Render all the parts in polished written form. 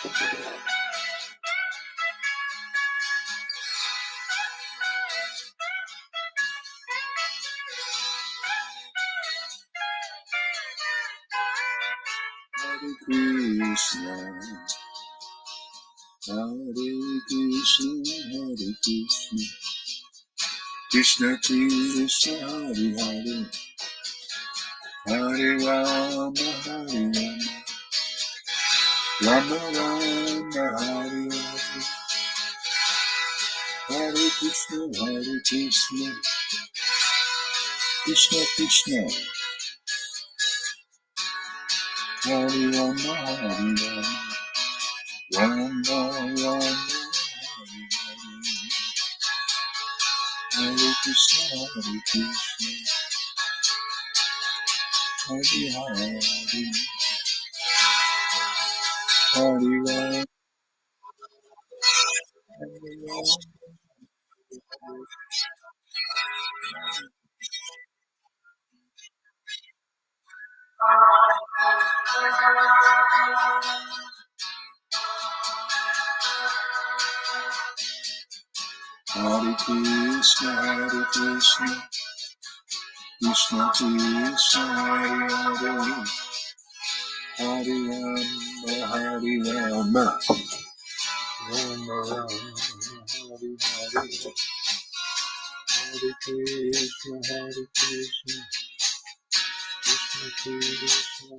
Hare Krishna, Hare Krishna, Hare Krishna, Krishna Krishna, Hare Hare, Hare Rama, Hare Rama, Rama Rama, Hare Hare, Hare Krishna, Krishna Krishna, Hare Rama, Hare Rama, Rama Rama, Hare Krishna, Hare Hare, Hare Rama, Hare Krishna, Krishna Krishna, Hare Hare, Hare Rama, Hare Rama, Rama Rama, Hare Hare, Hare Krishna, Krishna Krishna,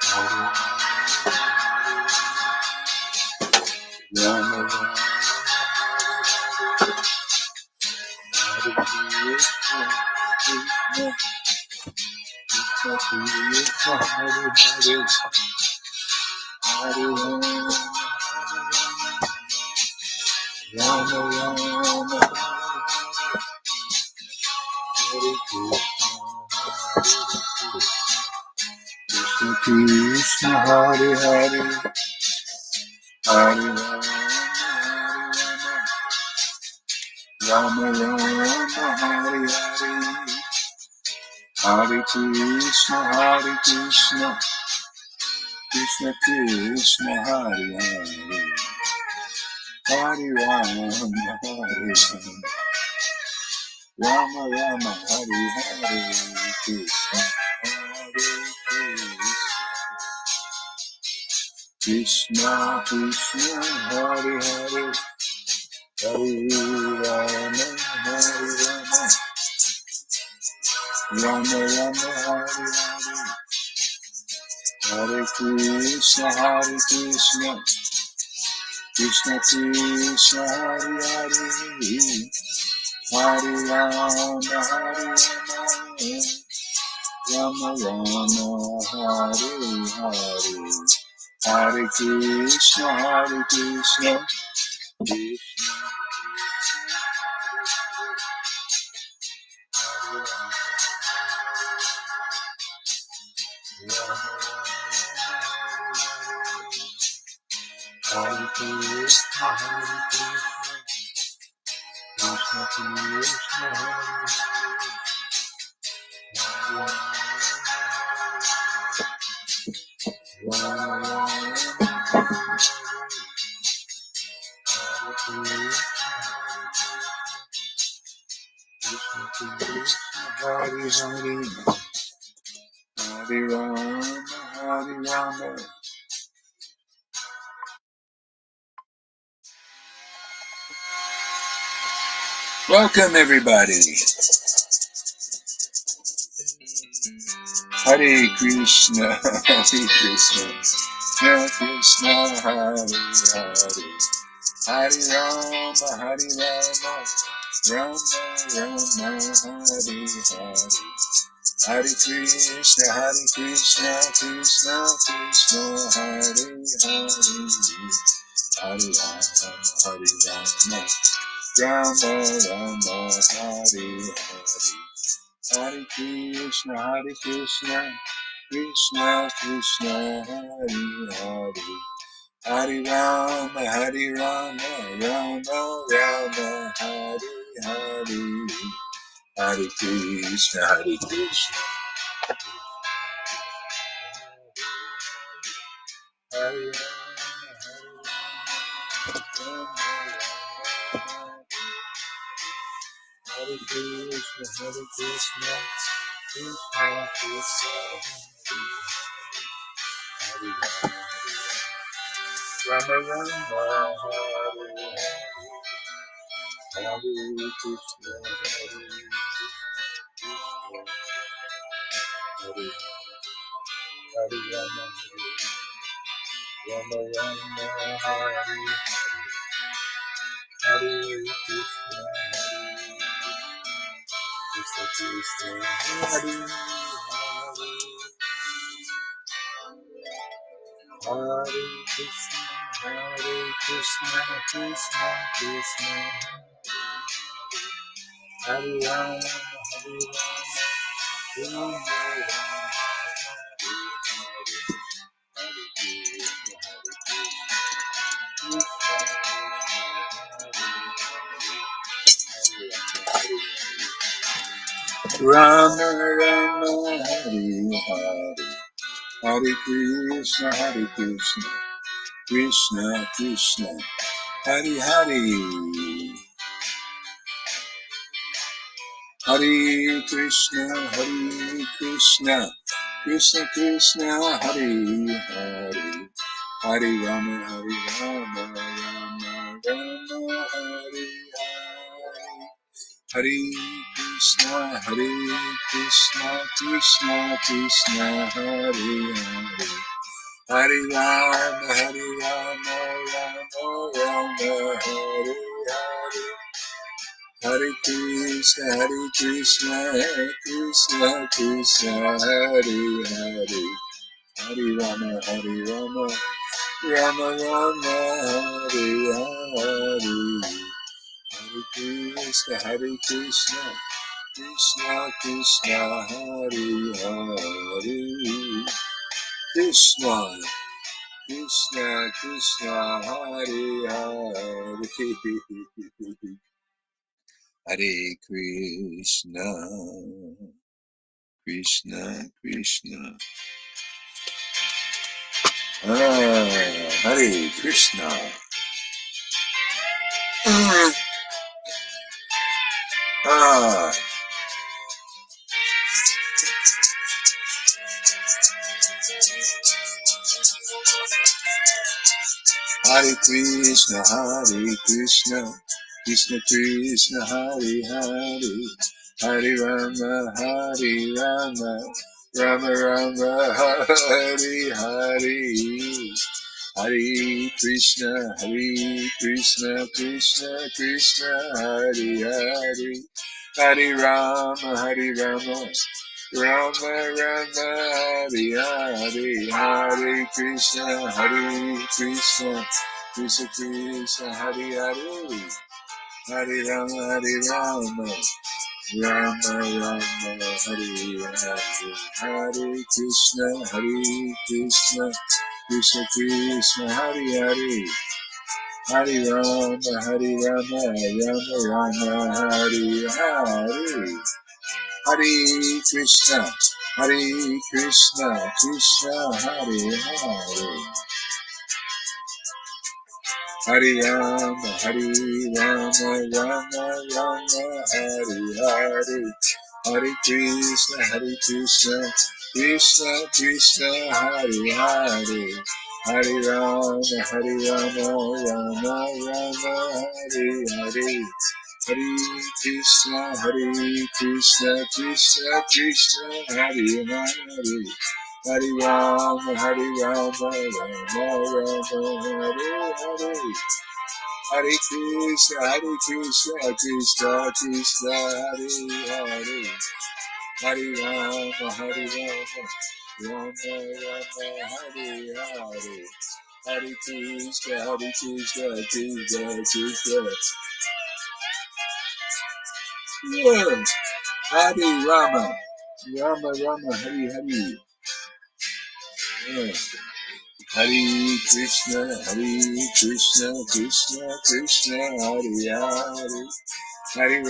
Hare Rama, Rama Rama, Hare Krishna, Krishna Krishna, Hare Hare, Hare Rama, Rama Rama, Hare Krishna, Krishna Hare Hare, Hare Rama, Rama Rama, Hare Hare, Hare Krishna, Krishna Krishna, Hare Hare, Hare Rama, Rama Rama, Hare Hare, Krishna Krishna, Hare Hare, Hare Rama, Rama Rama, Hare Hare, Hare Krishna, Krishna Krishna, Hare Hare, Hare Rama, Rama Rama, Hare Hare, Hare Krishna, Krishna Hare Krishna, Krishna Krishna, Hare Hare, Hare Rama, Hare Rama. Welcome everybody. Hare Krishna, Hare Krishna, Krishna Krishna, Hare Hare, Hare Rama, Hare Rama, Rama Rama, Hare Hare, Hare Krishna, Krishna Krishna, Hare Hare, Hare Rama, Hare Rama, Rama Rama, Hare Hare, Hare Krishna, Krishna Krishna, Hare Hare, Hare Rama, Rama Rama, Hare Hare, Hare Krishna, Krishna Rama Rama Hari Hari Hare Krishna Krishna Krishna Hari Hari Hare Krishna Krishna Krishna Hari Hari Hare Rama Rama Rama Hari Hari Hare Krishna Krishna Krishna Hari Hari Hare Rama Rama Rama Hari Hari Hare Krishna Krishna Krishna Hari Hari Hare Rama Rama Rama Hari Hari Hare Krishna Krishna Krishna Hari Hari Krishna Krishna Hari Hari Hare Krishna Krishna Hare Krishna Hare Krishna Krishna Krishna Hare Hare Hare Rama Rama Rama Hare Hare Hare Krishna Krishna Krishna Hare Hare Hare Rama Rama Rama Hare Hare Hare Krishna Krishna Krishna Hare Hare Hare Rama Rama Rama Hare Hare Hare Krishna Krishna Krishna Hare Hare Hare Rama Rama Rama Hare Hare Hare Krishna Krishna Hare Hare Hare Rama Rama Hare Hare Hare Krishna Krishna Hare Hare Hare Rama Rama Hare Hare Hare Krishna Krishna Hare Hare Hare Rama Rama Hare Hare Hare Krishna Krishna Hare Hare Hare Rama Rama Hare Hare Hare Krishna Krishna Yeah. Hare Rama Rama Hare Hare Yeah. Hare Krishna Krishna Hare Hare Hare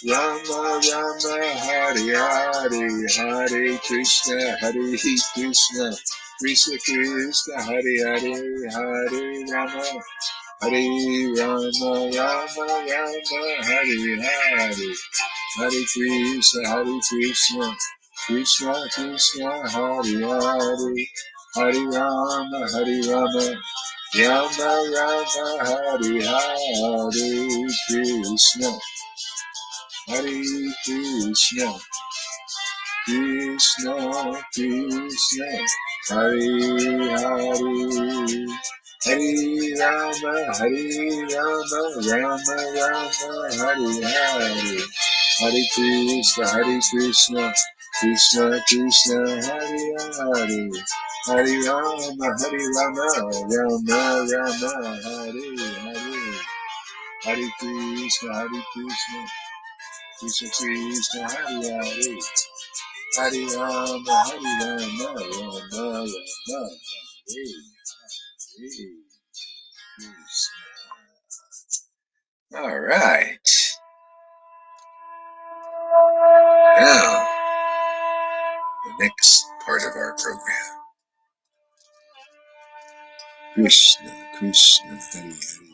Rama Rama Hare Hare Hare Krishna Krishna Krishna Hare Hare Hare Rama Hare Rama Rama Rama Hare Hare Hare Krishna Krishna Krishna Hare Hare Hare Rama Rama Rama Hare Hare Hare Krishna Krishna Krishna Hare Hare Hare Rama Rama Rama Hare Hare Hare Krishna Krishna Krishna Hare Hare Hare Rama Rama Rama Hare Hare Hare Krishna Krishna Krishna Hare Hare Hare Rama, Rama, Rama. Hare Hare. All right. Now, the next part of our program. Krishna, Krishna, Hare Hare.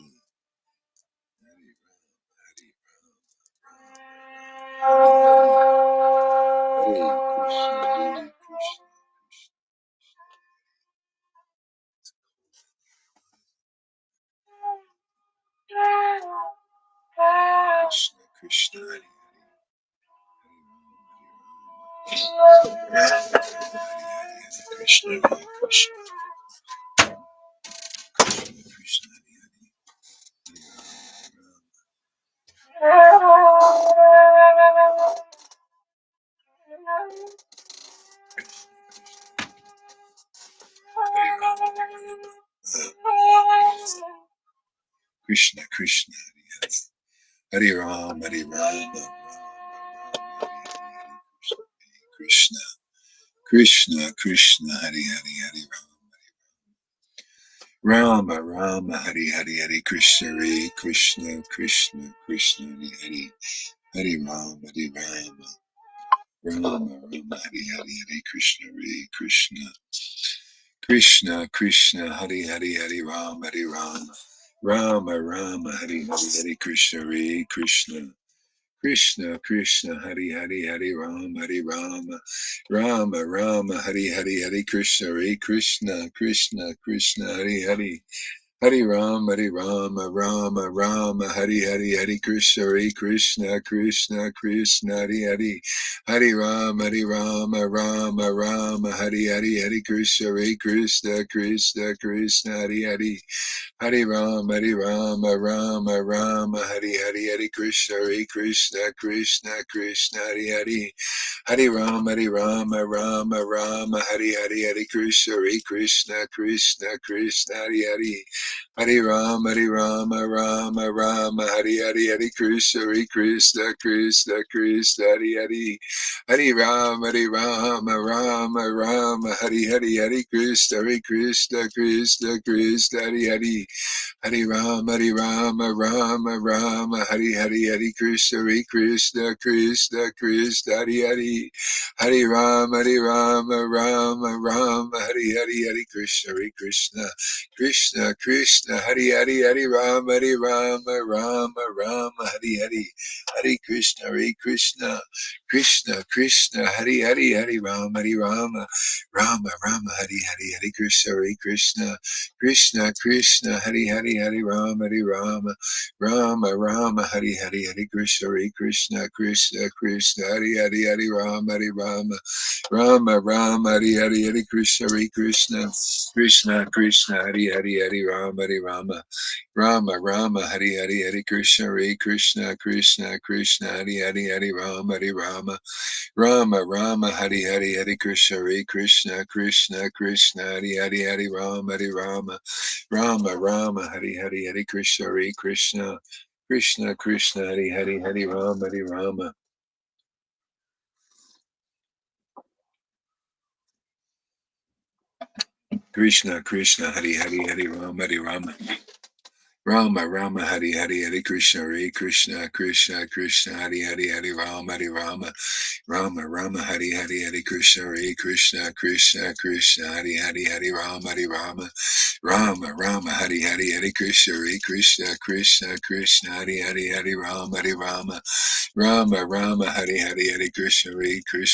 Krishna, Krishna, Hare Krishna, Krishna, Krishna, Krishna, Krishna, Hare Ram, Hare Ram, Krishna, Krishna, Krishna, Hare Hare, Hare Ram, Rama, Rama, Hare Hare, Hare Krishna, Hare Krishna, Krishna, Krishna, Hare Hare, Hare Ram, Hare Rama, Rama, Rama, Hare Hare, Hare Krishna, Hare Krishna, Krishna, Krishna, Hare Hare, Hare Ram, Hare Rama, Rama, Rama, Hare Hare, Hare Krishna, Hare Krishna. Krishna, Krishna, Hare Hare, Hare Rama, Rama, Rama, Hare Hare, Hare Krishna, Hare Krishna, Krishna, Krishna, Hare Hare, Hare Rama, Rama, Rama, Hare Hare, Hare Krishna, Hare Krishna, Krishna, Krishna, Hare Hare, Hare Rama, Rama, Rama, Hare Hare, Hare Krishna, Hare Krishna, Krishna, Krishna, Hare Hare. Hare Rama, Rama, Rama, Hare Hare, Hare Krishna, Krishna, Krishna, Hare Hare. Hare Rama, Rama, Rama, Hare Hare, Hare Krishna, Krishna, Krishna, Hare Hare. Hare Rama, Rama, Rama, Hare Hare, Hare Krishna, Krishna, Krishna, Hare Hare. Hare Rama, Rama, Rama, Hare Hare, Hare Krishna, Krishna, Krishna, Hare Hare. Hare Rama, Rama, Rama, Hare Hare, Hare Krishna, Krishna, Krishna, Hare Hare. Hare Rama, Rama, Rama, Hare Hare, Hare Krishna, Krishna, Krishna, Hare Hare, Hare Rama, Rama, Rama, Hare Hare. Hare Krishna, Krishna, Krishna, Hare Hare, Hare Rama, Rama, Rama, Hare Hare, Hare Krishna, Krishna, Krishna, Hare Hare, Hare Rama, Rama, Hare Hare, Hare Krishna, Krishna, Hare Hare, Hare Rama, Rama, Hare Hare, Hare Krishna, Krishna, Krishna, Hare Hare, Hare Rama, Rama, Hare Hare, Hare Krishna, Krishna, Hare Hare, Hare Rama, Rama, Hare Hare, Hare Krishna, Krishna, Hare Hare, Hare Rama, Rama, Hare Hare, Hare Krishna, Krishna, Hare Hare, Hare Rama. Krishna, Hare Hare, Hare Rama. Rama, Hare Hare, Hare Krishna, Krishna, Hare Hare, Hare Rama, Rama Rama Hari Hari Hari Krishna Hare Krishna Krishna Krishna Hari Hari Hari Rama Hari Rama Rama Rama Hari Hari Hari Krishna Hare Krishna Krishna Krishna Hari Hari Hari Rama Hari Rama Rama Rama Hari Hari Hari Krishna Hare Krishna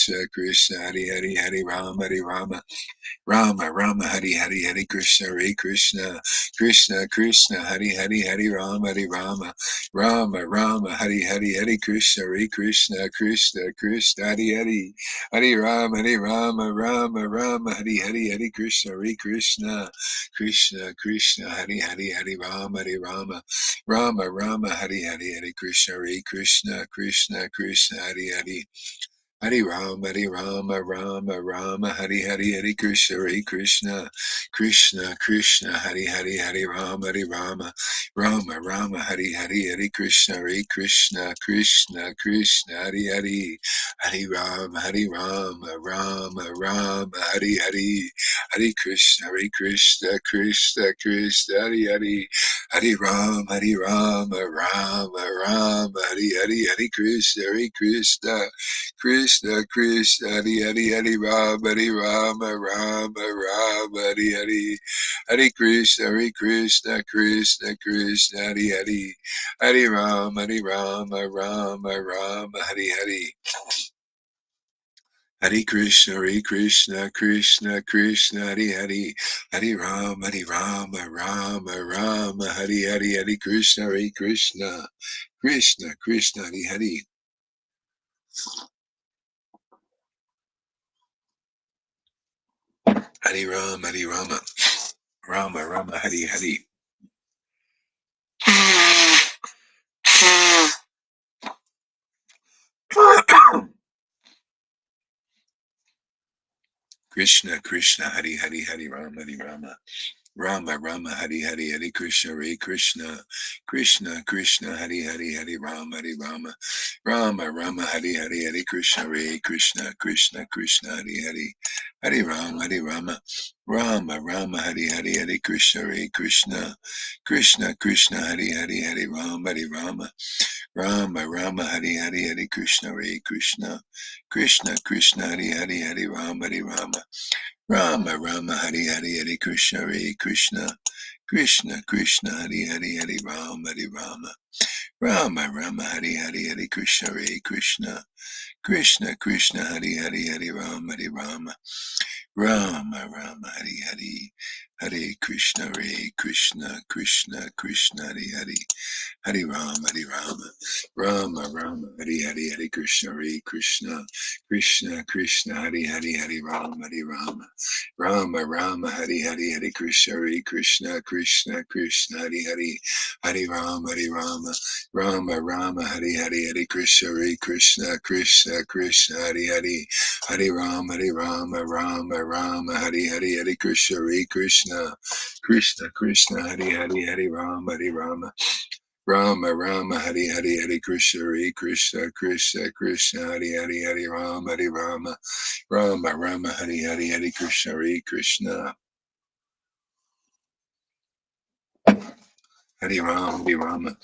Krishna Krishna Hari Hari Hari Rama Hari Rama Rama Rama Hari Hari Hari Krishna Hare Krishna Krishna Krishna Hari Hari Hari Rama Hari Rama Rama Rama Hari Hari Hari Krishna Hare Krishna Krishna Krishna Hari Hari Hari Rama Rama Rama Hari Hari Hari Krishna Hare Krishna Krishna Krishna Hari Hari Hari Rama Hari Rama Rama Rama Hari Hari Hari Krishna Hare Krishna Krishna Krishna Hari Hari Hari Rama, Rama, Rama, Hari Hari, Hari Krishna, Hare Krishna, Krishna, Krishna, Hari Hari, Hari Rama, Rama, Rama, Hari Hari, Hari Krishna, Hare Krishna, Krishna, Krishna, Hari Hari, Hari Rama, Rama, Rama, Hari Hari, Hari Krishna, Krishna, Krishna, Hari Hari, Hari Rama, Rama, Rama, Hari Hari, Hari Krishna, Krishna. Krishna, Krishna, Hari Hari, Hari Rama, Rama, Rama, Hari Hari, Hari Krishna, Krishna, Krishna, Krishna, Hari Hari, Hari Rama, Rama, Rama, Hari Hari. Hare Krishna, Krishna, Krishna, Hare Hare, Hare Rama, Rama, Rama, Hare Hare, Hare Krishna, Krishna, Krishna, Krishna, Hare Hare. Hare Rama, Rama, Rama, Hare Hare. Krishna, Krishna, Hare Hare, Hare Rama, Rama, Rama, Hare Hare, Hare Krishna, Krishna, Krishna, Hare Hare, Hare Rama, Rama, Hare Hare, Hare Krishna, Krishna, Krishna, Hare Hare, Hare Rama, Rama, Hare Hare, Hare Krishna, Krishna, Krishna, Hare Hare, Hare Rama, Rama, Hare Hare, Hare Krishna, Krishna, Krishna, Hare Hare, Hare Rama, Rama, Hare Hare, Hare Krishna, Krishna, Krishna, Hare Hare, Hare Rama, Rama, Hare Hare, Hare Krishna, Krishna, Krishna, Hare Hare, Hare Rama, Rama, Hare Hare, Hare Krishna, Krishna, Krishna, Hare Hare. Hare Rama, Hare Hare, Hare Krishna, Krishna, Hare Hare, Hare Rama, Hare Hare, Hare Krishna, Krishna, Hare Hare, Hare Rama, Hare Hare, Hare Krishna, Krishna, Hare Hare, Hare Rama, Hare Hare, Hare Krishna, Hare Hare, Hare Rama,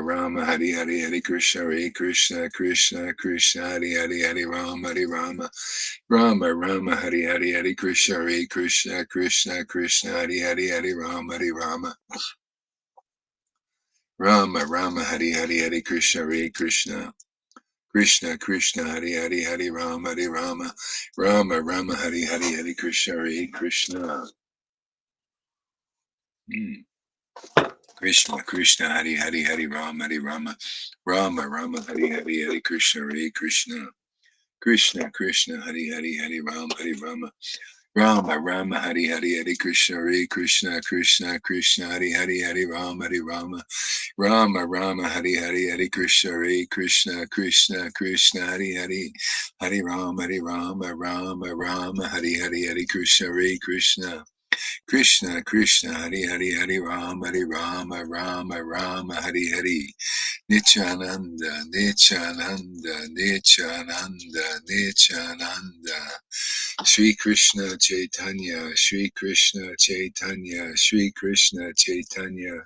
Rama, Hare Hare, Hare Krishna, Krishna, Hare Hare, Hare Rama, Rama, Hare Hare, Hare Krishna, Hare Rama, Rama, Hare Hare, Hare Krishna, Krishna, Hare Hare, Hare Rama, Rama, Hare Hare, Hare Krishna, Krishna, Hare Hare, Hare Rama, Rama, Hare Hare, Hare Krishna, Krishna, Hare Hare, Hare Rama, Rama, Hare Hare, Hare Krishna. Mm. Krishna, Hare Hare, Hare Rama, Rama, Hare Hare, Hare Krishna, Krishna, Hare Hare, Hare Rama, Rama, Hare Hare, Hare Krishna, Krishna, Hare Hare, Hare Rama, Rama, Hare Hare, Hare Krishna, Krishna, Hare Hare, Hare Rama, Hare Hare, Hare Krishna, Krishna, Hare Hare, Hare Rama, Hare Hare, Nityananda, Sri Krishna Chaitanya, Sri Krishna Chaitanya, Sri Krishna Chaitanya,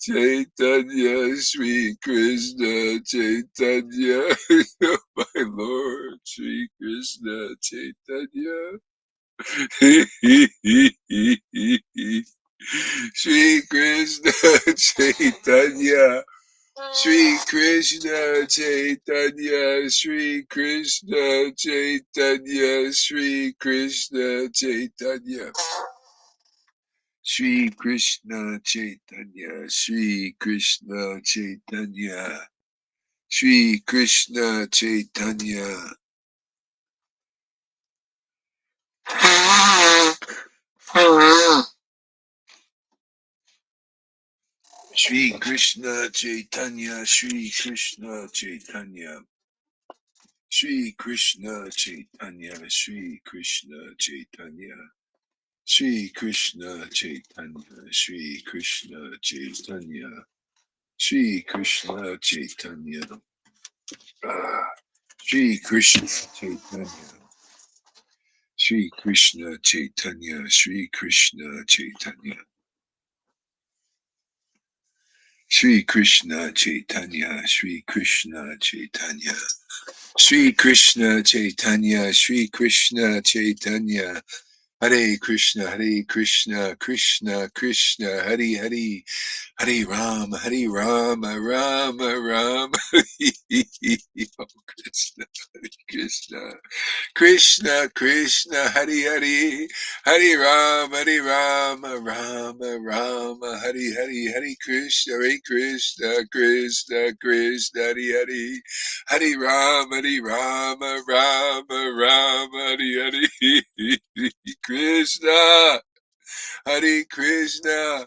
Chaitanya, Sri Krishna, Chaitanya, my Lord, Sri Krishna, Chaitanya. Sri Krishna, Chaitanya. Sri Krishna Chaitanya, Sri Krishna Chaitanya, Sri Krishna Chaitanya. Sri Krishna Chaitanya, Sri Krishna Chaitanya, Sri Krishna Chaitanya. Sri Krishna Chaitanya, Sri Krishna Chaitanya. Sri Krishna Chaitanya, Sri Krishna Chaitanya. Sri Krishna Chaitanya, Sri Krishna Chaitanya, Sri Krishna Chaitanya, Sri Krishna Chaitanya, Sri Krishna Chaitanya, Sri Krishna Chaitanya, Sri Krishna Chaitanya, Sri Krishna Chaitanya, Sri Krishna Chaitanya, Sri Krishna Chaitanya. Hare Krishna, Hare Krishna, Krishna Krishna, Hare Hare, Hare Rama, Hare Rama, Rama Rama, Oh Krishna, Hare Krishna, Krishna Krishna, Hare Hare, Hare Rama, Hare Rama, Rama Rama, Hare Hare, Hare Krishna, Hare Krishna, Krishna Krishna, Hare Hare, Hare Rama, Hare Rama, Rama Rama, Hare Hare, Krishna. Hare Krishna,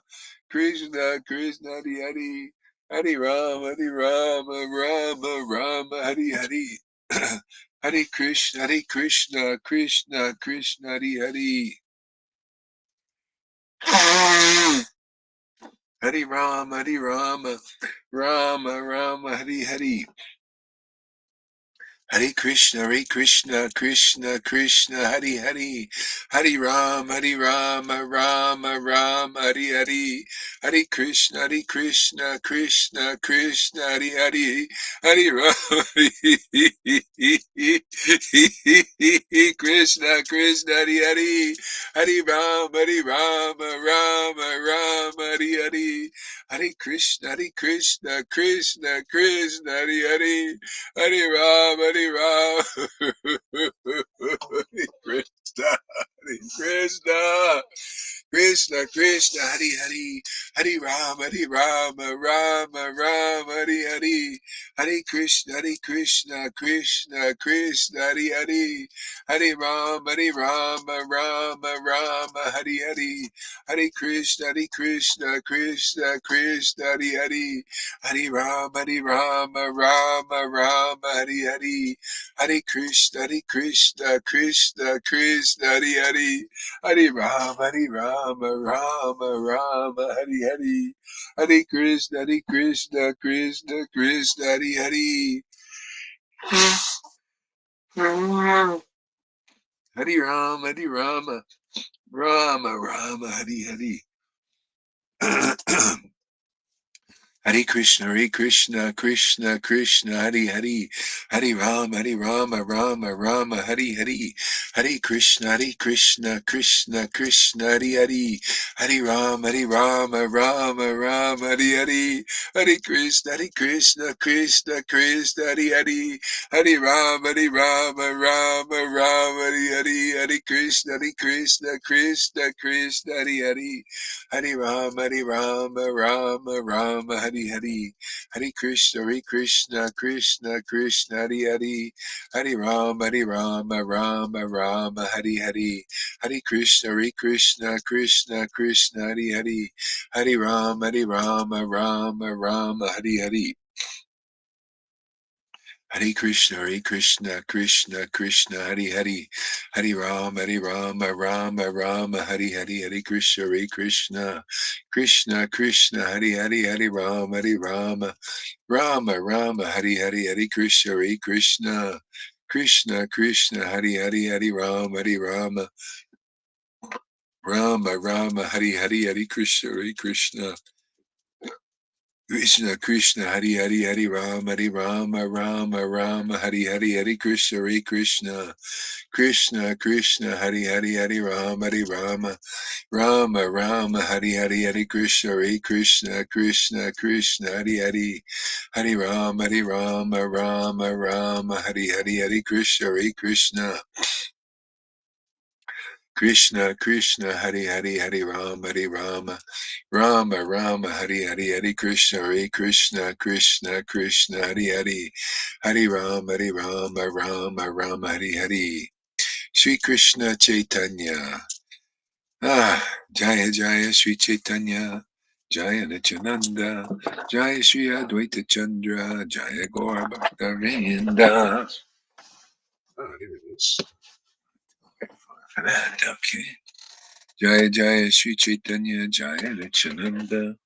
Krishna Krishna, Hare Hare, Hare Rama, Hare Rama, Rama Rama, Hare Hare. Hare Krishna, Krishna Krishna, Hare Hare. Hare Rama, Hare Rama, Rama Rama, Hare Hare. Hare Krishna, Krishna Krishna, Hare Hare, Hare Rama, Rama Rama, Hare Hare, Hare Krishna, Krishna Krishna, Hare Hare, Hare Rama, Krishna Hare Hare, Hare Rama, Rama Rama, Hare Hare, Hare Krishna, Krishna Krishna, Hare Hare. Hare Ram, Hare Ram, Hare Krishna, Hare Krishna, Krishna Krishna, Hare Hare, Hare Rama, Rama Rama, Hare Hare, Hare Krishna, Krishna Krishna, Hare Hare, Hare Rama, Rama Rama, Hare Hare, Hare Krishna, Krishna Hare Hare, Hare Rama, Rama Rama, Hare Hare, Hare Krishna, Krishna Hare Hare, Hare Rama, Rama Rama, Hare Hare, Hare Krishna, Krishna Hare Hare, Hare Rama, Rama Rama, Hare Hare. Hare Krishna, Krishna Hare Hare, Hare Rama, Rama Rama, Hare Hare, Hare Krishna, Krishna Hare Hare, Hare Rama, Rama Rama, Hare Hare, Hare Krishna, Krishna Hare Hare, Hare Rama, Rama Rama, Hare Hare, Hare Krishna, Krishna Hare Hare, Hare Rama, Rama Rama, Hare Hare, Hare Krishna, Krishna Hare Hare, Hare Rama, Rama Rama, Hare Hare, Hare Krishna, Krishna Hare Hare, Hare Rama, Rama Rama, Hare Hare. Hare Krishna, Krishna Hare Hare, Hare Rama, Rama Rama, Hare Hare, Hare Krishna, Krishna Hare Hare, Hare Rama, Rama Hare Hare, Hare Krishna, Krishna Hare Hare, Hare Rama, Rama Hare Hare, Hare Krishna, Krishna Krishna Hari Hari Hari Rama Hari Rama Rama Rama Hari Hari Hari Krishna Hare Krishna Krishna Krishna Hari Hari Hari Rama Hari Rama Rama Rama Hari Hari Hari Krishna Hare Krishna Krishna Krishna Hari Hari Hari Rama Rama Rama Hari Hari Hari Krishna Hare Krishna Krishna Krishna Hari Hari Hari Rama Rama Rama Hari Hari Hari Krishna Hare Krishna Krishna Krishna Hari Hari Hari Rama Rama Hari Hari Sri Krishna Chaitanya Jaya Jaya Sri Chaitanya Jaya Nityananda Jaya Sri Advaita Chandra Jaya Gaura Bhakta Vrinda. Oh, there it is. For that, okay. Jaya Jaya Sri Chaitanya Jaya Nityananda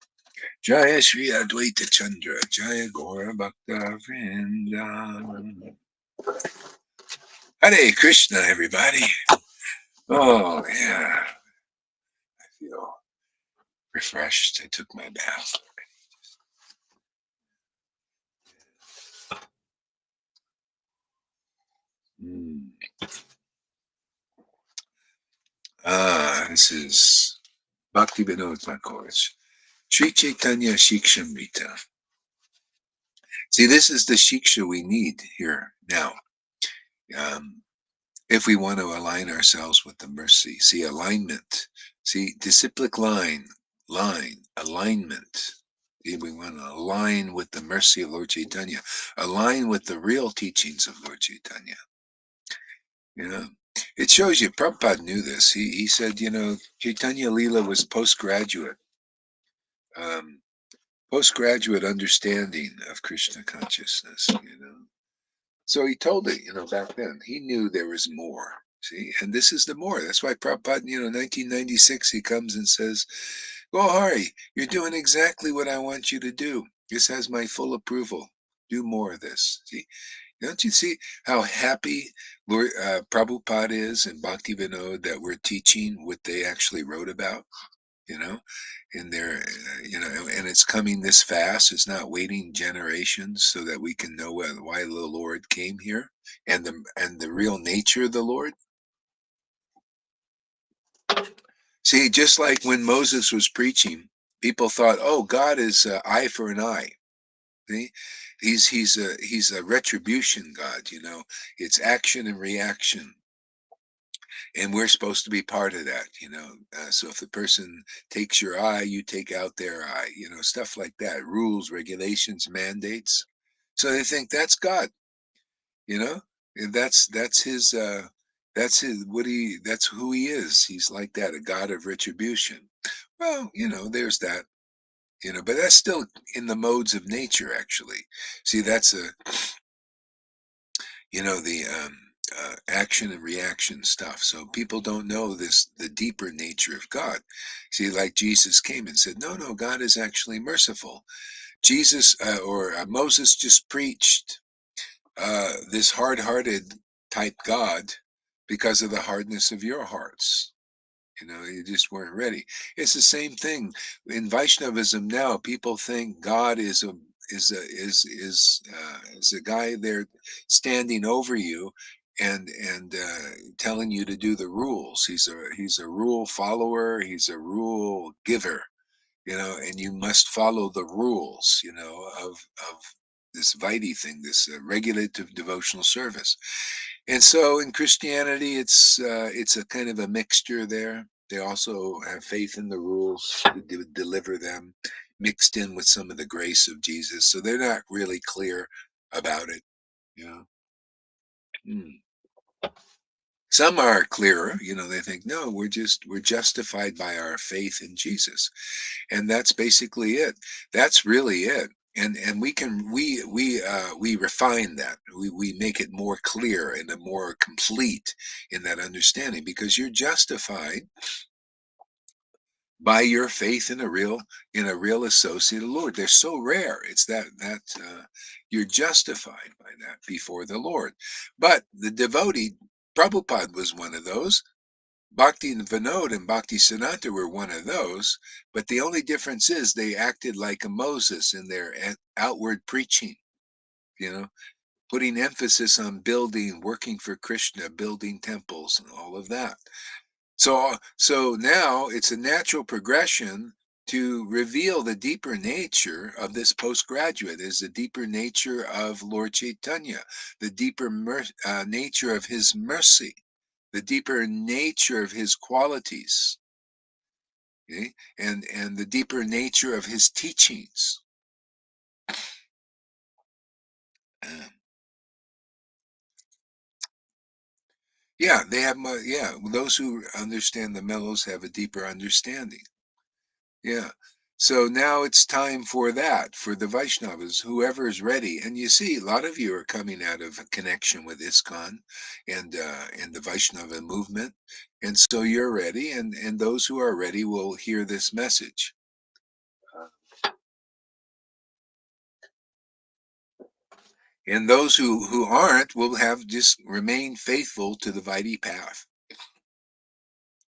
Jaya Sri Advaita Chandra Jaya Gaura Bhakta Vrinda. Hare Krishna, everybody. Oh, yeah. I feel refreshed. I took my bath. Mm. This is Bhakti Vinod Thakur's Sri Chaitanya Shikshamrita. See, this is the Shiksha we need here now. If we want to align ourselves with the mercy. See, alignment. See, disciplic alignment. See, we want to align with the mercy of Lord Chaitanya, align with the real teachings of Lord Chaitanya. You know, it shows you, Prabhupada knew this. He said, you know, Chaitanya Leela was postgraduate understanding of Krishna consciousness, you know. So he told it, you know, back then. He knew there was more. See, and this is the more. That's why Prabhupada, you know, 1996, he comes and says, "Go Hari, you're doing exactly what I want you to do. This has my full approval. Do more of this." See, don't you see how happy Lord Prabhupada is and Bhakti Vinod that we're teaching what they actually wrote about? You know, in their, you know, and it's coming this fast. It's not waiting generations so that we can know why the Lord came here and the real nature of the Lord. See, just like when Moses was preaching, people thought, "Oh, God is eye for an eye." See, he's a retribution God. You know, it's action and reaction. And we're supposed to be part of that, you know. So if the person takes your eye, you take out their eye, you know, stuff like that. Rules, regulations, mandates. So they think that's God, you know. And that's who he is. He's like that, a God of retribution. Well, you know, there's that, you know, but that's still in the modes of nature, actually. See, that's a, you know, the action and reaction stuff. So people don't know the deeper nature of God. See, like Jesus came and said, no, no, God is actually merciful. Jesus or Moses just preached this hard-hearted type God because of the hardness of your hearts. You know, you just weren't ready. It's the same thing in Vaishnavism now. People think God is a guy there standing over you and telling you to do the rules. He's a rule follower. He's a rule giver. You know, and you must follow the rules. You know, of this Vaidhi thing, this regulative devotional service. And so in Christianity, it's a kind of a mixture there. They also have faith in the rules to deliver them, mixed in with some of the grace of Jesus. So they're not really clear about it. You know, Hmm. Some are clearer. You know, they think, no, we're justified by our faith in Jesus, and that's basically it. That's really it. And we refine that. We make it more clear and more complete in that understanding, because you're justified by your faith in a real associate of the Lord. They're so rare. It's that you're justified by that before the Lord. But the devotee, Prabhupada was one of those. Bhakti Vinod and Bhakti Siddhanta were one of those, but the only difference is they acted like a Moses in their outward preaching, you know, putting emphasis on building, working for Krishna, building temples and all of that. So now it's a natural progression to reveal the deeper nature of this postgraduate, is the deeper nature of Lord Chaitanya, the deeper nature of his mercy, the deeper nature of his qualities, okay? And the deeper nature of his teachings. Um, yeah, they have. Yeah, those who understand the mellows have a deeper understanding. Yeah. So now it's time for that, for the Vaishnavas, whoever is ready. And you see, a lot of you are coming out of a connection with ISKCON and the Vaishnava movement. And so you're ready, and those who are ready will hear this message. And those who aren't will have just remain faithful to the Vaidhi path,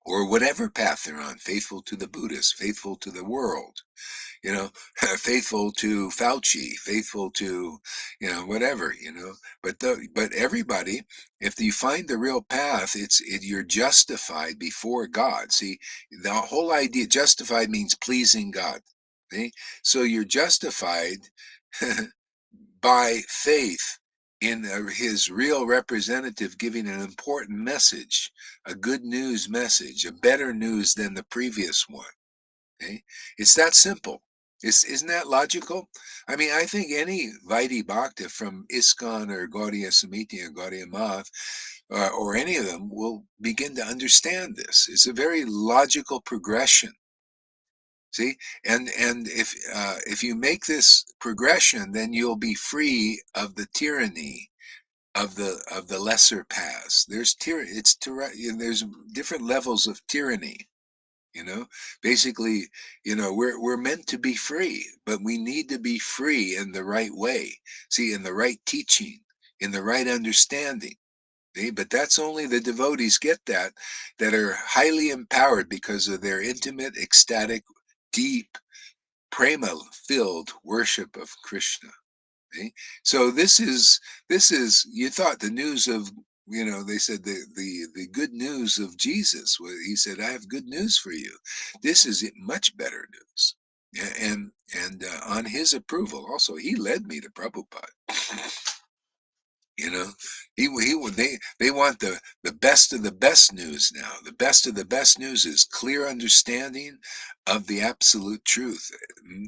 or whatever path they're on, faithful to the Buddhists, faithful to the world, you know, faithful to Fauci, faithful to, whatever, but everybody, if you find the real path, you're justified before God. See, the whole idea, justified means pleasing God. See? So you're justified by faith in his real representative giving an important message, a good news message, a better news than the previous one. Okay? It's that simple. Isn't that logical? I mean, I think any Vaidhi Bhakta from ISKCON or Gaudiya Samiti or Gaudiya Math or any of them will begin to understand this. It's a very logical progression. See, and if you make this progression, then you'll be free of the tyranny of the lesser paths. There's there's different levels of tyranny. You know, basically, we're meant to be free, but we need to be free in the right way. See, in the right teaching, in the right understanding. See? But that's only the devotees get that are highly empowered because of their intimate, ecstatic, deep, prema-filled worship of Krishna. See? So this is you thought the news of, they said the good news of Jesus. He said, I have good news for you. This is much better news. And on his approval also, he led me to Prabhupada. you know they want the best of the best news now. The best of the best news is clear understanding of the absolute truth.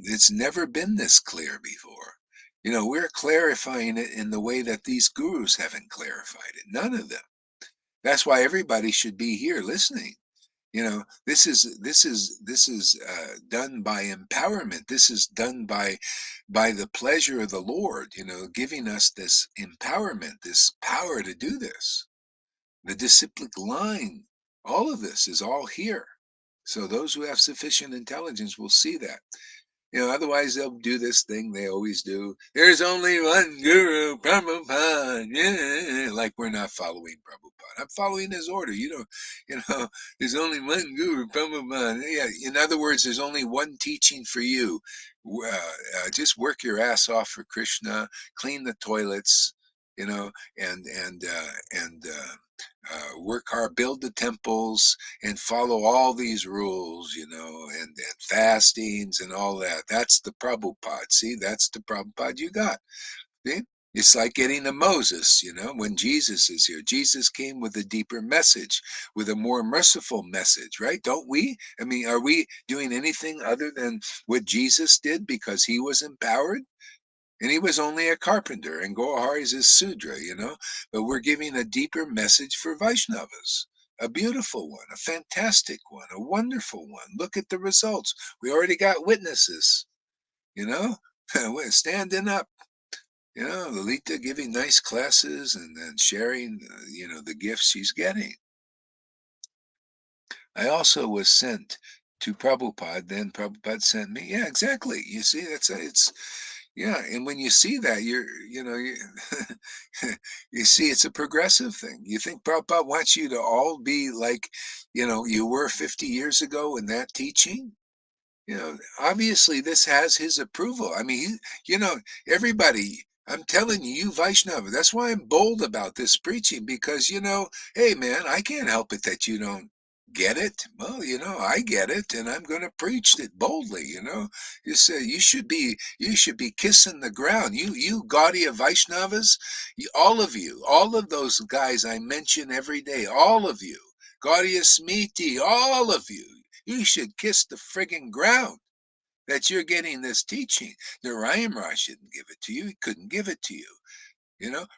It's never been this clear before. We're clarifying it in the way that these gurus haven't clarified it. None of them. That's why everybody should be here listening. This is done by empowerment. This is done by the pleasure of the Lord, giving us this empowerment, this power to do this. The disciplic line, all of this is all here. So those who have sufficient intelligence will see that. Otherwise they'll do this thing they always do. There's only one guru, Prabhupada. Yeah, like we're not following Prabhupada. I'm following his order. There's only one guru, Prabhupada. Yeah, in other words, there's only one teaching for you. Just work your ass off for Krishna, clean the toilets, and work hard, build the temples, and follow all these rules, and fastings and all that. That's the Prabhupada. See, that's the Prabhupada you got. See? It's like getting to Moses, when Jesus is here. Jesus came with a deeper message, with a more merciful message, right? Don't we? I mean, are we doing anything other than what Jesus did because he was empowered? And he was only a carpenter, and Gohar is a Sudra, But we're giving a deeper message for Vaishnavas. A beautiful one, a fantastic one, a wonderful one. Look at the results. We already got witnesses, We're standing up, Lolita giving nice classes and then sharing, the gifts she's getting. I also was sent to Prabhupada, then Prabhupada sent me. Yeah, exactly. You see, it's Yeah, and when you see that, you you see it's a progressive thing. You think Prabhupada wants you to all be like, you were 50 years ago in that teaching? Obviously this has his approval. I mean, everybody, I'm telling you, you Vaishnava, that's why I'm bold about this preaching because, hey man, I can't help it that you don't get it. Well, I get it and I'm going to preach it boldly. You say you should be kissing the ground. You Gaudiya Vaishnavas, all of those guys I mention every day, all of you, Gaudiya Smiti, all of you should kiss the friggin' ground that you're getting this teaching. Narayan Raj didn't give it to you. He couldn't give it to you.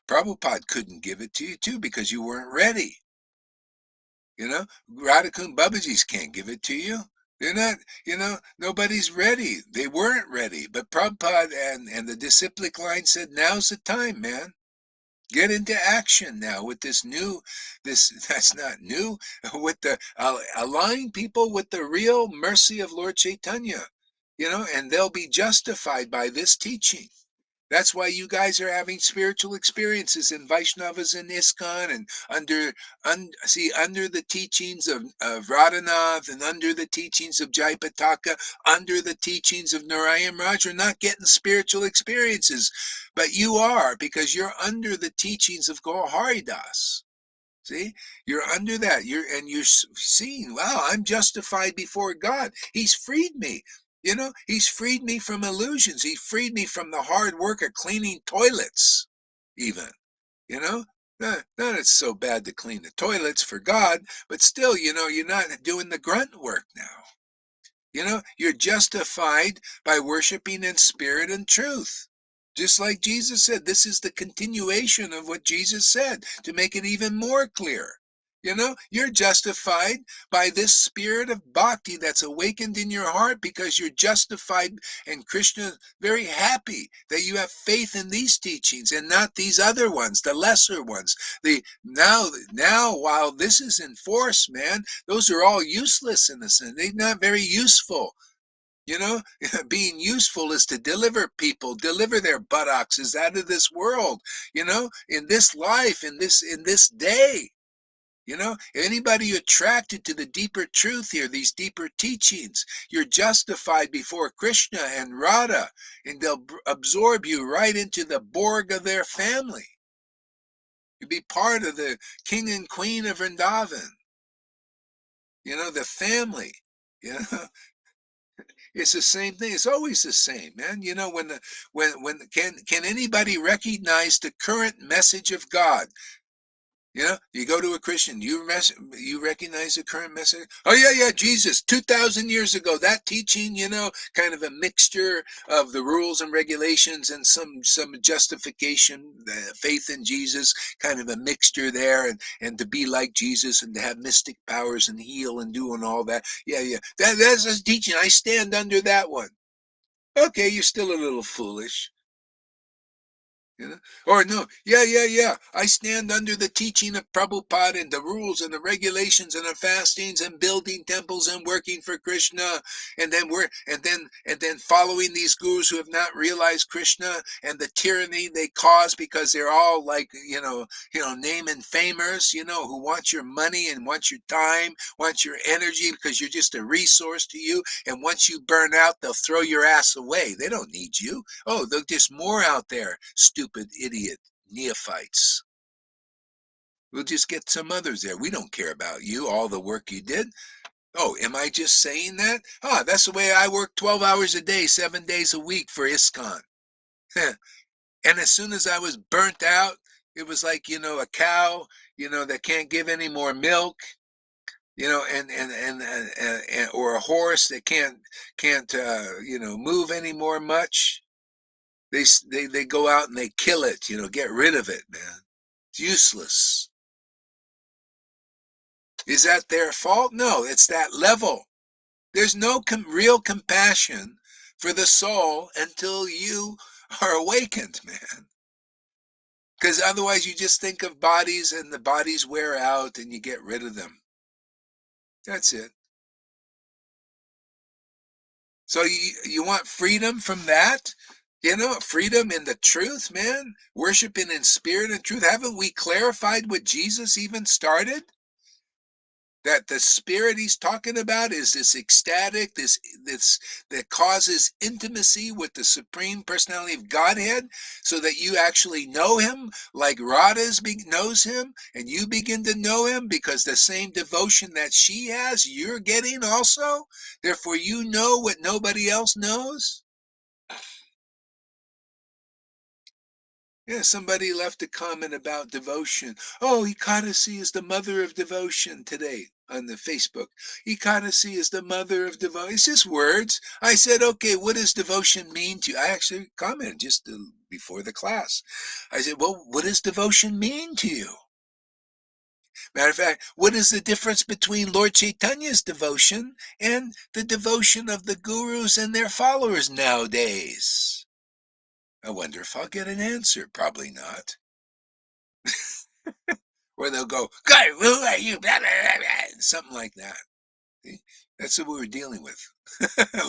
Prabhupada couldn't give it to you too because you weren't ready. Radhakund Babaji's can't give it to you. They're not, nobody's ready. They weren't ready. But Prabhupada and the disciplic line said, now's the time, man. Get into action now with that's not new, with the align people with the real mercy of Lord Chaitanya, and they'll be justified by this teaching. That's why you guys are having spiritual experiences in Vaishnavas and ISKCON and under the teachings of Radhanath and under the teachings of Jaipataka, under the teachings of Narayan Raj, are not getting spiritual experiences. But you are, because you're under the teachings of Gaur Haridas. See, you're under that. You're seeing, wow, I'm justified before God. He's freed me. He's freed me from illusions. He freed me from the hard work of cleaning toilets, even. You know, not it's so bad to clean the toilets for God, but still, you're not doing the grunt work now. You're justified by worshiping in spirit and truth. Just like Jesus said, this is the continuation of what Jesus said to make it even more clear. You're justified by this spirit of bhakti that's awakened in your heart because you're justified, and Krishna very happy that you have faith in these teachings and not these other ones, the lesser ones. Now while this is in force, man, those are all useless in a sense. They're not very useful. You know, being useful is to deliver people, deliver their buttocks out of this world, in this life, in this day. Anybody attracted to the deeper truth here, these deeper teachings, you're justified before Krishna and Radha, and they'll absorb you right into the Borg of their family. You'll be part of the king and queen of Vrindavan, the family. You know, It's the same thing. It's always the same, man. When can anybody recognize the current message of God? You go to a Christian, you recognize the current message. Oh yeah, Jesus, 2,000 years ago, that teaching, kind of a mixture of the rules and regulations and some justification, faith in Jesus, kind of a mixture there, and to be like Jesus and to have mystic powers and heal and doing all that. Yeah, that's a teaching. I stand under that one. Okay, you're still a little foolish. Or no, yeah. I stand under the teaching of Prabhupada and the rules and the regulations and the fastings and building temples and working for Krishna, and then following these gurus who have not realized Krishna and the tyranny they cause because they're all like name and famers, who want your money and want your time, want your energy because you're just a resource to you. And once you burn out, they'll throw your ass away. They don't need you. Oh, there's just more out there, stupid idiot neophytes. We'll just get some others there. We don't care about you, all the work you did. Oh, am I just saying that? That's the way I work 12 hours a day, 7 days a week for ISKCON. And as soon as I was burnt out, it was like, a cow, that can't give any more milk, and or a horse that can't move anymore much. They go out and they kill it, get rid of it, man. It's useless. Is that their fault? No, it's that level. There's no real compassion for the soul until you are awakened, man. Because otherwise you just think of bodies and the bodies wear out and you get rid of them. That's it. So you want freedom from that? Freedom in the truth, man. Worshiping in spirit and truth. Haven't we clarified what Jesus even started? That the spirit he's talking about is this ecstatic, this that causes intimacy with the supreme personality of Godhead, so that you actually know him like Radha knows him, and you begin to know him because the same devotion that she has, you're getting also. Therefore, you know what nobody else knows. Yeah, somebody left a comment about devotion. Oh, Ekadasi is the mother of devotion today on the Facebook. Ekadasi is the mother of devotion. It's just words. I said, okay, what does devotion mean to you? I actually commented just before the class. I said, well, what does devotion mean to you? Matter of fact, what is the difference between Lord Chaitanya's devotion and the devotion of the gurus and their followers nowadays? I wonder if I'll get an answer. Probably not. Where they'll go, God, who are you? Blah, blah, blah, blah, something like that. See? That's what we're dealing with.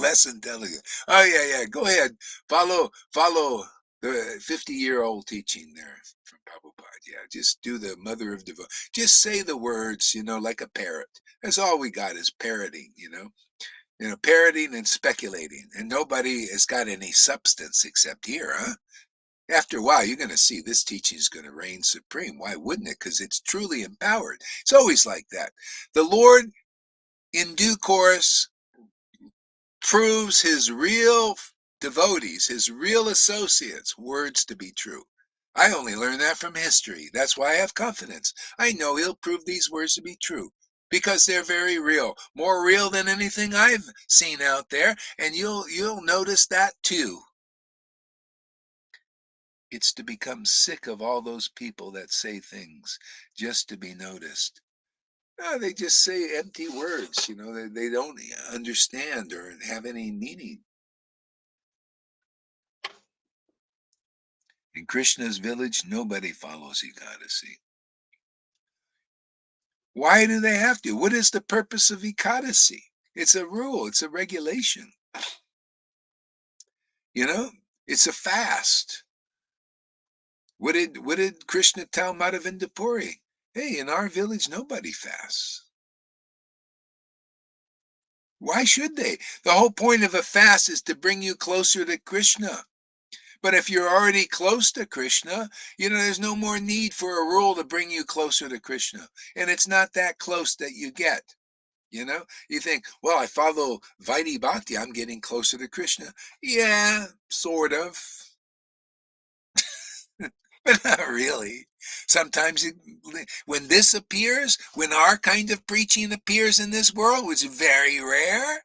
Less intelligent. Oh yeah, yeah. Go ahead. Follow the 50-year-old teaching there from Prabhupada. Yeah, just do the mother of devotion. Just say the words, like a parrot. That's all we got is parroting. Parroting and speculating, and nobody has got any substance except here, huh? After a while, you're going to see this teaching is going to reign supreme. Why wouldn't it? Because it's truly empowered. It's always like that. The Lord, in due course, proves his real devotees, his real associates, words to be true. I only learned that from history. That's why I have confidence. I know he'll prove these words to be true because they're very real, more real than anything I've seen out there, and you'll notice that too. It's to become sick of all those people that say things just to be noticed. No, they just say empty words, they don't understand or have any meaning. In Krishna's village, nobody follows Ekadasi. Why do they have to? What is the purpose of Ekadasi? It's a rule, it's a regulation. It's a fast. What did Krishna tell Madhavinda Puri? Hey, in our village, nobody fasts. Why should they? The whole point of a fast is to bring you closer to Krishna. But if you're already close to Krishna, there's no more need for a rule to bring you closer to Krishna. And it's not that close that you get. You think, well, I follow Vaidhi Bhakti, I'm getting closer to Krishna. Yeah, sort of. But not really. Sometimes when this appears, when our kind of preaching appears in this world, which is very rare,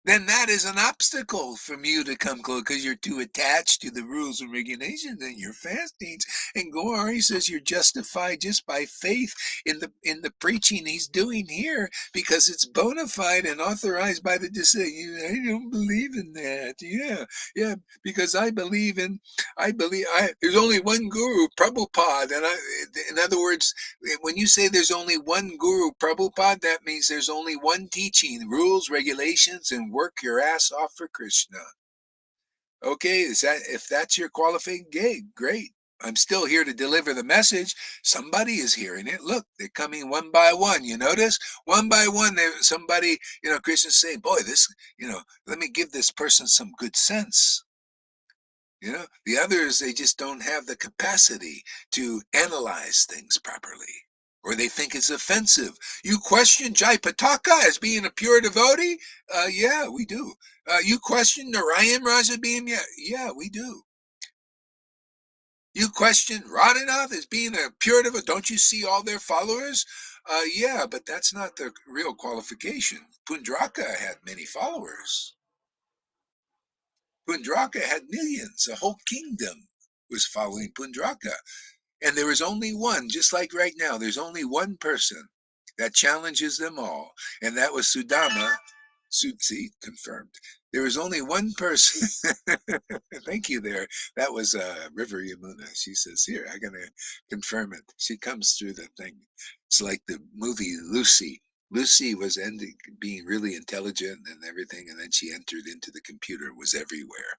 then that is an obstacle from you to come close because you're too attached to the rules and regulations and your fastings. And Gauri says you're justified just by faith in the preaching he's doing here because it's bona fide and authorized by the decision. I don't believe in that. Yeah, yeah, because there's only one guru, Prabhupada, and in other words, when you say there's only one guru, Prabhupada, that means there's only one teaching, rules, regulations, and work your ass off for Krishna. Okay, if that's your qualifying gig, great. I'm still here to deliver the message. Somebody is hearing it. Look, they're coming one by one. You notice? One by one, somebody, Krishna's saying, boy, let me give this person some good sense. The others, they just don't have the capacity to analyze things properly, or they think it's offensive. You question Jai Pataka as being a pure devotee? Yeah, we do. You question Narayan Raja being, yeah, we do. You question Radhanath as being a pure devotee? Don't you see all their followers? Yeah, but that's not the real qualification. Pundraka had many followers. Pundraka had millions. A whole kingdom was following Pundraka. And there is only one, just like right now, there's only one person that challenges them all. And that was Sudama. See, confirmed. There is only one person. Thank you there. That was River Yamuna. She says, here, I'm going to confirm it. She comes through the thing. It's like the movie Lucy. Lucy was being really intelligent and everything, and then she entered into the computer, was everywhere.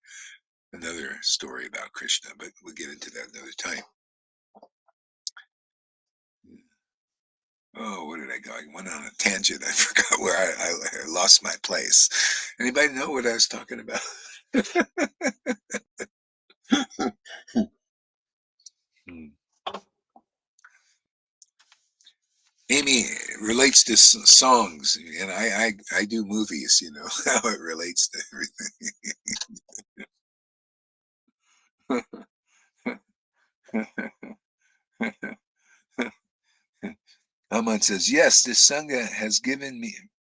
another story about Krishna, but we'll get into that another time. Oh, where did I go? I went on a tangent. I forgot where I lost my place. Anybody know what I was talking about? Hmm. Amy relates to songs, and I do movies. You know how it relates to everything. Haman says, yes, this Sangha has given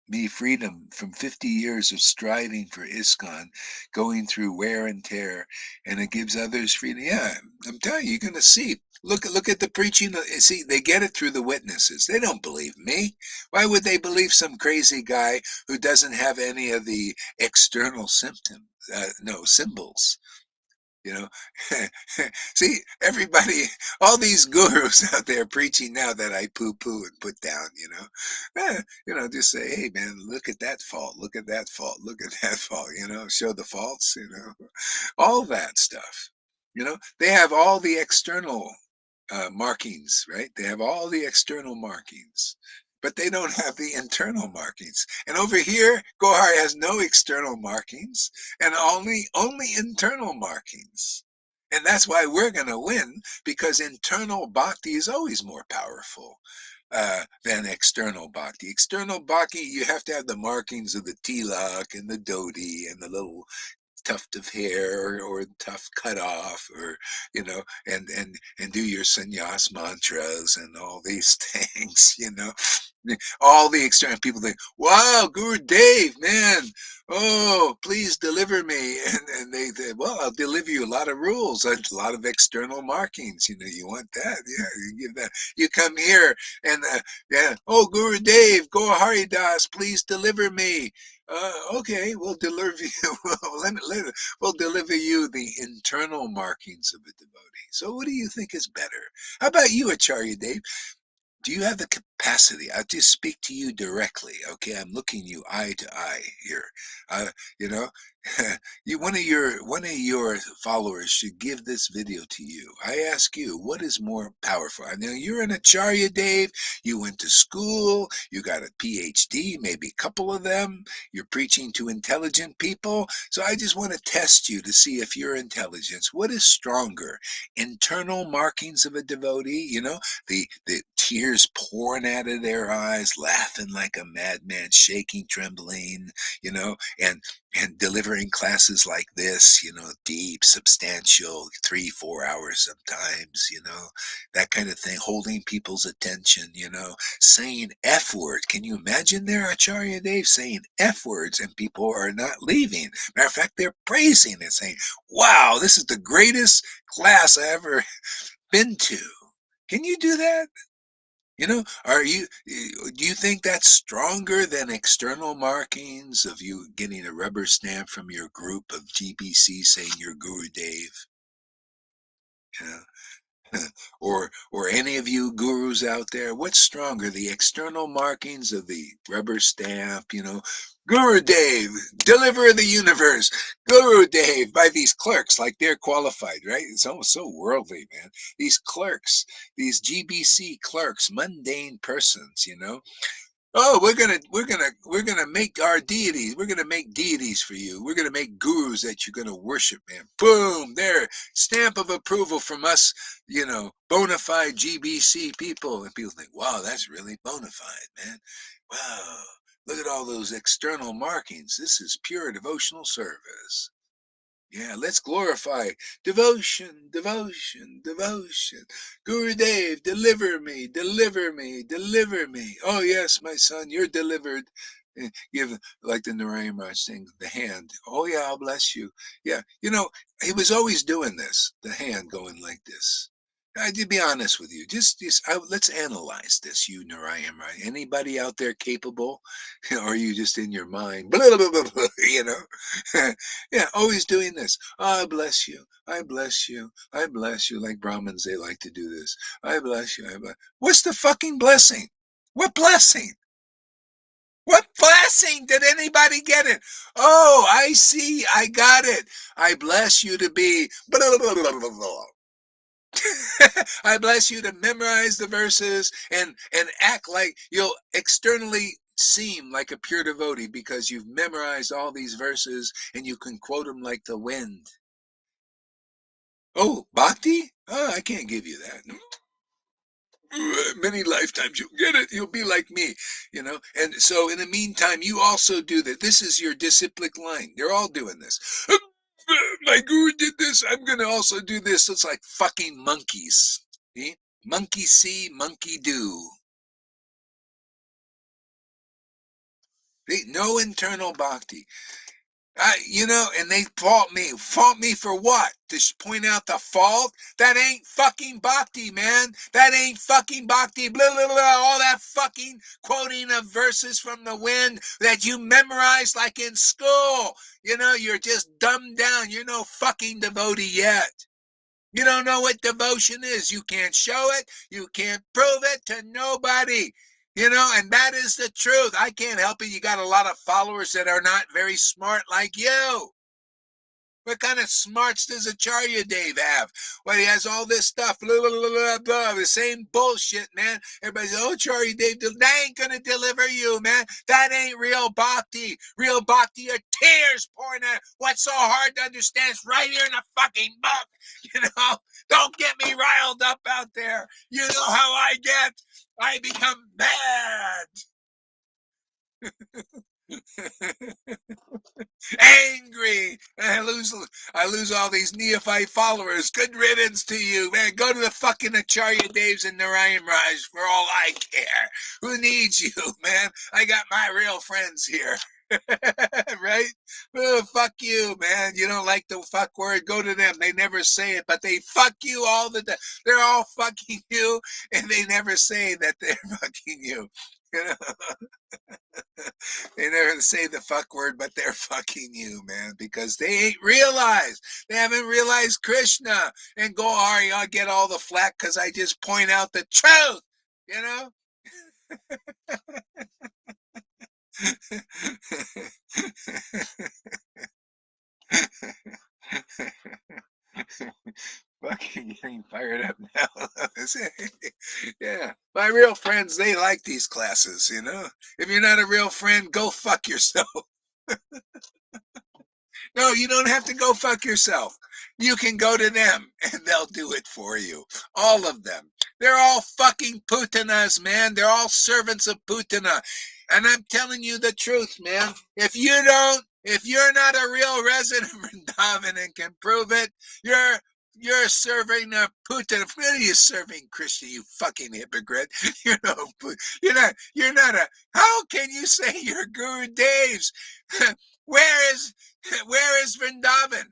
me freedom from 50 years of striving for ISKCON, going through wear and tear, and it gives others freedom. Yeah, I'm telling you, you're going to see. Look at the preaching. See, they get it through the witnesses. They don't believe me. Why would they believe some crazy guy who doesn't have any of the external symptoms, no symbols? You know, see, everybody, all these gurus out there preaching now that I poo-poo and put down, just say, hey, man, look at that fault, look at that fault, look at that fault, show the faults, all that stuff. They have all the external markings, right? They have all the external markings, but they don't have the internal markings. And over here, Gohar has no external markings and only internal markings. And that's why we're going to win, because internal bhakti is always more powerful than external bhakti. External bhakti, you have to have the markings of the tilak and the dhoti and the little tuft of hair or tough cut off, or and do your sannyas mantras and all these things. All the external people think, wow, Guru Dave, man, oh, please deliver me. And they well, I'll deliver you a lot of rules, a lot of external markings. You want that? Yeah, you give that. You come here and yeah, oh, Guru Dave, go Haridas, please deliver me. Okay, we'll deliver you. We'll deliver you the internal markings of a devotee. So, what do you think is better? How about you, Acharya Dave? Do you have the capacity? I'll just speak to you directly. Okay, I'm looking you eye to eye here. You know, one of your followers should give this video to you. I ask you, what is more powerful? I know you're an Acharya, Dave. You went to school. You got a PhD, maybe a couple of them. You're preaching to intelligent people. So I just want to test you to see if your intelligence. What is stronger? Internal markings of a devotee, the tears pouring out of their eyes, laughing like a madman, shaking, trembling, and delivering classes like this, deep, substantial, 3-4 hours sometimes, that kind of thing, holding people's attention, saying F word. Can you imagine there, Acharya Dave, saying F words and people are not leaving? Matter of fact, they're praising it, saying, wow, this is the greatest class I ever been to. Can you do that? Do you think that's stronger than external markings of you getting a rubber stamp from your group of GBC saying you're Guru Dave? Yeah. or any of you gurus out there, what's stronger, the external markings of the rubber stamp, Guru Dave, deliver the universe, Guru Dave, by these clerks, like they're qualified, right? It's almost so worldly, man. These clerks, these GBC clerks, mundane persons, oh, we're gonna make our deities. We're gonna make deities for you. We're gonna make gurus that you're gonna worship, man. Boom, there, stamp of approval from us, bona fide GBC people. And people think, wow, that's really bona fide, man. Wow, look at all those external markings. This is pure devotional service. Yeah, let's glorify devotion, devotion, devotion. Gurudev, deliver me, deliver me, deliver me. Oh, yes, my son, you're delivered. Give, like the Narayan Raj thing, the hand. Oh, yeah, I'll bless you. Yeah, he was always doing this, the hand going like this. To be honest with you, let's analyze this, you Narayan Raj. Anybody out there capable? Or are you just in your mind? Blah, blah, blah, blah, Yeah, always doing this. Oh, I bless you. I bless you. I bless you. Like Brahmins, they like to do this. I bless you. I bless. What's the fucking blessing? What blessing? What blessing? Did anybody get it? Oh, I see. I got it. I bless you to be. Blah, blah, blah, blah, blah. I bless you to memorize the verses and act like you'll externally seem like a pure devotee because you've memorized all these verses and you can quote them like the wind. Oh, bhakti? Oh, I can't give you that. Many lifetimes you'll get it. You'll be like me, you know. And so in the meantime, you also do that. This is your disciplic line. They're all doing this. My guru did this. I'm going to also do this. It's like fucking monkeys. See? Monkey see, monkey do. See? No internal bhakti. And they fault me. Fault me for what? To point out the fault? That ain't fucking bhakti, man. That ain't fucking bhakti. Blah, blah, blah. All that fucking quoting of verses from the wind that you memorized like in school. You're just dumbed down. You're no fucking devotee yet. You don't know what devotion is. You can't show it. You can't prove it to nobody. And that is the truth. I can't help it. You got a lot of followers that are not very smart like you. What kind of smarts does Acharya Dave have? Well, he has all this stuff, blah, blah, blah, blah, blah, the same bullshit, man. Everybody says, oh, Acharya Dave, that ain't going to deliver you, man. That ain't real bhakti. Real bhakti are tears pouring out. What's so hard to understand is right here in the fucking book. Don't get me riled up out there. You know how I get. I become mad. Angry. I lose all these neophyte followers. Good riddance to you, man. Go to the fucking Acharya Daves and Narayan Raj for all I care. Who needs you, man? I got my real friends here. Right? Oh, fuck you, man. You don't like the fuck word? Go to them. They never say it, but they fuck you all the time. They're all fucking you, and they never say that they're fucking you. You know? They never say the fuck word, but they're fucking you, man, because they ain't realized. They haven't realized Krishna. And go, Ari, I'll get all the flack because I just point out the truth, you know? Fucking getting fired up now. Yeah. My real friends, they like these classes, If you're not a real friend, go fuck yourself. No, you don't have to go fuck yourself. You can go to them and they'll do it for you. All of them. They're all fucking Putanas, man. They're all servants of Putana. And I'm telling you the truth, man. If you're not a real resident of Vrindavan and can prove it, you're serving a Putana. What are you serving, Krishna, you fucking hypocrite? You're not how can you say you're Guru Dev's? Where is Vrindavan?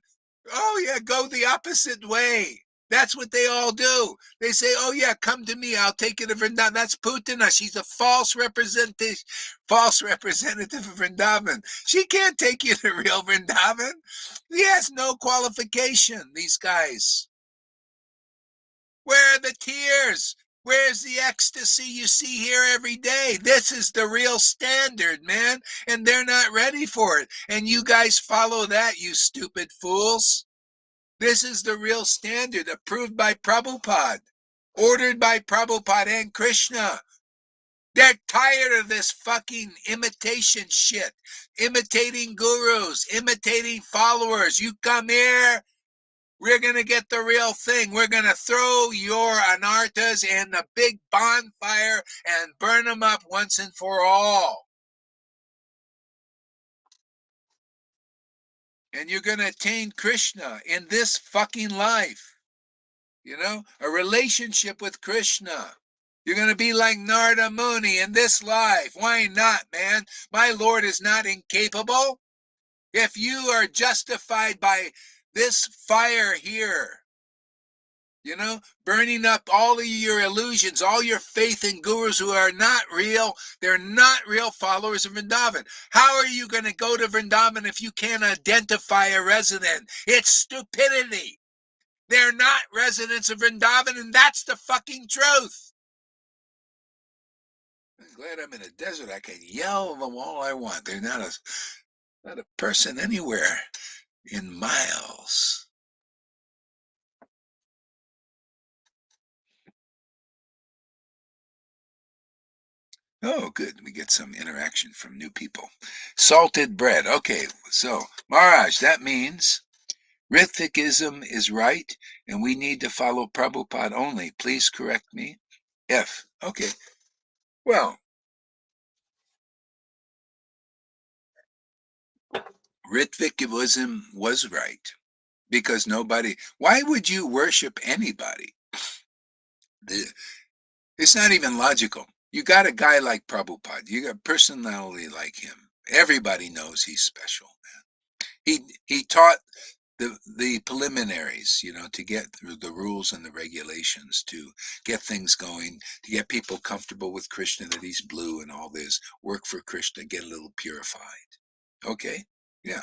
Oh yeah, go the opposite way. That's what they all do. They say, oh yeah, come to me, I'll take you to Vrindavan. That's Putana. She's a false representative of Vrindavan. She can't take you to real Vrindavan. He has no qualification, these guys. Where are the tears? Where's the ecstasy you see here every day? This is the real standard, man. And they're not ready for it. And you guys follow that, you stupid fools. This is the real standard approved by Prabhupada, ordered by Prabhupada and Krishna. They're tired of this fucking imitation shit. Imitating gurus, imitating followers. You come here, we're going to get the real thing. We're going to throw your anarthas in the big bonfire and burn them up once and for all. And you're going to attain Krishna in this fucking life. A relationship with Krishna. You're going to be like Narada Muni in this life. Why not, man? My Lord is not incapable. If you are justified by this fire here, burning up all of your illusions, all your faith in gurus who are not real. They're not real followers of Vrindavan. How are you going to go to Vrindavan if you can't identify a resident? It's stupidity. They're not residents of Vrindavan, and that's the fucking truth. glad I'm in a desert. I can yell them all I want. There's not a person anywhere in miles. Oh, good. We get some interaction from new people. Salted bread. Okay, so Maharaj, that means Rithikism is right, and we need to follow Prabhupada only. Please correct me. F. Okay. Well, Rithikism was right because nobody. Why would you worship anybody? It's not even logical. You got a guy like Prabhupada. You got a personality like him. Everybody knows he's special. He taught the preliminaries, to get through the rules and the regulations, to get things going, to get people comfortable with Krishna, that he's blue and all this. Work for Krishna, get a little purified. Okay? Yeah.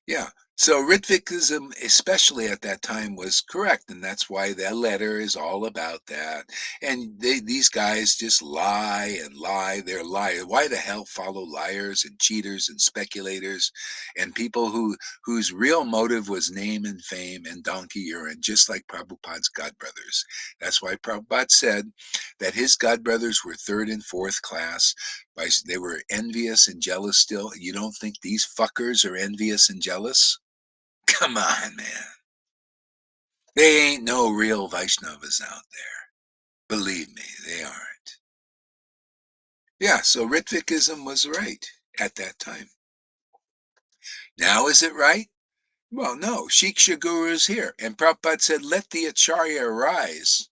Yeah. So Ritvikism, especially at that time, was correct, and that's why that letter is all about that. And these guys just lie and lie. They're liars. Why the hell follow liars and cheaters and speculators and people whose real motive was name and fame and donkey urine, just like Prabhupada's godbrothers. That's why Prabhupada said that his godbrothers were third and fourth class. They were envious and jealous still. You don't think these fuckers are envious and jealous? Come on, man. They ain't no real Vaishnavas out there. Believe me, they aren't. Yeah, so Ritvikism was right at that time. Now is it right? Well, no. Shiksha Guru is here. And Prabhupada said, let the Acharya arise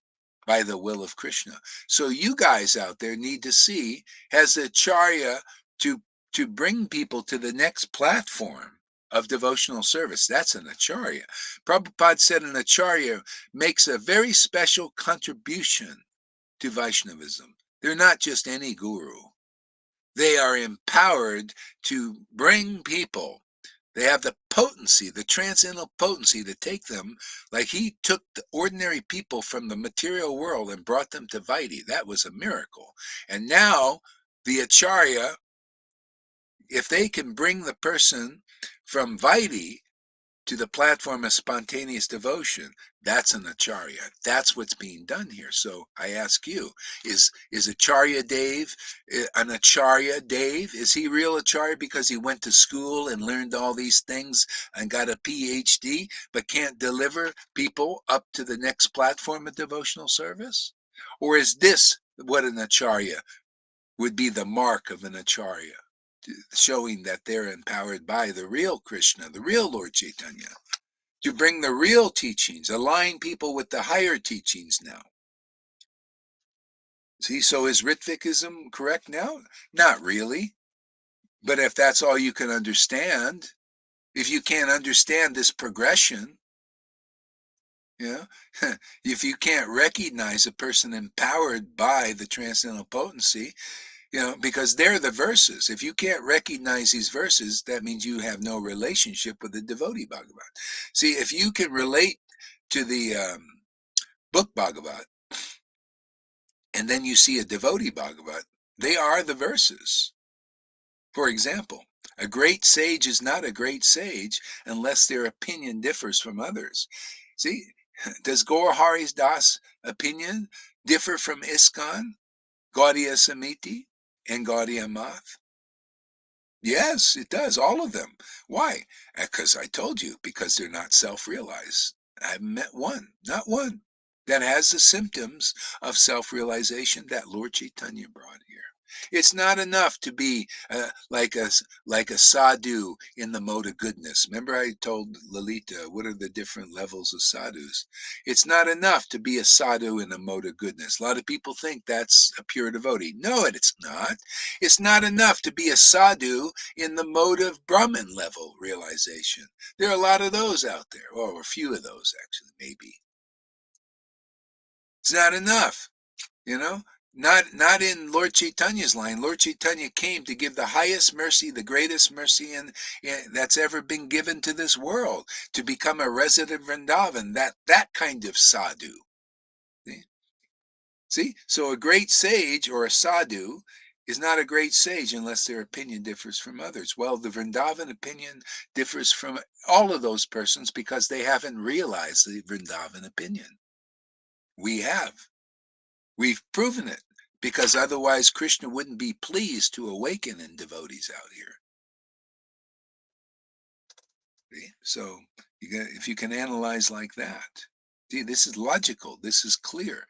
by the will of Krishna. So you guys out there need to see, has the Acharya to bring people to the next platform of devotional service. That's an Acharya. Prabhupada said an Acharya makes a very special contribution to Vaishnavism. They're not just any guru. They are empowered to bring people. They have the potency, the transcendental potency to take them, like he took the ordinary people from the material world and brought them to Vaidhi. That was a miracle. And now the Acharya, if they can bring the person from Vaidhi to the platform of spontaneous devotion, that's an Acharya. That's what's being done here. So I ask you, is Acharya Dave an Acharya Dave? Is he real Acharya because he went to school and learned all these things and got a PhD, but can't deliver people up to the next platform of devotional service? Or is this what an Acharya would be, the mark of an Acharya? Showing that they're empowered by the real Krishna, the real Lord Chaitanya, to bring the real teachings, align people with the higher teachings now. See, so is Ritvikism correct now? Not really. But if that's all you can understand, if you can't understand this progression, if you can't recognize a person empowered by the transcendental potency, because they're the verses. If you can't recognize these verses, that means you have no relationship with the devotee Bhagavat. See, if you can relate to the book Bhagavat, and then you see a devotee Bhagavat, they are the verses. For example, a great sage is not a great sage unless their opinion differs from others. See, does Gaur Hari Das' opinion differ from ISKCON, Gaudiya Samiti, and Gaudiya Math? Yes, it does. All of them. Why? Because I told you, because they're not self-realized. I haven't met one, not one, that has the symptoms of self-realization that Lord Chaitanya brought here. It's not enough to be like a sadhu in the mode of goodness. Remember I told Lalita, what are the different levels of sadhus? It's not enough to be a sadhu in the mode of goodness. A lot of people think that's a pure devotee. No, it's not. It's not enough to be a sadhu in the mode of Brahman level realization. There are a lot of those out there, or a few of those actually, maybe. It's not enough, you know. Not in Lord Chaitanya's line. Lord Chaitanya came to give the highest mercy, the greatest mercy that's ever been given to this world, to become a resident of Vrindavan, that kind of sadhu. See? So a great sage or a sadhu is not a great sage unless their opinion differs from others. Well, the Vrindavan opinion differs from all of those persons because they haven't realized the Vrindavan opinion. We have. We've proven it because otherwise Krishna wouldn't be pleased to awaken in devotees out here. See? So if you can analyze like that, see, this is logical. This is clear.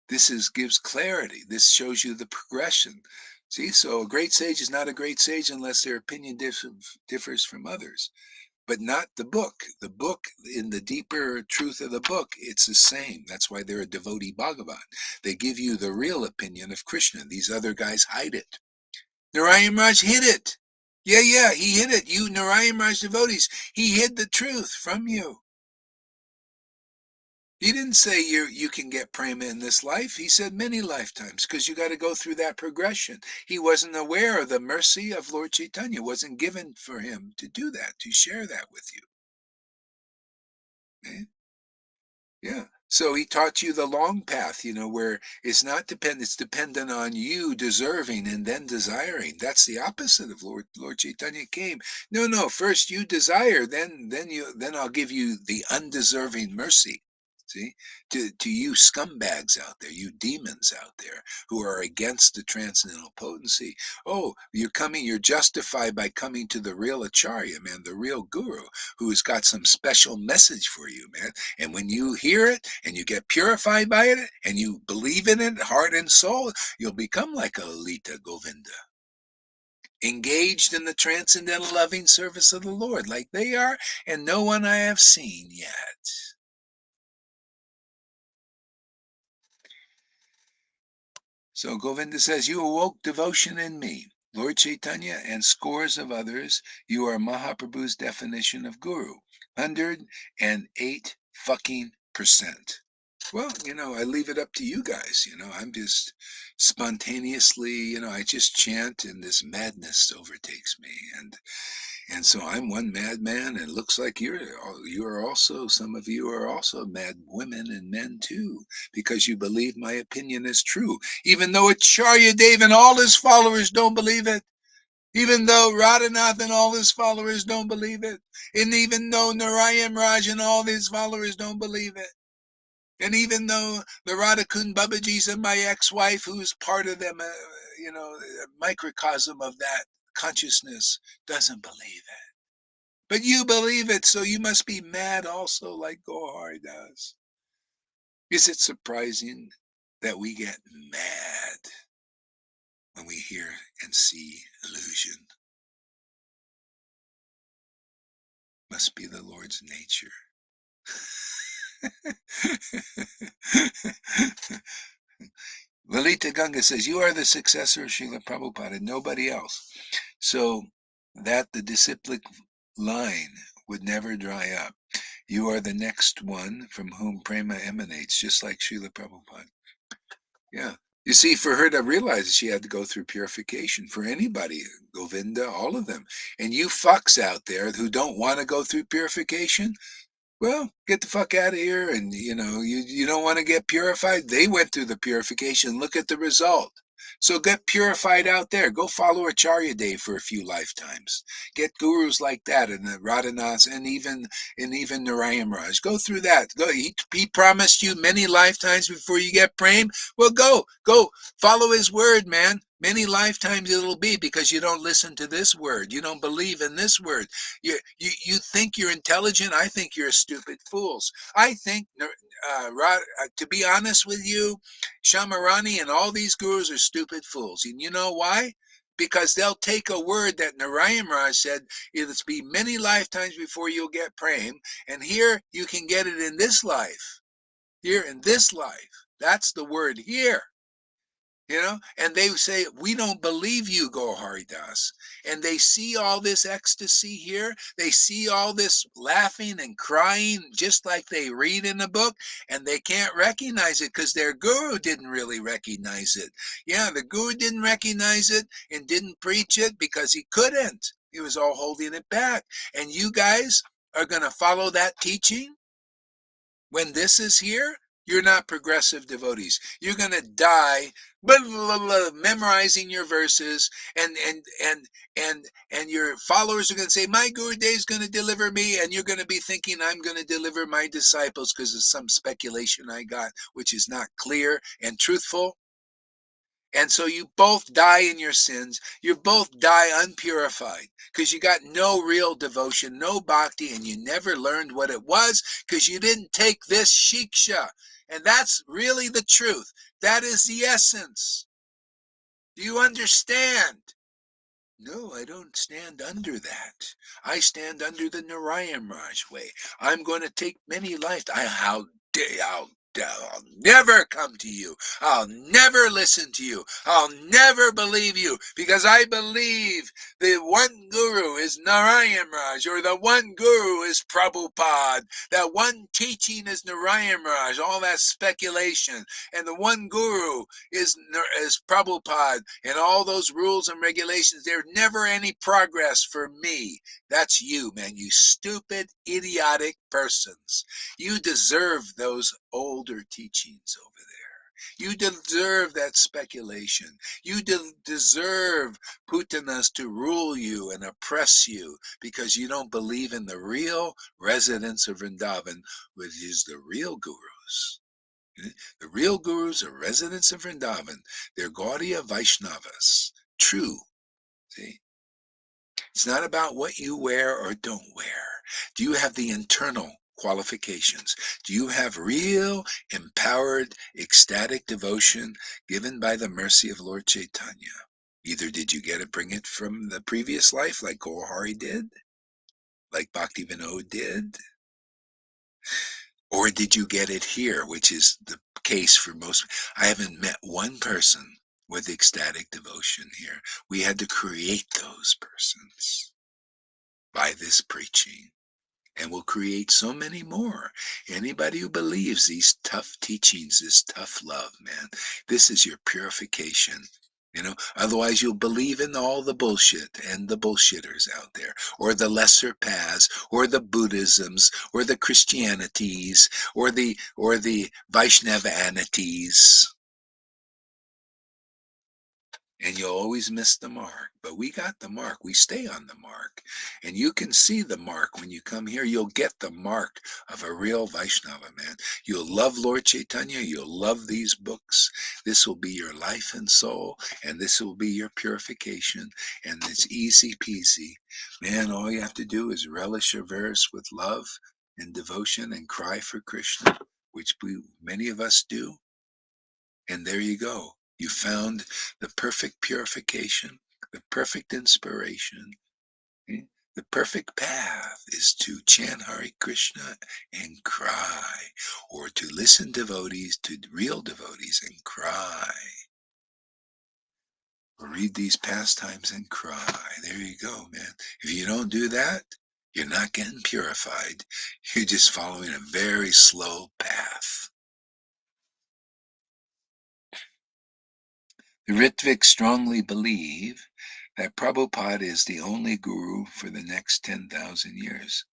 This gives clarity. This shows you the progression. See, so a great sage is not a great sage unless their opinion differs from others, but not the book. The book, in the deeper truth of the book, it's the same. That's why they're a devotee Bhagavan. They give you the real opinion of Krishna. These other guys hide it. Narayan Raj hid it. Yeah, he hid it. You Narayan Raj devotees, he hid the truth from you. He didn't say you can get prema in this life. He said many lifetimes because you got to go through that progression. He wasn't aware of the mercy of Lord Chaitanya. It wasn't given for him to do that, to share that with you. Okay? Yeah. So he taught you the long path, where it's not dependent, it's dependent on you deserving and then desiring. That's the opposite of Lord Chaitanya came. No, first you desire, then I'll give you the undeserving mercy. See, to you scumbags out there, you demons out there who are against the transcendental potency. Oh, you're justified by coming to the real Acharya, man, the real guru, who's got some special message for you, man. And when you hear it and you get purified by it and you believe in it, heart and soul, you'll become like a Lalita Govinda, engaged in the transcendental loving service of the Lord, like they are, and no one I have seen yet. So Govinda says, you awoke devotion in me, Lord Chaitanya, and scores of others. You are Mahaprabhu's definition of guru. 108 fucking percent. Well, I leave it up to you guys. I'm just spontaneously, I just chant and this madness overtakes me. And so I'm one madman, and it looks like you are also, some of you are also mad women and men too, because you believe my opinion is true, even though Acharya Dev and all his followers don't believe it. Even though Radhanath and all his followers don't believe it. And even though Narayan Raj and all his followers don't believe it. And even though the Radhakund Babaji's and my ex-wife, who's part of them, a microcosm of that consciousness, doesn't believe it. But you believe it, so you must be mad also, like Gohar does. Is it surprising that we get mad when we hear and see illusion? Must be the Lord's nature. Lalita Ganga says, you are the successor of Srila Prabhupada and nobody else. So that the disciplic line would never dry up. You are the next one from whom prema emanates, just like Srila Prabhupada. Yeah. You see, for her to realize she had to go through purification, for anybody, Govinda, all of them. And you fucks out there who don't want to go through purification, well, get the fuck out of here. And, you don't want to get purified. They went through the purification. Look at the result. So get purified out there. Go follow Acharya Dev for a few lifetimes. Get gurus like that, and the Radhanaths, and even Narayan Raj. Go through that. Go. He promised you many lifetimes before you get prema. Well, go follow his word, man. Many lifetimes it'll be, because you don't listen to this word. You don't believe in this word. You think you're intelligent. I think you're stupid fools. I think, to be honest with you, Shamarani and all these gurus are stupid fools. And you know why? Because they'll take a word that Narayan Raj said, it'll be many lifetimes before you'll get prema, and here you can get it in this life. Here in this life. That's the word here. And they say, we don't believe you, Goharidas. And they see all this ecstasy here. They see all this laughing and crying, just like they read in the book, and they can't recognize it because their guru didn't really recognize it. Yeah, the guru didn't recognize it and didn't preach it because he couldn't. He was all holding it back. And you guys are going to follow that teaching when this is here? You're not progressive devotees. You're going to die blah, blah, blah, memorizing your verses, and your followers are going to say, my Guru Day is going to deliver me, and you're going to be thinking, I'm going to deliver my disciples because of some speculation I got, which is not clear and truthful. And so you both die in your sins. You both die unpurified because you got no real devotion, no bhakti, and you never learned what it was because you didn't take this shiksha. And that's really the truth. That is the essence. Do you understand? No, I don't stand under that. I stand under the Narayan Raj way. I'm going to take many lives. How dare I'll never come to you. I'll never listen to you. I'll never believe you because I believe the one guru is Narayan Raj, or the one guru is Prabhupada. That one teaching is Narayan Raj. All that speculation. And the one guru is Prabhupada, and all those rules and regulations. There's never any progress for me. That's you, man. You stupid, idiotic persons. You deserve those older teachings over there. You deserve that speculation. You deserve Putanas to rule you and oppress you because you don't believe in the real residents of Vrindavan, which is the real gurus. The real gurus are residents of Vrindavan. They're Gaudiya Vaishnavas. True. See? It's not about what you wear or don't wear. Do you have the internal qualifications? Do you have real, empowered, ecstatic devotion given by the mercy of Lord Chaitanya? Either did you get it, bring it from the previous life, like Gaurahari did, like Bhaktivinoda did, or did you get it here, which is the case for most? I haven't met one person with ecstatic devotion here. We had to create those persons by this preaching, and we'll create so many more. Anybody who believes these tough teachings, this tough love, man, this is your purification. Otherwise you'll believe in all the bullshit and the bullshitters out there, or the lesser paths, or the Buddhisms, or the Christianities, or the Vaishnavanities. And you'll always miss the mark. But we got the mark. We stay on the mark. And you can see the mark when you come here. You'll get the mark of a real Vaishnava, man. You'll love Lord Chaitanya. You'll love these books. This will be your life and soul, and this will be your purification. And it's easy peasy. Man, all you have to do is relish your verse with love and devotion and cry for Krishna, which many of us do. And there you go. You found the perfect purification, the perfect inspiration. The perfect path is to chant Hare Krishna and cry, or to listen to real devotees and cry, or read these pastimes and cry. There you go, man. If you don't do that, you're not getting purified. You're just following a very slow path. The Ritviks strongly believe that Prabhupada is the only guru for the next 10,000 years.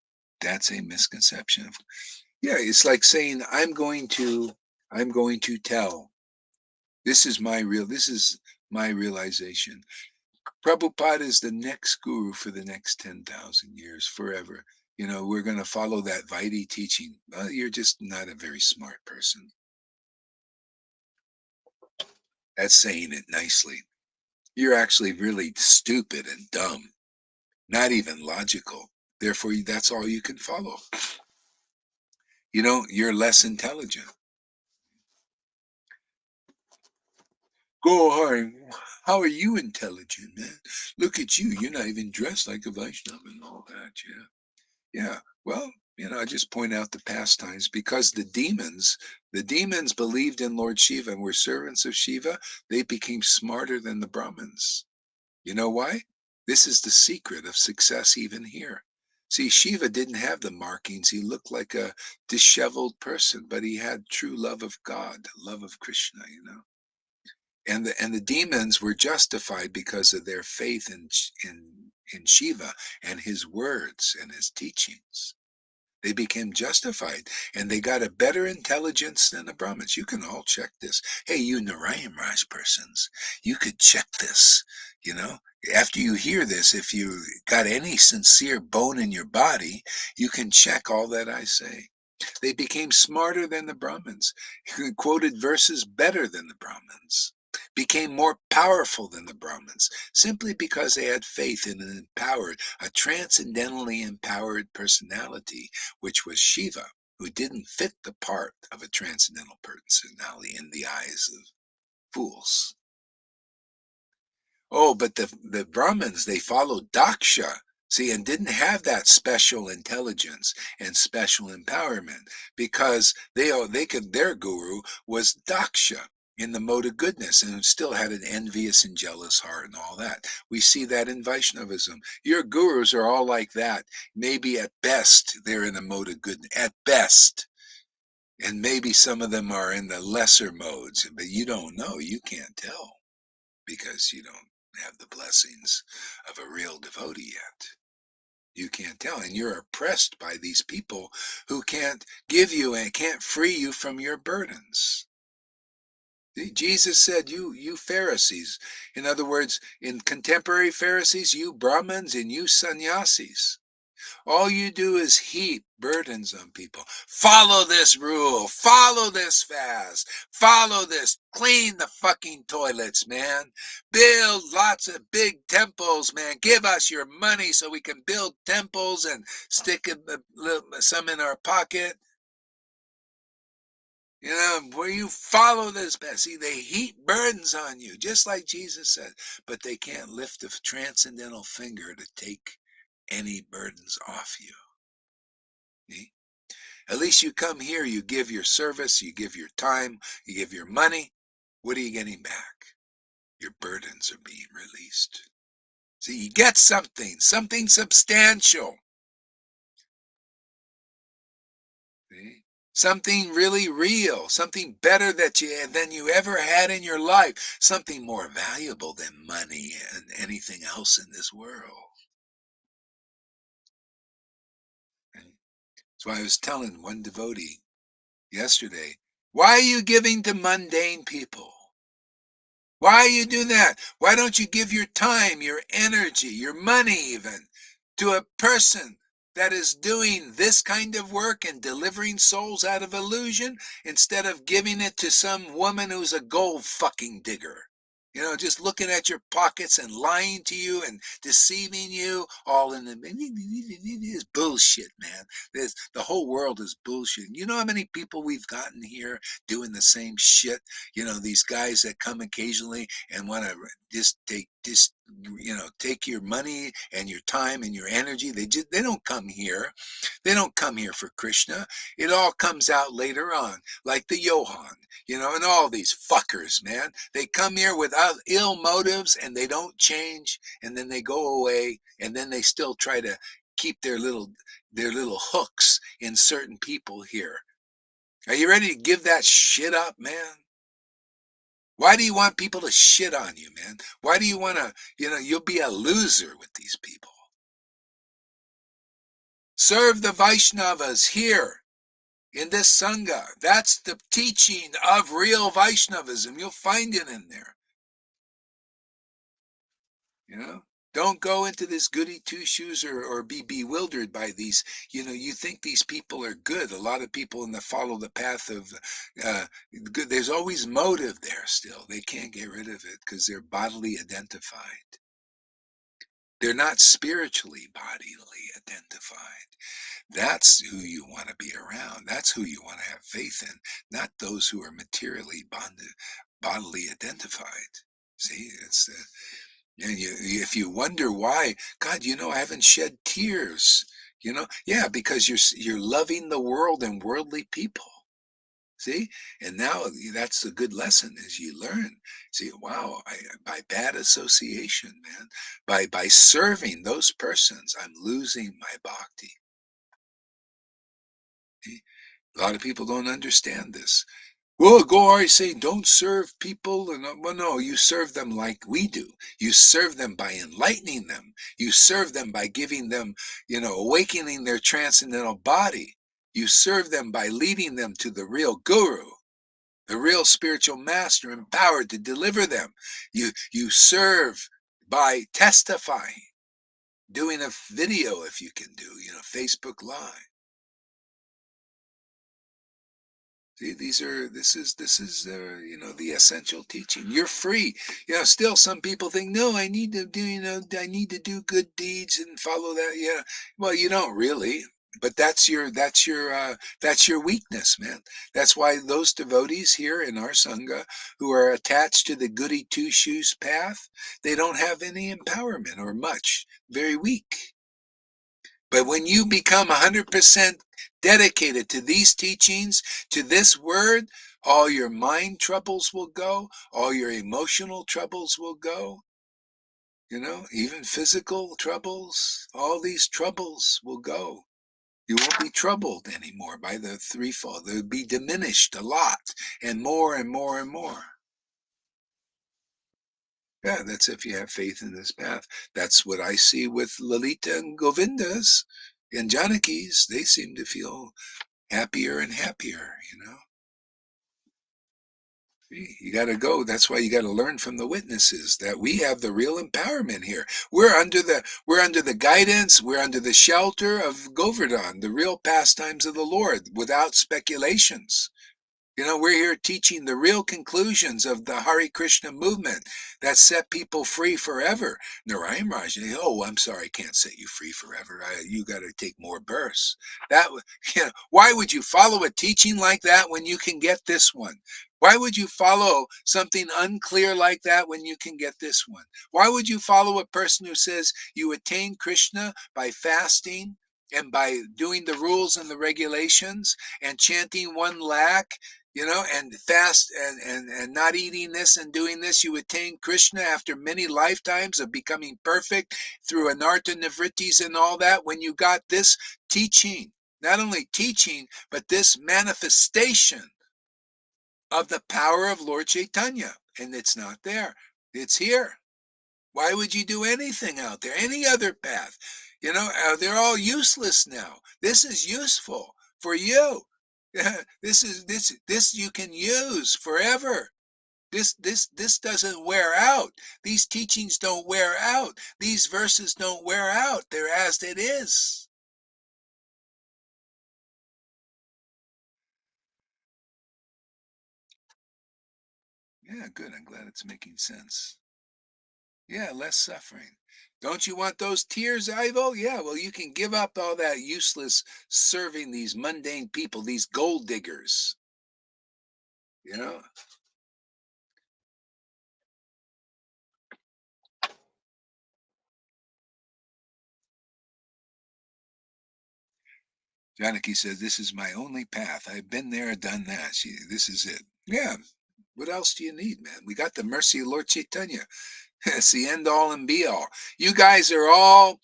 That's a misconception. Yeah, it's like saying I'm going to tell. This is my realization. Prabhupada is the next guru for the next 10,000 years, forever. We're going to follow that Vaidhi teaching. Well, you're just not a very smart person. That's saying it nicely. You're actually really stupid and dumb, not even logical. Therefore, that's all you can follow. You're less intelligent. Go hard. How are you intelligent, man? Look at you. You're not even dressed like a Vaishnava and all that. Yeah. Yeah. Well, I just point out the pastimes because the demons believed in Lord Shiva and were servants of Shiva. They became smarter than the Brahmins. You know why? This is the secret of success even here. See, Shiva didn't have the markings. He looked like a disheveled person, but he had true love of God, love of Krishna. And the demons were justified because of their faith in Shiva and his words and his teachings. They became justified, and they got a better intelligence than the Brahmins. You can all check this. Hey, you Narayan Raj persons, you could check this. You know, after you hear this, if you got any sincere bone in your body, you can check all that I say. They became smarter than the Brahmins, quoted verses better than the Brahmins, became more powerful than the Brahmins, simply because they had faith in a transcendentally empowered personality, which was Shiva, who didn't fit the part of a transcendental personality in the eyes of fools. Oh, but the Brahmins, they followed Daksha, see, and didn't have that special intelligence and special empowerment because their guru was Daksha in the mode of goodness and still had an envious and jealous heart and all that. We see that in Vaishnavism. Your gurus are all like that. Maybe at best they're in a mode of goodness, at best. And maybe some of them are in the lesser modes, but you don't know. You can't tell because you don't have the blessings of a real devotee yet. You can't tell, and you're oppressed by these people who can't give you and can't free you from your burdens. Jesus said, you Pharisees, in other words, in contemporary Pharisees, you Brahmins and you sannyasis, all you do is heap burdens on people. Follow this rule. Follow this fast. Follow this. Clean the fucking toilets, man. Build lots of big temples, man. Give us your money so we can build temples and stick some in our pocket. You know, where you follow this best. See, they heap burdens on you, just like Jesus said, but they can't lift a transcendental finger to take any burdens off you. See? At least you come here, you give your service, you give your time, you give your money. What are you getting back? Your burdens are being released. See, you get something substantial. See? Something really real, something better than you ever had in your life, something more valuable than money and anything else in this world. Right? That's why I was telling one devotee yesterday, why are you giving to mundane people? Why are you doing that? Why don't you give your time, your energy, your money even to a person that is doing this kind of work and delivering souls out of illusion instead of giving it to some woman who's a gold fucking digger? You know, just looking at your pockets and lying to you and deceiving you, all in the is bullshit, man. The whole world is bullshit. You know how many people we've gotten here doing the same shit? You know, these guys that come occasionally and want to take your money and your time and your energy. They don't come here. They don't come here for Krishna. It all comes out later on, like the Johan, and all these fuckers, man. They come here with ill motives and they don't change, and then they go away, and then they still try to keep their little hooks in certain people here. Are you ready to give that shit up, man? Why do you want people to shit on you, man? Why do you want to, you'll be a loser with these people. Serve the Vaishnavas here in this Sangha. That's the teaching of real Vaishnavism. You'll find it in there. Don't go into this goody two shoes or be bewildered by these. You think these people are good. A lot of people in the follow the path of good. There's always motive there still. They can't get rid of it because they're bodily identified. They're not spiritually bodily identified. That's who you want to be around. That's who you want to have faith in, not those who are materially bodily identified. See, it's and if you wonder why, God, I haven't shed tears. Yeah, because you're loving the world and worldly people. See, and now that's a good lesson as you learn. See, wow, by bad association, man, by serving those persons, I'm losing my bhakti. See? A lot of people don't understand this. Well, go already saying don't serve people, and well, no, you serve them like we do. You serve them by enlightening them. You serve them by giving them, awakening their transcendental body. You serve them by leading them to the real guru, the real spiritual master empowered to deliver them. You serve by testifying, doing a video if you can do, Facebook Live. See, this is the essential teaching. You're free. Still some people think, no, I need to do, I need to do good deeds and follow that. Yeah. Well, you don't really. But that's your weakness, man. That's why those devotees here in our sangha who are attached to the goody two shoes path, they don't have any empowerment or much. Very weak. But when you become 100% dedicated to these teachings, to this word, all your mind troubles will go, all your emotional troubles will go, even physical troubles, all these troubles will go. You won't be troubled anymore by the threefold. They'll be diminished a lot and more and more and more. Yeah, that's if you have faith in this path. That's what I see with Lalita and Govindas and Janakis. They seem to feel happier and happier. You got to go. That's why you got to learn from the witnesses that we have the real empowerment here. We're under the guidance, we're under the shelter of Govardhan, the real pastimes of the Lord, without speculations. We're here teaching the real conclusions of the Hare Krishna movement that set people free forever. Narayan Raj, oh, I'm sorry, I can't set you free forever. You got to take more births. Why would you follow a teaching like that when you can get this one? Why would you follow something unclear like that when you can get this one? Why would you follow a person who says you attain Krishna by fasting and by doing the rules and the regulations and chanting one lakh, and fast and not eating this and doing this, you attain Krishna after many lifetimes of becoming perfect through anartha nivrittis and all that when you got this teaching, not only teaching, but this manifestation of the power of Lord Chaitanya. And it's not there. It's here. Why would you do anything out there? Any other path? They're all useless now. This is useful for you. This you can use forever. This doesn't wear out. These teachings don't wear out. These verses don't wear out. They're as it is. Yeah, good. I'm glad it's making sense. Yeah, less suffering. Don't you want those tears, Ivo? Yeah, well, you can give up all that useless serving these mundane people, these gold diggers. You know, Janaki says, this is my only path. I've been there, done that. This is it. Yeah. What else do you need, man? We got the mercy of Lord Chaitanya. It's the end all and be all. You guys are all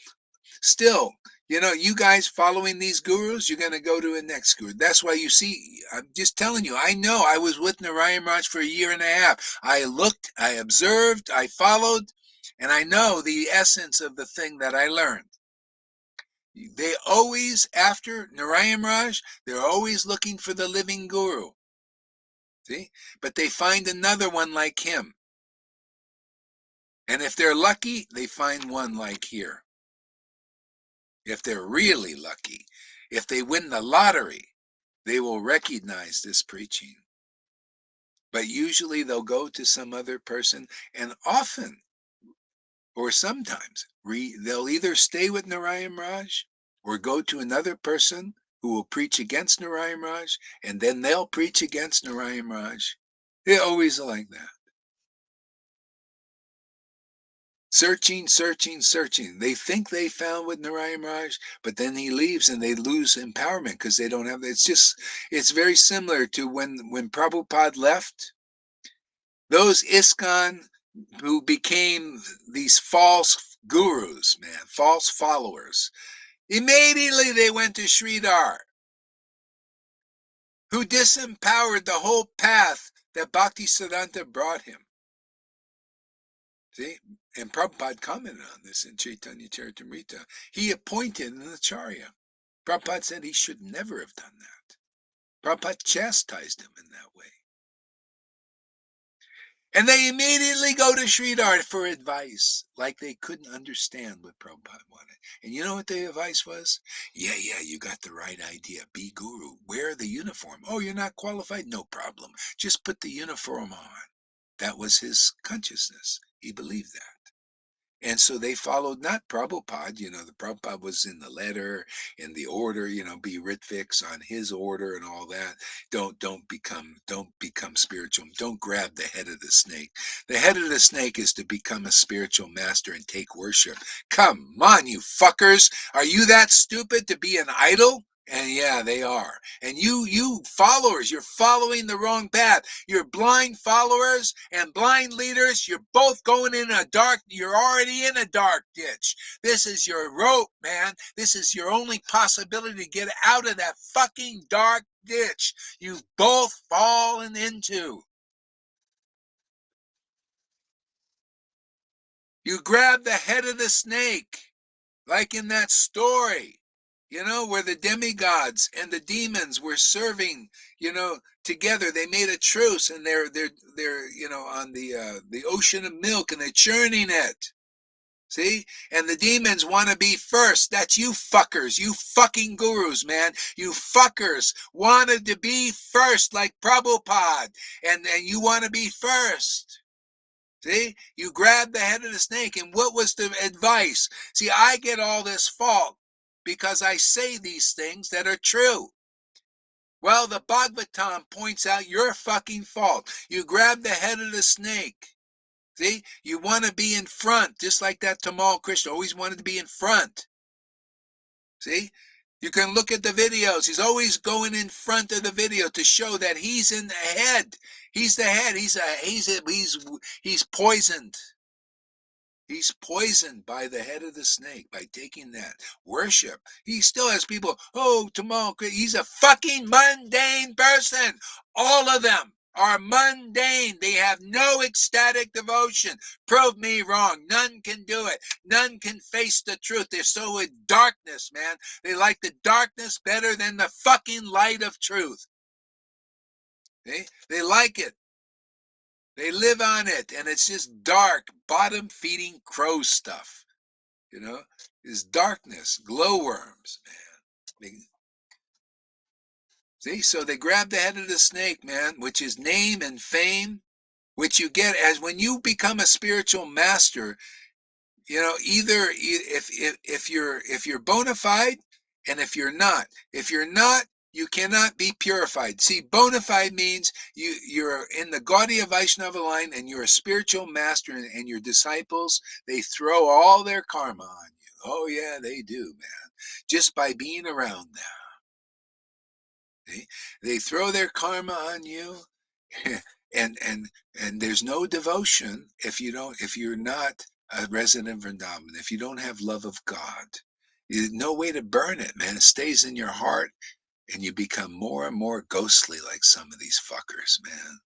still, you guys following these gurus, you're going to go to a next guru. That's why you see, I'm just telling you, I know I was with Narayan Raj for a year and a half. I looked, I observed, I followed, and I know the essence of the thing that I learned. They always, after Narayan Raj, they're always looking for the living guru. See? But they find another one like him. And if they're lucky, they find one like here. If they're really lucky, if they win the lottery, they will recognize this preaching. But usually they'll go to some other person, and often, or sometimes, they'll either stay with Narayan Raj or go to another person who will preach against Narayan Raj, and then they'll preach against Narayan Raj. They're always like that. Searching, searching, searching. They think they found with Narayan Raj, but then he leaves and they lose empowerment because they don't have. It's very similar to when Prabhupada left. Those ISKCON who became these false gurus, man, false followers, immediately they went to Sridhar. who disempowered the whole path that Bhaktisiddhanta brought him. See? And Prabhupada commented on this in Chaitanya Charitamrita. He appointed an acharya. Prabhupada said he should never have done that. Prabhupada chastised him in that way. And they immediately go to Sridhar for advice, like they couldn't understand what Prabhupada wanted. And you know what the advice was? Yeah, you got the right idea. Be guru. Wear the uniform. Oh, you're not qualified? No problem. Just put the uniform on. That was his consciousness. He believed that. And so they followed not Prabhupada, the Prabhupada was in the letter, in the order, be Ritvix on his order and all that. Don't become spiritual. Don't grab the head of the snake. The head of the snake is to become a spiritual master and take worship. Come on, you fuckers. Are you that stupid to be an idol? And yeah, they are. And you followers, you're following the wrong path. You're blind followers and blind leaders. You're both going in you're already in a dark ditch. This is your rope, man. This is your only possibility to get out of that fucking dark ditch you've both fallen into. You grab the head of the snake, like in that story. Where the demigods and the demons were serving, together. They made a truce, and they're on the ocean of milk, and they're churning it. See? And the demons want to be first. That's you fuckers, you fucking gurus, man. You fuckers wanted to be first, like Prabhupada, and you want to be first. See, you grabbed the head of the snake, and what was the advice? See, I get all this fault because I say these things that are true. Well, the Bhagavatam points out your fucking fault. You grabbed the head of the snake. See, you want to be in front, just like that Tamal Krishna always wanted to be in front. See, you can look at the videos. He's always going in front of the video to show that he's in the head. He's the head. He's poisoned. He's poisoned by the head of the snake, by taking that worship. He still has people, tomorrow, he's a fucking mundane person. All of them are mundane. They have no ecstatic devotion. Prove me wrong. None can do it. None can face the truth. They're so in darkness, man. They like the darkness better than the fucking light of truth. They like it. They live on it, and it's just dark, bottom-feeding crow stuff. Is darkness, glowworms, man. See, so they grab the head of the snake, man, which is name and fame, which you get as when you become a spiritual master. Either if you're bona fide, and if you're not, you cannot be purified. See, bona fide means you're in the Gaudiya Vaishnava line, and you're a spiritual master, and your disciples, they throw all their karma on you. Oh yeah, they do, man. Just by being around them. See? They throw their karma on you, and there's no devotion if you're not a resident of Vrindavan, if you don't have love of God. There's no way to burn it, man. It stays in your heart, and you become more and more ghostly like some of these fuckers, man,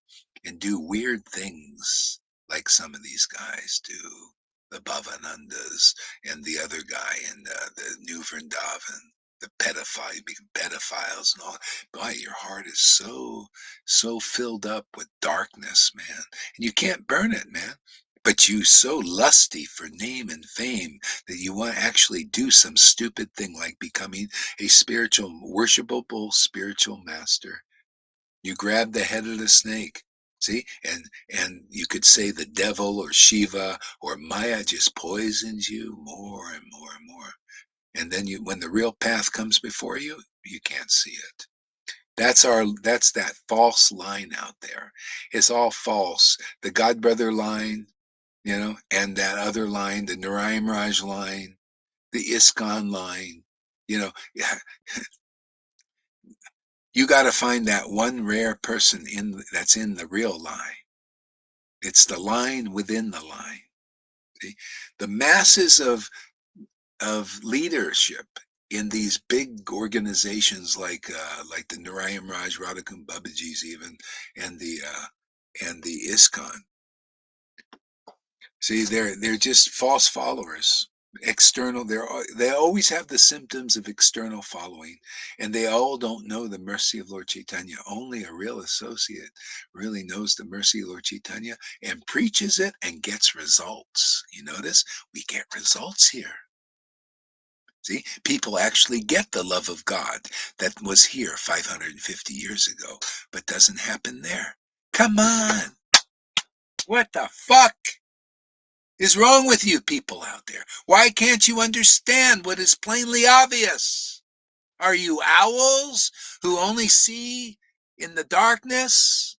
and do weird things like some of these guys do. The Bhavanandas and the other guy in the New Vrindavan, the pedophiles and all. Boy, your heart is so filled up with darkness, man, and you can't burn it, man. But you so lusty for name and fame that you want to actually do some stupid thing like becoming a worshipable spiritual master. You grab the head of the snake. See, and you could say the devil or Shiva or Maya just poisons you more and more and more. And then when the real path comes before you, you can't see it. That's that false line out there. It's all false. The Godbrother line, and that other line, the Narayan Raj line, the ISKCON line, you got to find that one rare person that's in the real line. It's the line within the line. See? The masses of leadership in these big organizations like the Narayan Raj, Radhakund Babaji's even, and the ISKCON. See, they're just false followers. External, they always have the symptoms of external following, and they all don't know the mercy of Lord Chaitanya. Only a real associate really knows the mercy of Lord Chaitanya and preaches it and gets results. You notice we get results here. See, people actually get the love of God that was here 550 years ago, but doesn't happen there. Come on. What the fuck is wrong with you people out there? Why can't you understand what is plainly obvious? Are you owls who only see in the darkness?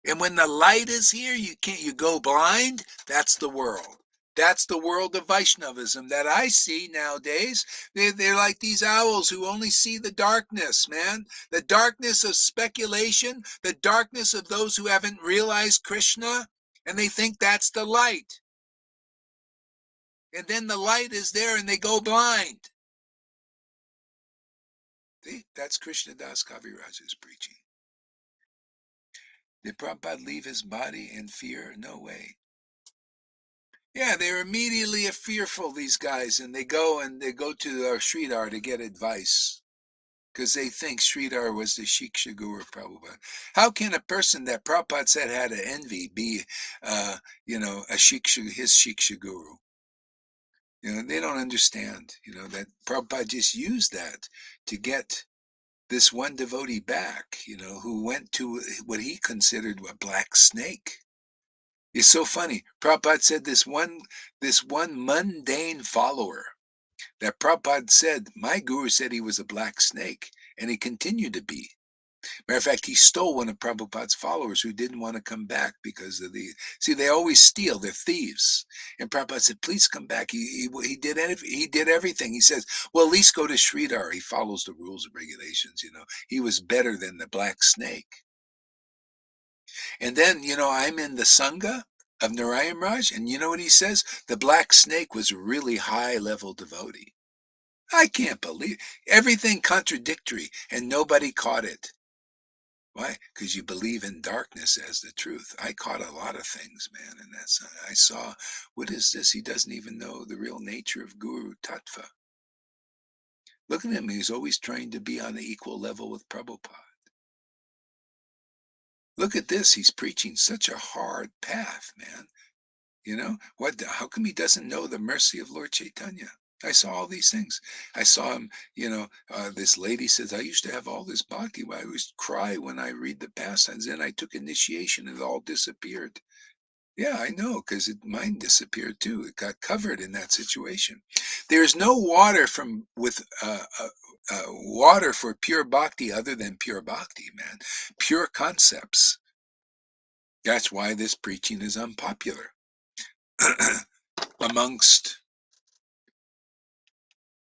And when the light is here, you go blind? That's the world. That's the world of Vaishnavism that I see nowadays. They're like these owls who only see the darkness, man. The darkness of speculation, the darkness of those who haven't realized Krishna, and they think that's the light. And then the light is there and they go blind. See, that's Krishna Das Kaviraj's preaching. Did Prabhupada leave his body in fear? No way. Yeah, they're immediately fearful, these guys, and they go to Sridhar to get advice because they think Sridhar was the Shiksha Guru Prabhupada. How can a person that Prabhupada said had an envy be, his Shiksha Guru? They don't understand, that Prabhupada just used that to get this one devotee back, who went to what he considered a black snake. It's so funny. Prabhupada said this one mundane follower that Prabhupada said, my guru said he was a black snake, and he continued to be. Matter of fact, he stole one of Prabhupada's followers who didn't want to come back because of they always steal, they're thieves. And Prabhupada said, please come back. He did everything. He says, well, at least go to Sridhar. He follows the rules and regulations, He was better than the black snake. And then, I'm in the Sangha of Narayan Raj, and you know what he says? The black snake was a really high-level devotee. I can't believe everything contradictory, and nobody caught it. Why? Because you believe in darkness as the truth. I caught a lot of things, man, and I saw, what is this? He doesn't even know the real nature of Guru Tattva. Look at him. He's always trying to be on an equal level with Prabhupada. Look at this. He's preaching such a hard path, man. How come he doesn't know the mercy of Lord Chaitanya? I saw all these things. I saw him, this lady says, I used to have all this bhakti. I always cry when I read the pastimes. Then I took initiation and it all disappeared. Yeah, I know, because mine disappeared too. It got covered in that situation. There's no water water for pure bhakti other than pure bhakti, man. Pure concepts. That's why this preaching is unpopular.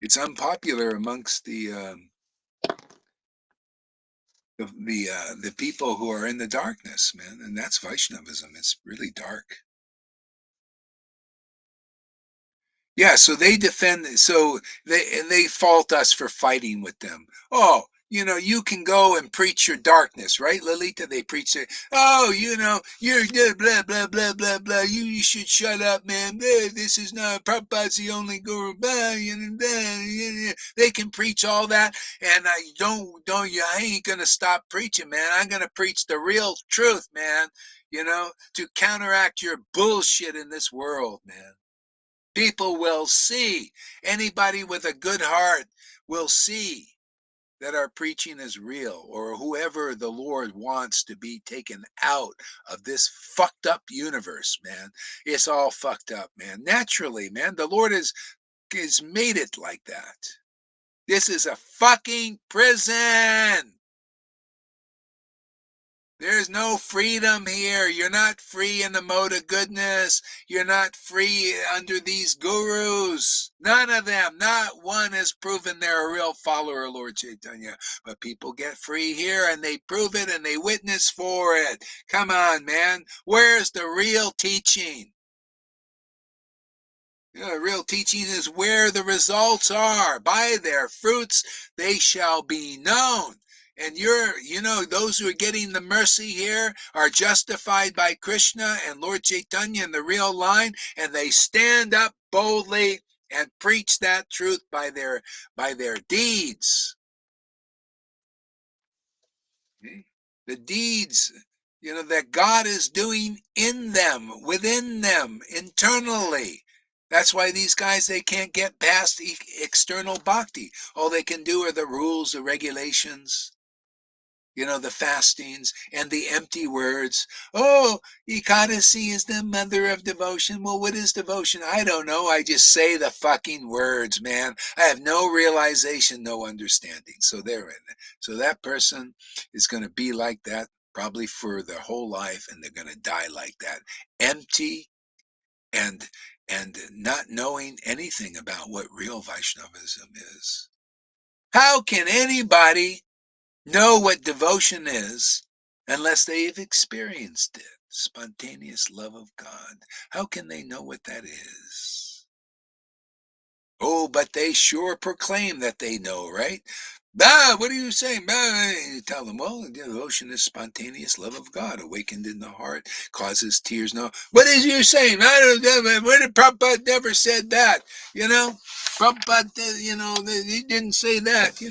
It's unpopular amongst the people who are in the darkness, man, and that's Vaishnavism. It's really dark. Yeah, so they they fault us for fighting with them. Oh, you can go and preach your darkness, right, Lalita? They preach it. Oh, you're blah, blah, blah, blah, blah. You should shut up, man. This is not, Prabhupada's the only guru. Blah, blah. They can preach all that, and I ain't going to stop preaching, man. I'm going to preach the real truth, man, to counteract your bullshit in this world, man. People will see. Anybody with a good heart will see that our preaching is real, or whoever the Lord wants to be taken out of this fucked up universe, man. It's all fucked up, man. Naturally, man. The Lord has made it like that. This is a fucking prison. There's no freedom here. You're not free in the mode of goodness. You're not free under these gurus. None of them, not one has proven they're a real follower of Lord Chaitanya. But people get free here and they prove it and they witness for it. Come on, man. Where's the real teaching? Real teaching is where the results are. By their fruits they shall be known. And those who are getting the mercy here are justified by Krishna and Lord Chaitanya in the real line, and they stand up boldly and preach that truth by their deeds. Okay? The deeds, that God is doing in them, within them, internally. That's why these guys, they can't get past external bhakti. All they can do are the rules, the regulations, the fastings and the empty words. Oh, Ekadasi is the mother of devotion. Well, what is devotion? I don't know. I just say the fucking words, man. I have no realization, no understanding. So they're in it. So that person is going to be like that probably for their whole life, and they're going to die like that, empty and not knowing anything about what real Vaishnavism is. How can anybody know what devotion is unless they've experienced it? Spontaneous love of God. How can they know what that is? Oh, but they sure proclaim that they know, right? What are you saying? You tell them, well, devotion is spontaneous love of God, awakened in the heart, causes tears. No, what is you saying? I don't know. Where did Prabhupada never said that? Prabhupada, he didn't say that.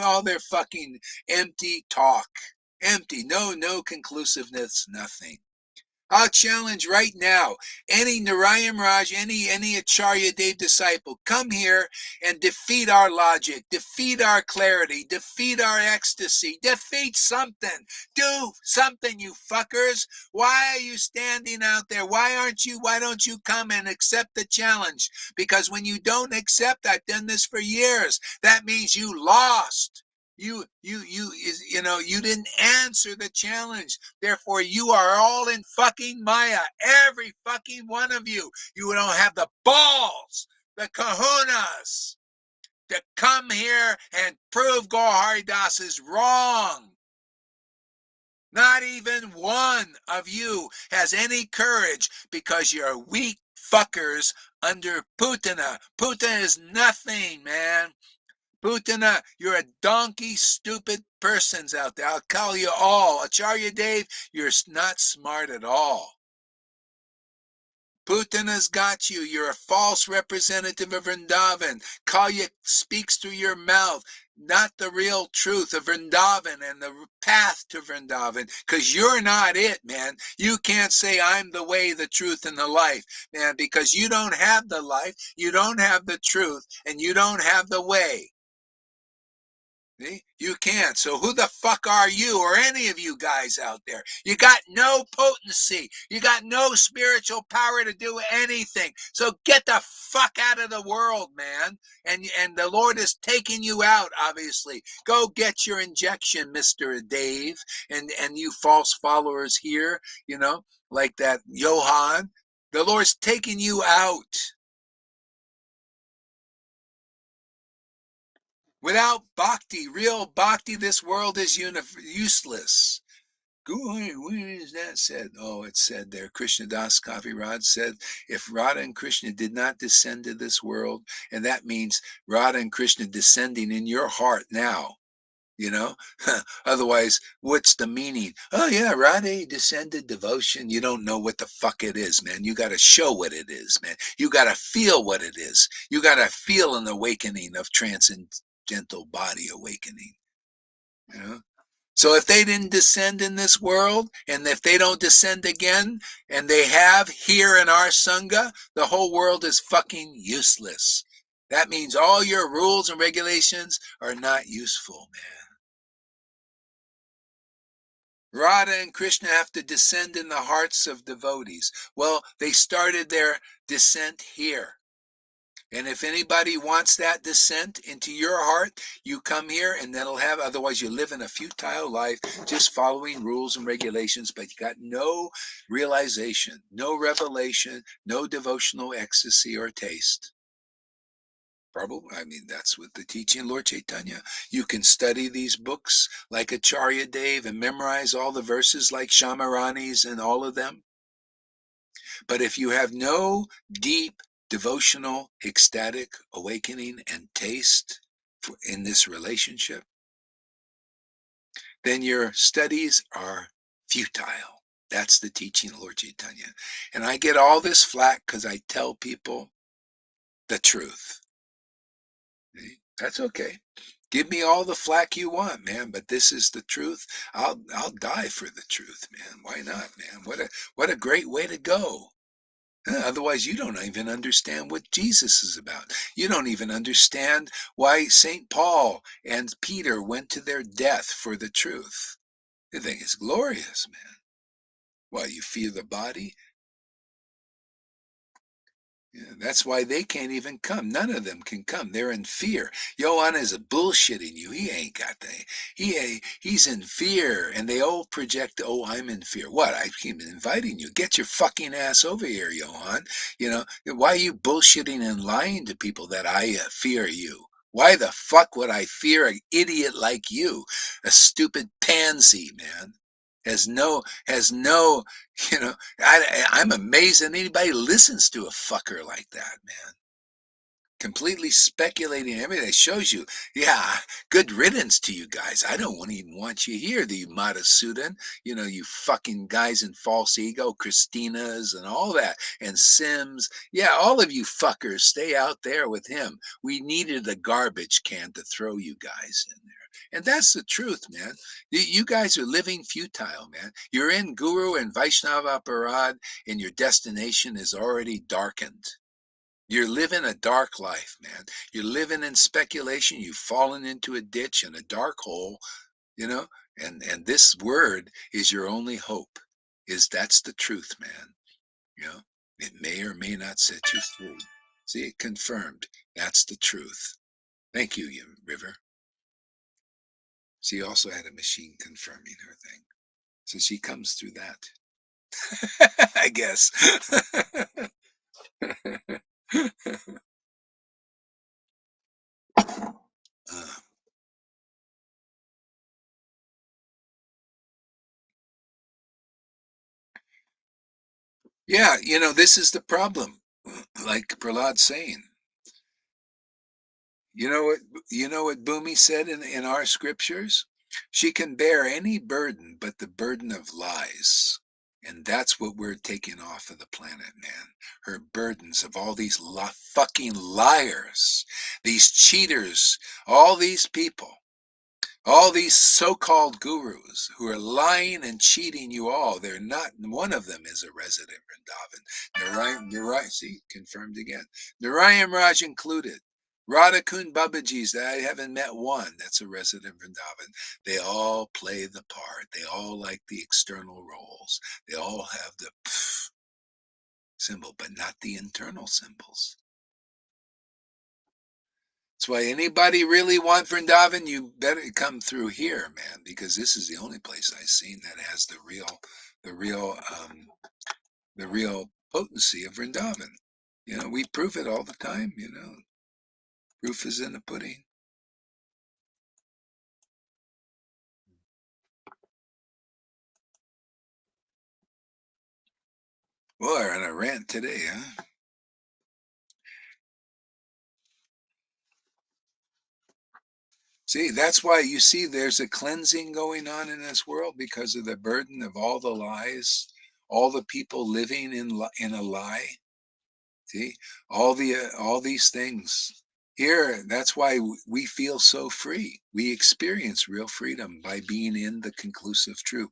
All their fucking empty talk, empty, no conclusiveness, nothing. I'll challenge right now any Narayan Raj, any Acharya Dev disciple, come here and defeat our logic, defeat our clarity, defeat our ecstasy, defeat something. Do something, you fuckers. Why are you standing out there? Why don't you come and accept the challenge? Because when you don't accept, I've done this for years, that means you lost. You didn't answer the challenge. Therefore, you are all in fucking Maya. Every fucking one of you. You don't have the balls, the kahunas, to come here and prove Gaur Das is wrong. Not even one of you has any courage because you're weak fuckers under Putana. Putana is nothing, man. Putana, you're a donkey, stupid persons out there. I'll call you all. Acharya Dev, you're not smart at all. Putana's got you. You're a false representative of Vrindavan. Kalya speaks through your mouth, not the real truth of Vrindavan and the path to Vrindavan, because you're not it, man. You can't say I'm the way, the truth, and the life, man, because you don't have the life, you don't have the truth, and you don't have the way. See? You can't. So who the fuck are you or any of you guys out there? You got no potency. You got no spiritual power to do anything. So get the fuck out of the world, man. And the Lord is taking you out, obviously. Go get your injection, Mr. Dave, and you false followers here, like that Johan. The Lord's taking you out. Without bhakti, real bhakti, this world is useless. Where is that said? Oh, it said there. Krishnadas Kaviraj said, if Radha and Krishna did not descend to this world, and that means Radha and Krishna descending in your heart now, Otherwise, what's the meaning? Oh, yeah, Radha descended devotion. You don't know what the fuck it is, man. You got to show what it is, man. You got to feel what it is. You got to feel an awakening of transcendental body awakening. So if they didn't descend in this world, and if they don't descend again, and they have here in our Sangha, the whole world is fucking useless. That means all your rules and regulations are not useful, man. Radha and Krishna have to descend in the hearts of devotees. Well, they started their descent here. And if anybody wants that descent into your heart, you come here and that'll have, otherwise you live in a futile life, just following rules and regulations, but you got no realization, no revelation, no devotional ecstasy or taste. Probably, that's what the teaching of Lord Chaitanya. You can study these books like Acharya Dev and memorize all the verses like Shamarani's and all of them. But if you have no deep devotional, ecstatic awakening and taste in this relationship, then your studies are futile. That's the teaching of Lord Chaitanya. And I get all this flack because I tell people the truth. See? That's okay. Give me all the flack you want, man, but this is the truth. I'll die for the truth, man. Why not, man? What a great way to go. Otherwise, you don't even understand what Jesus is about. You don't even understand why St. Paul and Peter went to their death for the truth. You think it's glorious, man. Why, you feel the body? Yeah, that's why they can't even come. None of them can come. They're in fear. Johanna is bullshitting you. He ain't got that. He's in fear, and they all project, "Oh, I'm in fear." What? I keep inviting you. Get your fucking ass over here, Johan. You know why are you bullshitting and lying to people that I fear you? Why the fuck would I fear an idiot like you, a stupid pansy, man? Has no you know, I'm amazed that anybody listens to a fucker like that, man. Completely speculating everything. It shows you, yeah, good riddance to you guys. I don't even want you here, the Madhusudan. You fucking guys in false ego, Christinas and all that, and Sims. Yeah, all of you fuckers, stay out there with him. We needed a garbage can to throw you guys in there. And that's the truth, man. You guys are living futile, man. You're in Guru and Vaishnava Parad, and your destination is already darkened. You're living a dark life, man. You're living in speculation. You've fallen into a ditch and a dark hole, you know, and this word is your only hope. That's the truth, man. You know, it may or may not set you free. See, it confirmed. That's the truth. Thank you, you River. She also had a machine confirming her thing. So she comes through that. I guess. uh, yeah, this is the problem. Like Prahlad's saying, You know what Bhumi said in our scriptures? She can bear any burden but the burden of lies. And that's what we're taking off of the planet, man. Her burdens of all these fucking liars, these cheaters, all these people. All these so-called gurus who are lying and cheating you all, they're not, one of them is a resident Vrindavan. Narayan, see, confirmed again. Narayan Raj included. Radhakund Babaji's, that I haven't met one that's a resident Vrindavan. They all play the part. They all like the external roles. They all have the symbol, but not the internal symbols. That's why anybody really want Vrindavan, you better come through here, man, because this is the only place I've seen that has the real, the real potency of Vrindavan. We prove it all the time. Proof is in the pudding. Well, we're on a rant today, huh? See, that's why you see there's a cleansing going on in this world because of the burden of all the lies, all the people living in a lie. See, all these things here. That's why we feel so free. We experience real freedom by being in the conclusive truth,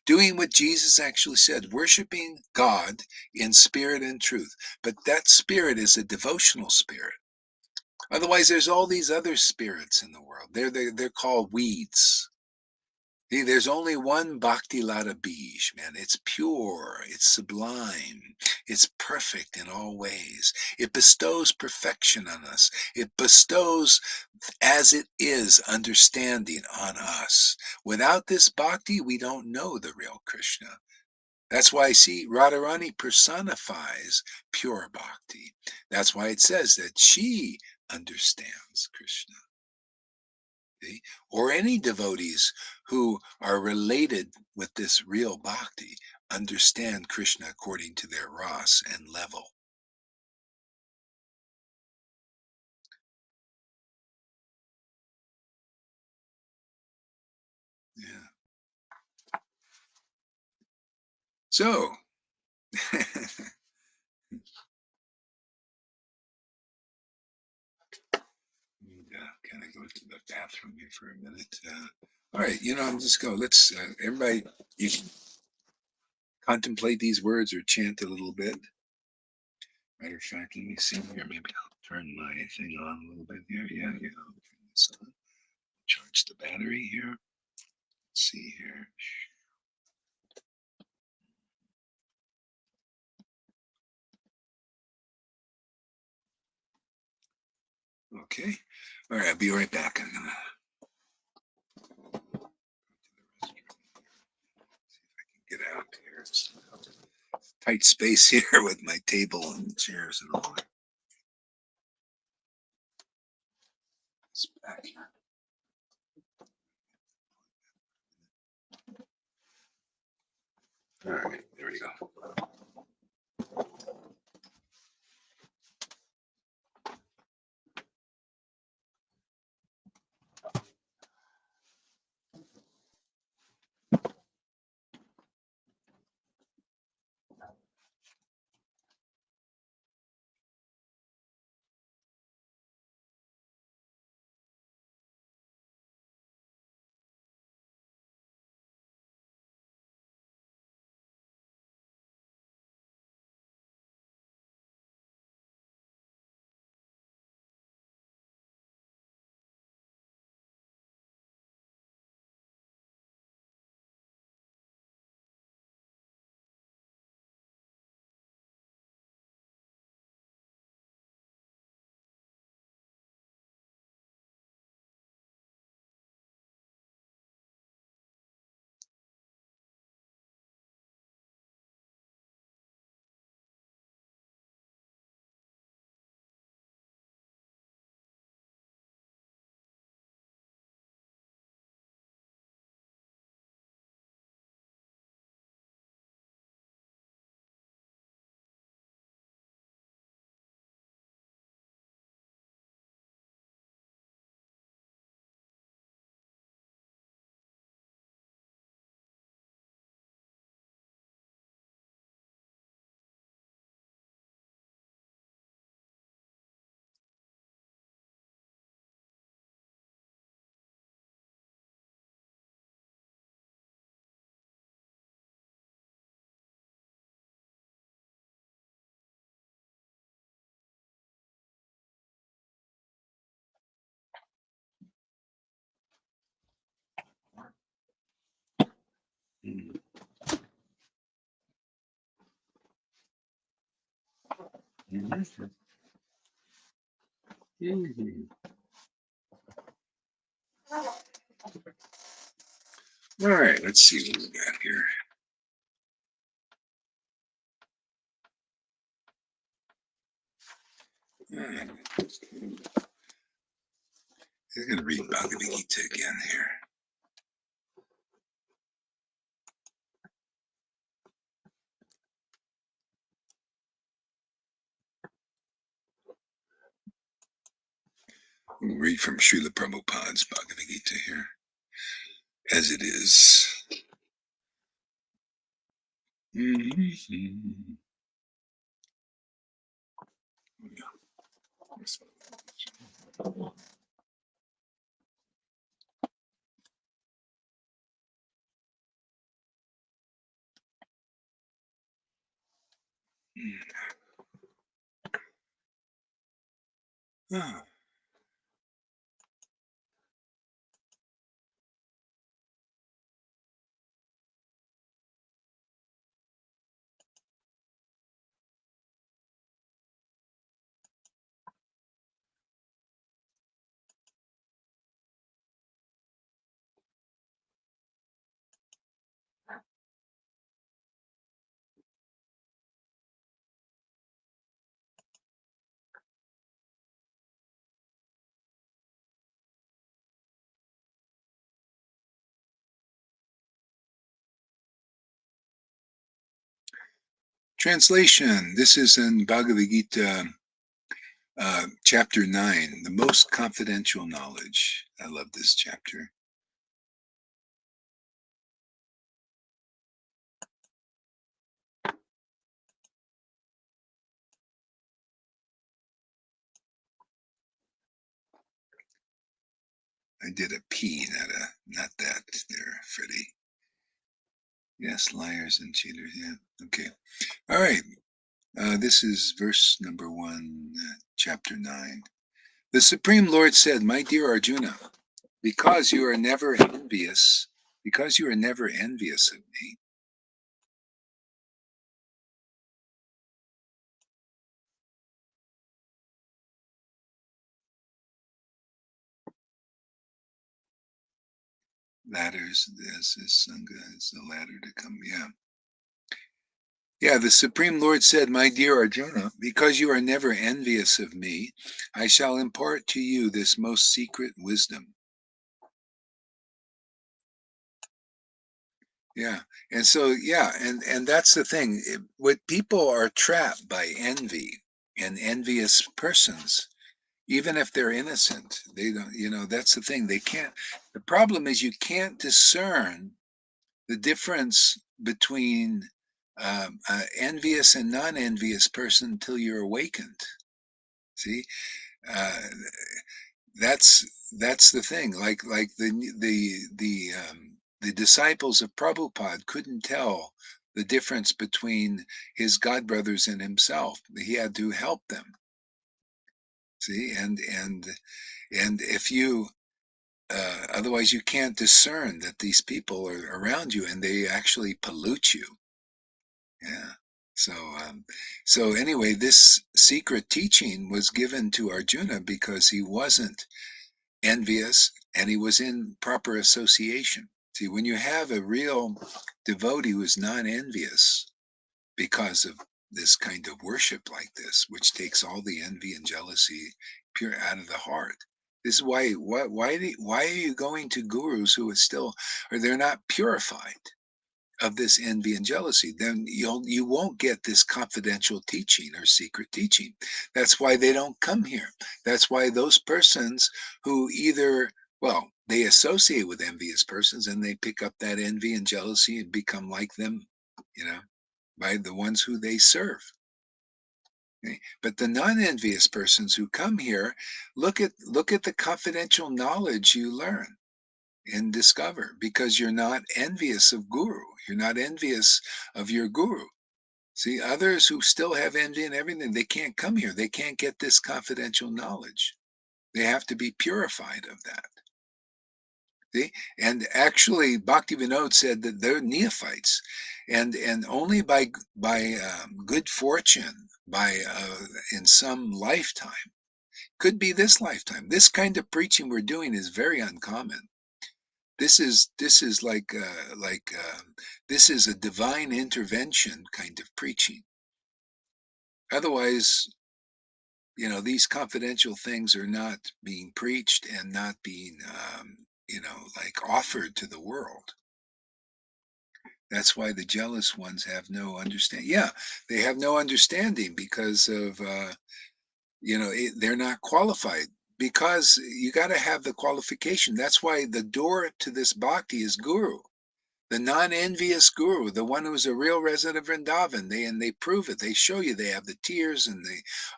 doing what Jesus actually said, worshiping God in spirit and truth. But that spirit is a devotional spirit. Otherwise, there's all these other spirits in the world. They're called weeds. See, there's only one Bhakti Lata Bij, man. It's pure, it's sublime, it's perfect in all ways. It bestows perfection on us. It bestows, as it is, understanding on us. Without this Bhakti, we don't know the real Krishna. That's why, see, Radharani personifies pure Bhakti. That's why it says that she understands Krishna. See? Or any devotees who are related with this real bhakti understand Krishna according to their ras and level. So, kind of go to the bathroom here for a minute. All right, I'm just go. Let's everybody. You can contemplate these words or chant a little bit. Matter of fact, let me see here. Maybe I'll turn my thing on a little bit here. Yeah, I'll turn this on. Charge the battery here. Let's see here. Okay. All right, I'll be right back. I'm gonna go to the restroom. See if I can get out here. It's tight space here with my table and chairs and all that. It's back here. All right, there we go. Mm-hmm. Mm-hmm. All right, let's see what we got here. I'm going to read Bhagavad Gita again here. We'll read from Srila Prabhupada's Bhagavad Gita here, as it is. Mm-hmm. Ah. Translation. This is in Bhagavad Gita, chapter 9, the most confidential knowledge. I love this chapter. I did a P, not that there, Freddie. Yes, liars and cheaters. Yeah. Okay. All right. This is verse number 1, chapter 9. The Supreme Lord said, "My dear Arjuna, because you are never envious, because you are never envious of me." Ladders, this is Sangha, is the ladder to come. Yeah. Yeah, the Supreme Lord said, "My dear Arjuna, because you are never envious of me, I shall impart to you this most secret wisdom." Yeah. And so, yeah, and that's the thing. What people are trapped by envy and envious persons, even if they're innocent, they don't, that's the thing. They can't, the problem is you can't discern the difference between envious and non-envious person until you're awakened. See, uh, that's that's the thing. Like the disciples of Prabhupada couldn't tell the difference between his godbrothers and himself. He had to help them. See, and if you otherwise you can't discern that these people are around you and they actually pollute you. Yeah. So, so anyway, this secret teaching was given to Arjuna because he wasn't envious and he was in proper association. See, when you have a real devotee who is non-envious because of this kind of worship like this, which takes all the envy and jealousy pure out of the heart. This is why are you going to gurus who are still, or they're not purified of this envy and jealousy? Then you won't get this confidential teaching or secret teaching. That's why they don't come here. That's why those persons who either, well, they associate with envious persons and they pick up that envy and jealousy and become like them, you know, by the ones who they serve. Okay? But the non-envious persons who come here, look at the confidential knowledge you learn and discover, because you're not envious of guru. You're not envious of your guru. See, others who still have envy and everything, they can't come here. They can't get this confidential knowledge. They have to be purified of that. See? And actually, Bhaktivinoda said that they're neophytes, and only by good fortune, by in some lifetime, could be this lifetime. This kind of preaching we're doing is very uncommon. This is this is a divine intervention kind of preaching. Otherwise, these confidential things are not being preached and not being like offered to the world. That's why the jealous ones have no understanding. Yeah, they have no understanding because of they're not qualified, because you got to have the qualification. That's why the door to this bhakti is guru. The non-envious guru, the one who's a real resident of Vrindavan. They prove it. They show you. They have the tears and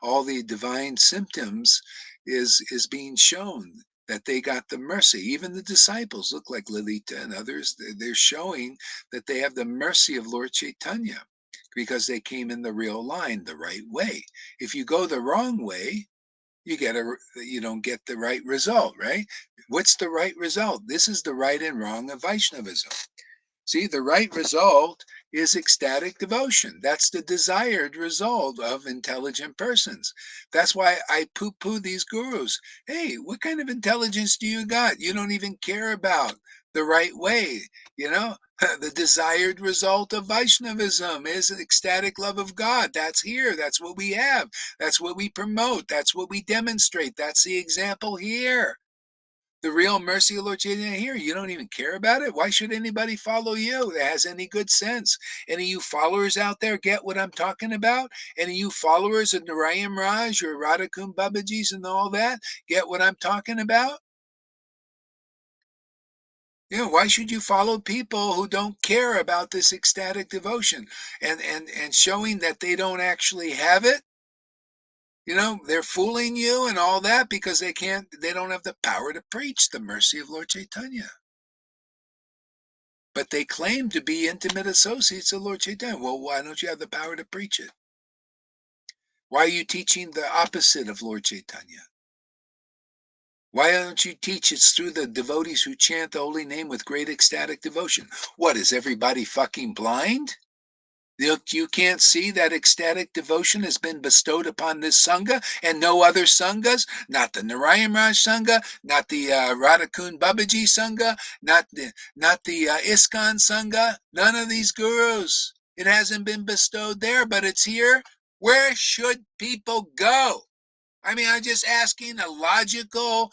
all the divine symptoms is being shown that they got the mercy. Even the disciples look like Lalita and others. They're showing that they have the mercy of Lord Chaitanya because they came in the real line, the right way. If you go the wrong way, you don't get the right result, right? What's the right result? This is the right and wrong of Vaishnavism. See, the right result is ecstatic devotion. That's the desired result of intelligent persons. That's why I poo-poo these gurus. Hey, what kind of intelligence do you got? You don't even care about the right way, you know? The desired result of Vaishnavism is ecstatic love of God. That's here. That's what we have. That's what we promote. That's what we demonstrate. That's the example here. The real mercy of Lord Chaitanya here. You don't even care about it. Why should anybody follow you that has any good sense? Any of you followers out there get what I'm talking about? Any of you followers of Narayan Raj or Radhakund Babaji's and all that get what I'm talking about? Why should you follow people who don't care about this ecstatic devotion and showing that they don't actually have it? You know, they're fooling you and all that because they don't have the power to preach the mercy of Lord Chaitanya. But they claim to be intimate associates of Lord Chaitanya. Well, why don't you have the power to preach it? Why are you teaching the opposite of Lord Chaitanya? Why don't you teach it's through the devotees who chant the holy name with great ecstatic devotion? What, is everybody fucking blind? You can't see that ecstatic devotion has been bestowed upon this Sangha and no other Sanghas? Not the Narayan Raj Sangha, not the Radhakund Babaji Sangha, not the ISKCON Sangha, none of these gurus. It hasn't been bestowed there, but it's here. Where should people go? I mean, I'm just asking a logical,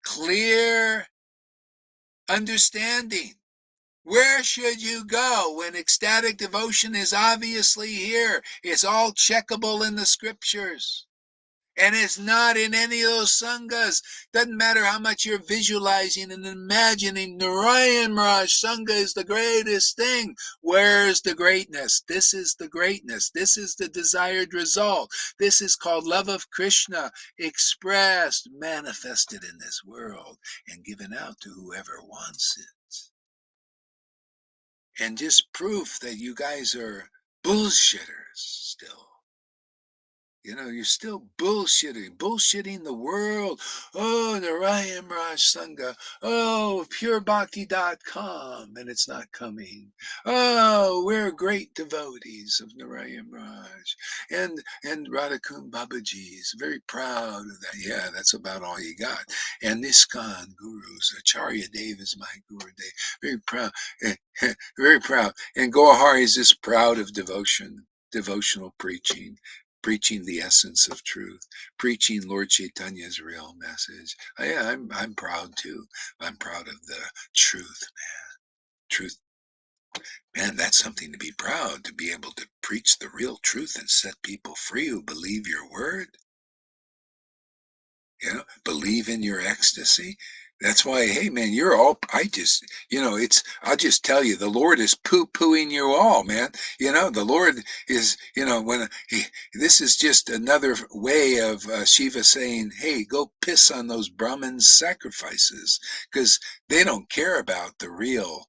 clear understanding. Where should you go when ecstatic devotion is obviously here? It's all checkable in the scriptures. And it's not in any of those sanghas. Doesn't matter how much you're visualizing and imagining. Narayan Raj Sangha is the greatest thing. Where's the greatness? This is the greatness. This is the desired result. This is called love of Krishna, expressed, manifested in this world, and given out to whoever wants it. And just proof that you guys are bullshitters still. You're still bullshitting the world. Oh, Narayan Raj Sangha. Oh, purebhakti.com, and it's not coming. Oh, we're great devotees of Narayan Raj. And Radhakund Babaji is very proud of that. Yeah, that's about all you got. And ISKCON gurus, Acharya Dev is my guru. Very proud. Very proud. And Gohari is just proud of devotional preaching the essence of truth, preaching Lord Chaitanya's real message. Yeah, I'm proud too. I'm proud of the truth, man. Truth, man, that's something to be proud, to be able to preach the real truth and set people free who believe your word. Believe in your ecstasy. That's why, hey man, I'll just tell you, the Lord is poo-pooing you all, man. The Lord is, this is just another way of Shiva saying, hey, go piss on those Brahmins' sacrifices, because they don't care about the real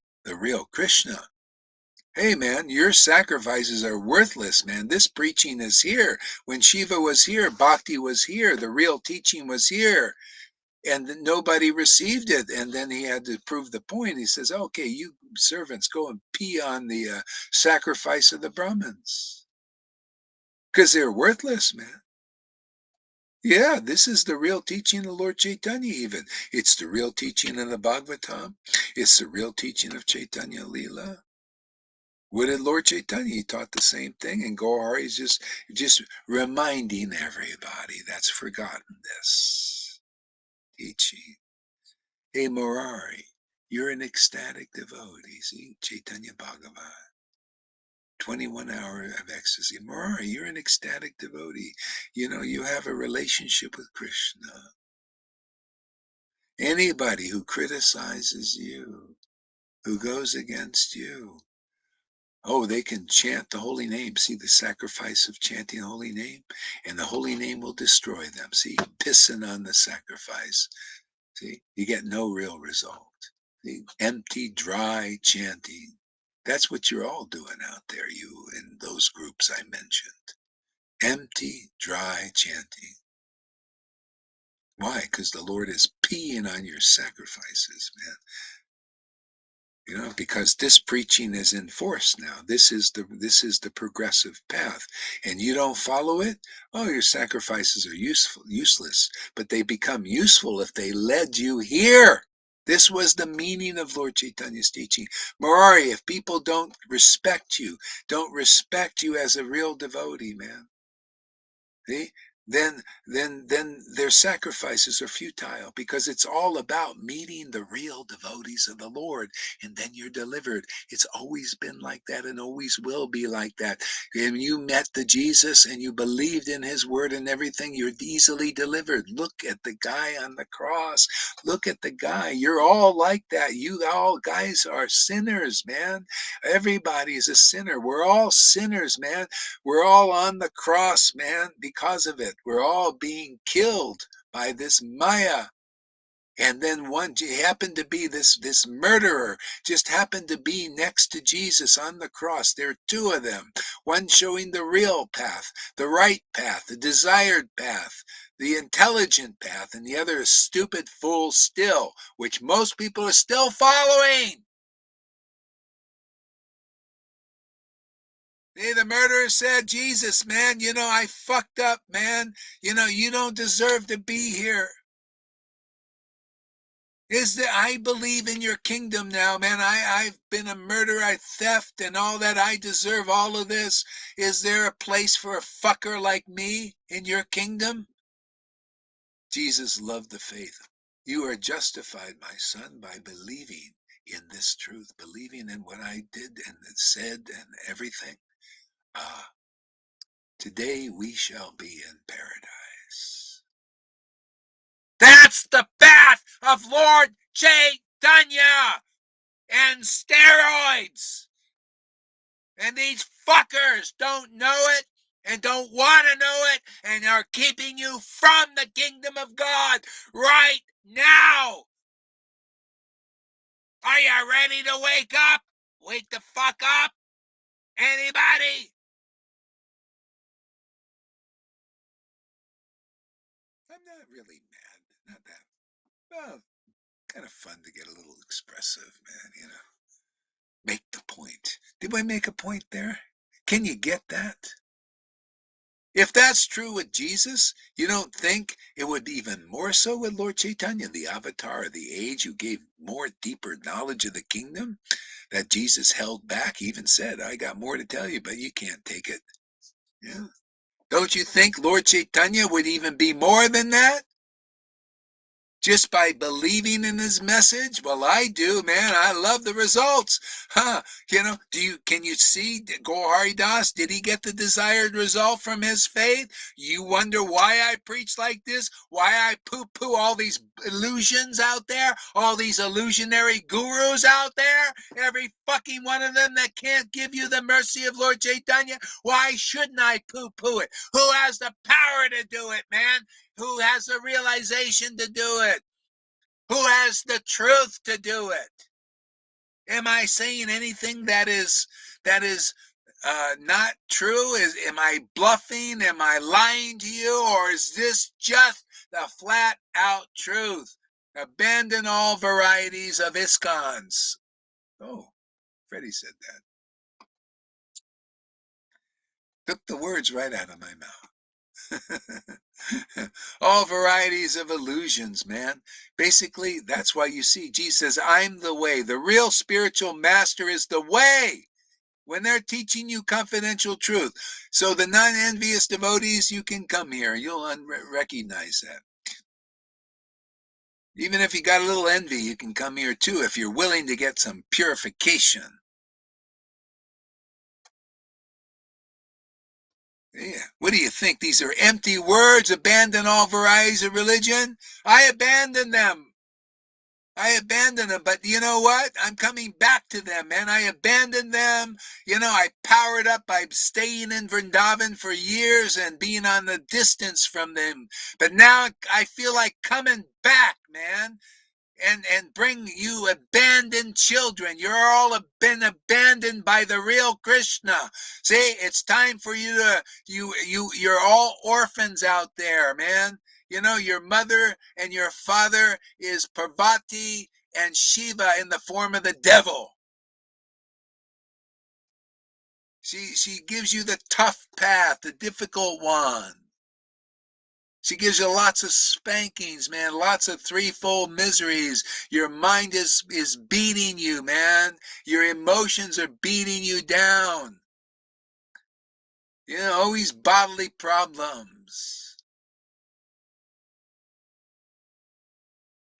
Krishna. Hey man, your sacrifices are worthless, man. This preaching is here. When Shiva was here, Bhakti was here, the real teaching was here, and nobody received it. And then he had to prove the point. He says, okay, you servants, go and pee on the sacrifice of the Brahmins, because they're worthless, man. Yeah, this is the real teaching of Lord Chaitanya even. It's the real teaching of the Bhagavatam. It's the real teaching of Chaitanya Leela. What did Lord Chaitanya? He taught the same thing, and Gohari is just reminding everybody that's forgotten this teaching. Hey Murari, you're an ecstatic devotee. See, Chaitanya Bhagavat, 21 hours of ecstasy. Murari, you're an ecstatic devotee. You have a relationship with Krishna. Anybody who criticizes you, who goes against you, oh, they can chant the holy name. See the sacrifice of chanting the holy name? And the holy name will destroy them. See, pissing on the sacrifice. See, you get no real result. See, empty, dry chanting. That's what you're all doing out there, you in those groups I mentioned. Empty, dry chanting. Why? Because the Lord is peeing on your sacrifices, man. Because this preaching is enforced now. This is the progressive path, and you don't follow it. Oh, your sacrifices are useless, but they become useful if they led you here. This was the meaning of Lord Chaitanya's teaching. Murari, if people don't respect you as a real devotee, man. See, then their sacrifices are futile, because it's all about meeting the real devotees of the Lord, and then you're delivered. It's always been like that and always will be like that. When you met the Jesus and you believed in his word and everything, you're easily delivered. Look at the guy on the cross. Look at the guy. You're all like that. You all guys are sinners, man. Everybody's a sinner. We're all sinners, man. We're all on the cross, man, because of it. We're all being killed by this Maya. And then one happened to be this murderer, just happened to be next to Jesus on the cross. There are two of them, one showing the real path, the right path, the desired path, the intelligent path, and the other is stupid fool still, which most people are still following. Hey, the murderer said, Jesus, man, I fucked up, man. You don't deserve to be here. I believe in your kingdom now, man. I've been a murderer, I theft and all that. I deserve all of this. Is there a place for a fucker like me in your kingdom? Jesus loved the faith. You are justified, my son, by believing in this truth, believing in what I did and said and everything. Today we shall be in paradise. That's the path of Lord Chaitanya and steroids. And these fuckers don't know it and don't want to know it and are keeping you from the kingdom of God right now. Are you ready to wake up? Wake the fuck up? Anybody? I'm not really mad. Not that. Well, kind of fun to get a little expressive, man, Make the point. Did I make a point there? Can you get that? If that's true with Jesus, you don't think it would be even more so with Lord Chaitanya, the avatar of the age who gave more deeper knowledge of the kingdom, that Jesus held back, he even said, I got more to tell you, but you can't take it. Yeah. Don't you think Lord Chaitanya would even be more than that? Just by believing in his message? Well, I do, man. I love the results. Can you see Gaur Das? Did he get the desired result from his faith? You wonder why I preach like this? Why I poo-poo all these illusions out there? All these illusionary gurus out there? Every fucking one of them that can't give you the mercy of Lord Chaitanya? Why shouldn't I poo-poo it? Who has the power to do it, man? Who has the realization to do it? Who has the truth to do it? Am I saying anything that is not true? Am I bluffing? Am I lying to you? Or is this just the flat out truth? Abandon all varieties of ISKCONs. Oh, Freddie said that. Took the words right out of my mouth. All varieties of illusions, man. Basically, that's why you see Jesus says, I'm the way. The real spiritual master is the way when they're teaching you confidential truth. So the non-envious devotees, you can come here. You'll recognize that. Even if you got a little envy, you can come here too if you're willing to get some purification. Yeah. What do you think? These are empty words. Abandon all varieties of religion. I abandon them. I abandoned them, but you know what? I'm coming back to them, man. I abandoned them. I powered up by staying in Vrindavan for years and being on the distance from them. But now I feel like coming back, man. And bring you abandoned children. You're all been abandoned by the real Krishna. See, it's time for you to you're all orphans out there, man. Your mother and your father is Parvati and Shiva in the form of the devil. She gives you the tough path, the difficult one. She gives you lots of spankings, man, lots of threefold miseries. Your mind is beating you, man. Your emotions are beating you down. Always bodily problems.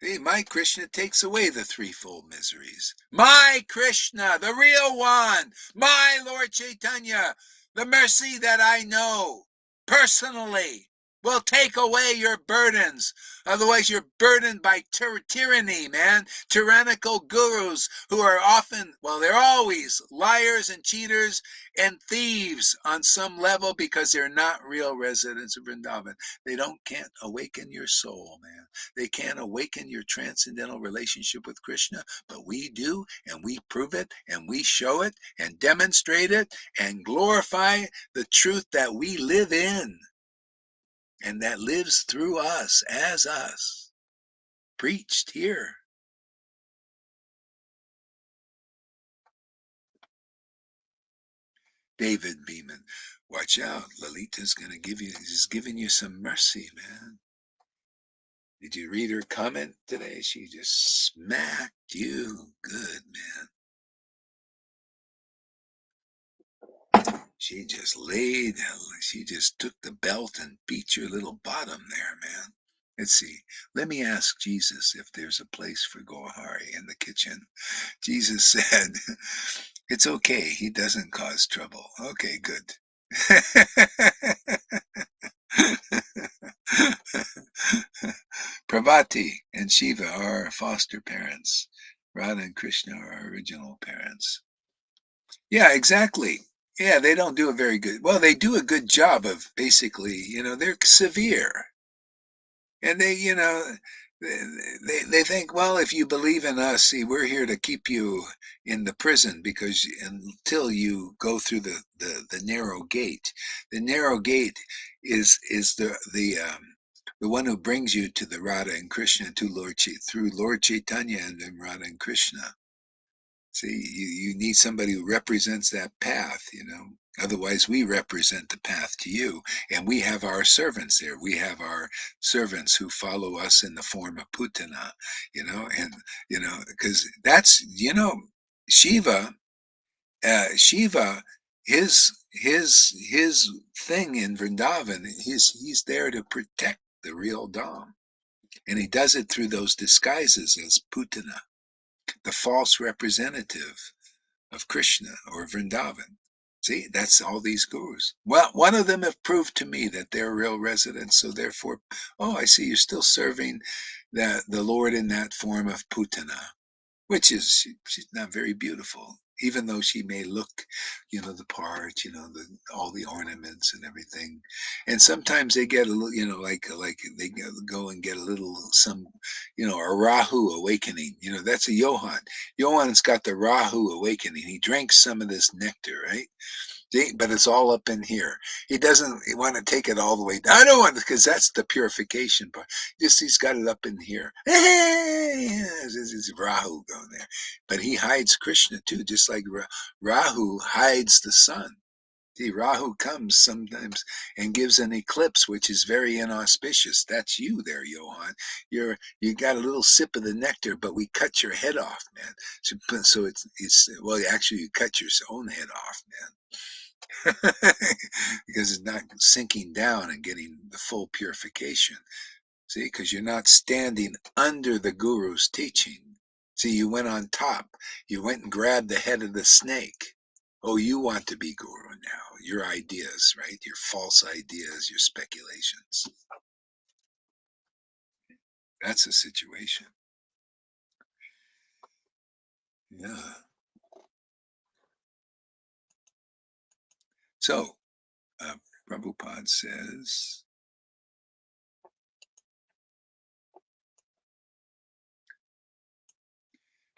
Hey, my Krishna takes away the threefold miseries. My Krishna, the real one, my Lord Chaitanya, the mercy that I know personally will take away your burdens. Otherwise, you're burdened by tyranny, man. Tyrannical gurus who are often, well, they're always liars and cheaters and thieves on some level because they're not real residents of Vrindavan. Can't awaken your soul, man. They can't awaken your transcendental relationship with Krishna, but we do, and we prove it, and we show it, and demonstrate it, and glorify the truth that we live in, and that lives through us, as us, preached here. David Beeman, watch out. Lalita's is giving you some mercy, man. Did you read her comment today? She just smacked you good, man. She just took the belt and beat your little bottom there, man. Let's see. Let me ask Jesus if there's a place for Gohari in the kitchen. Jesus said, it's okay. He doesn't cause trouble. Okay, good. Pravati and Shiva are our foster parents. Radha and Krishna are our original parents. Yeah, exactly. Yeah, they don't do a very good. Well, they do a good job of basically, they're severe, and they think, well, if you believe in us, see, we're here to keep you in the prison because until you go through the narrow gate. The narrow gate is the one who brings you to the Radha and Krishna, through Lord Chaitanya and then Radha and Krishna. See, you need somebody who represents that path. Otherwise, we represent the path to you. And we have our servants there. We have our servants who follow us in the form of Putana, because Shiva, Shiva, his thing in Vrindavan, he's there to protect the real Dham. And he does it through those disguises as Putana, the false representative of Krishna or Vrindavan. See, that's all these gurus. Well, one of them have proved to me that they're real residents, so therefore, oh, I see you're still serving the Lord in that form of Putana, which is she's not very beautiful, even though she may look, the part, all the ornaments and everything. And sometimes they get a little, like they go and get a little a Rahu awakening. That's a Johan. Johan's got the Rahu awakening. He drinks some of this nectar, right? But it's all up in here. He doesn't want to take it all the way down. I don't want to, because that's the purification part. Just he's got it up in here. This is Rahu going there. But he hides Krishna too, just like Rahu hides the sun. See, Rahu comes sometimes and gives an eclipse, which is very inauspicious. That's you there, Johan. You got a little sip of the nectar, but we cut your head off, man. So it's well, actually, you cut your own head off, man. Because it's not sinking down and getting the full purification. See, because you're not standing under the guru's teaching. See, you went on top. You went and grabbed the head of the snake. Oh, you want to be guru now. Your ideas, right? Your false ideas, your speculations. That's the situation. Yeah. So, Prabhupada says,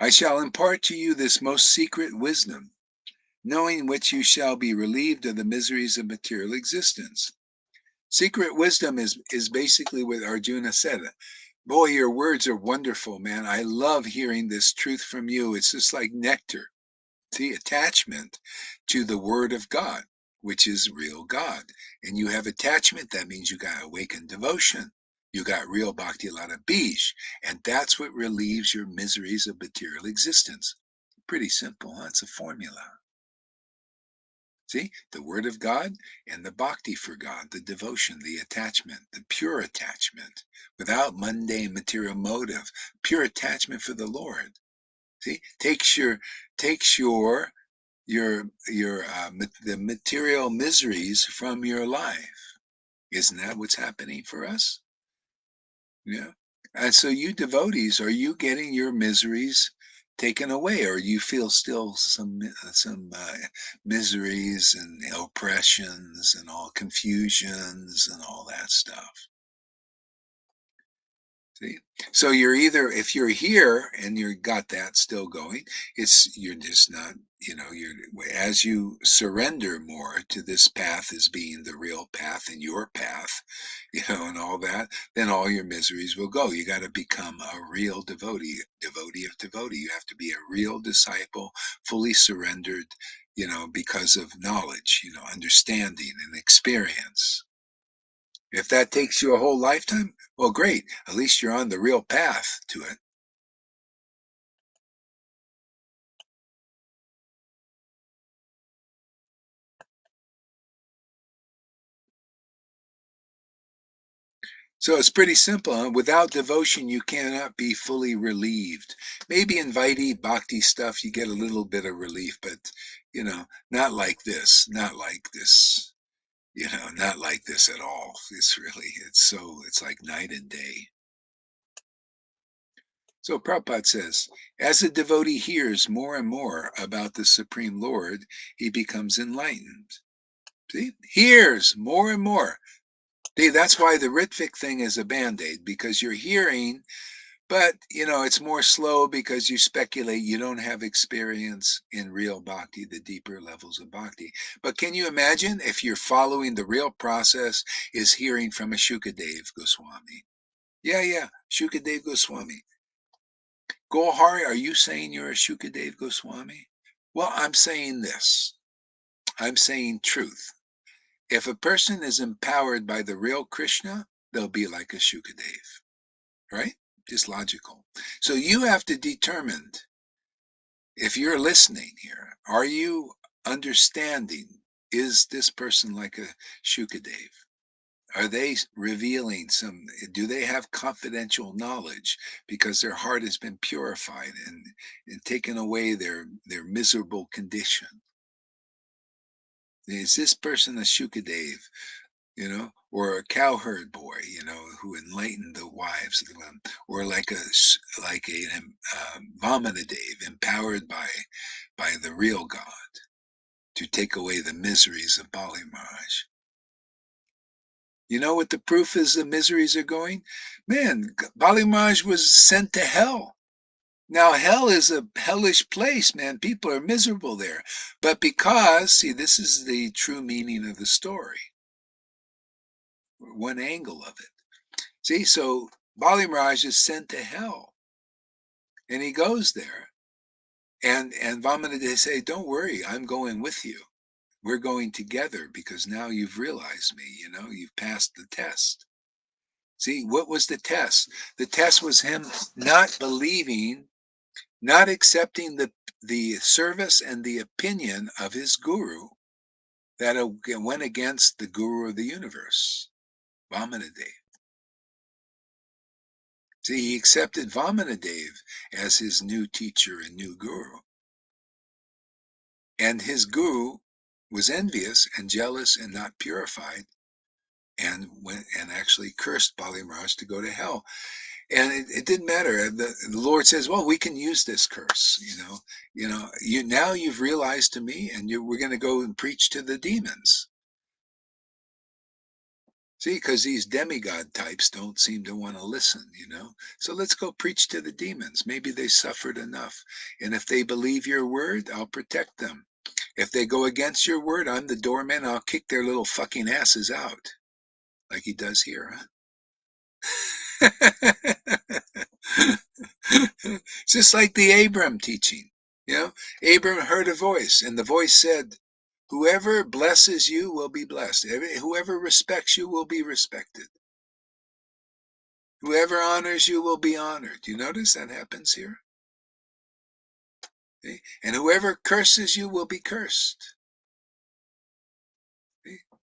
I shall impart to you this most secret wisdom, knowing which you shall be relieved of the miseries of material existence. Secret wisdom is basically what Arjuna said. Boy, your words are wonderful, man. I love hearing this truth from you. It's just like nectar. See, attachment to the word of God, which is real God. And you have attachment, that means you got awakened devotion. You got real Bhakti Lata Bij. And that's what relieves your miseries of material existence. Pretty simple, huh? It's a formula. See, the word of God and the bhakti for God, the devotion, the attachment, the pure attachment, without mundane material motive, pure attachment for the Lord. See, takes your the material miseries from your life. Isn't that what's happening for us? Yeah. And so you devotees, are you getting your miseries taken away, or you feel still some miseries and oppressions and all confusions and all that stuff? See? So you're either, if you're here and you got that still going, you're just not, you're, as you surrender more to this path as being the real path and your path, and all that, then all your miseries will go. You got to become a real devotee of devotee. You have to be a real disciple, fully surrendered, because of knowledge, understanding and experience. If that takes you a whole lifetime, well, great. At least you're on the real path to it. So it's pretty simple. Huh? Without devotion, you cannot be fully relieved. Maybe in Vaidhi Bhakti stuff, you get a little bit of relief, but, not like this, not like this, not like this at all. It's like night and day. So Prabhupada says, as a devotee hears more and more about the Supreme Lord, he becomes enlightened. See, hears more and more. See, that's why the Ritvik thing is a band-aid, because you're hearing, but it's more slow because you speculate, you don't have experience in real bhakti, the deeper levels of bhakti. But can you imagine if you're following the real process is hearing from a Shukadev Goswami? Yeah, Shukadev Goswami. Gohari, are you saying you're a Shukadev Goswami? Well, I'm saying this. I'm saying truth. If a person is empowered by the real Krishna, they'll be like a Shukadev, right? Just logical. So you have to determine, if you're listening here, are you understanding? Is this person like a Shukadev? Are they revealing do they have confidential knowledge because their heart has been purified and taken away their miserable condition? Is this person a Shukadev, or a cowherd boy, who enlightened the wives of the women, or like a Vamanadeva empowered by the real God to take away the miseries of Bali Maharaj? You know what the proof is the miseries are going? Man, Bali Maharaj was sent to hell. Now, hell is a hellish place, man. People are miserable there. But see, this is the true meaning of the story, one angle of it. See, so Bali Maharaj is sent to hell, and he goes there. And Vamanadeva say, don't worry, I'm going with you. We're going together because now you've realized me, you've passed the test. See, what was the test? The test was him not believing, not accepting the service and the opinion of his guru that went against the guru of the universe, Vamanadeva. See, he accepted Vamanadeva as his new teacher and new guru. And his guru was envious and jealous and not purified, and went and actually cursed Bali Maharaj to go to hell. And it didn't matter. The Lord says, well, we can use this curse, now you've realized to me, and we're going to go and preach to the demons. See, because these demigod types don't seem to want to listen, so let's go preach to the demons. Maybe they suffered enough, and if they believe your word, I'll protect them. If they go against your word, I'm the doorman. I'll kick their little fucking asses out, like he does here, huh? Just like the Abram teaching. Abram heard a voice, and the voice said, whoever blesses you will be blessed. Whoever respects you will be respected. Whoever honors you will be honored. You notice that happens here? Okay? And whoever curses you will be cursed.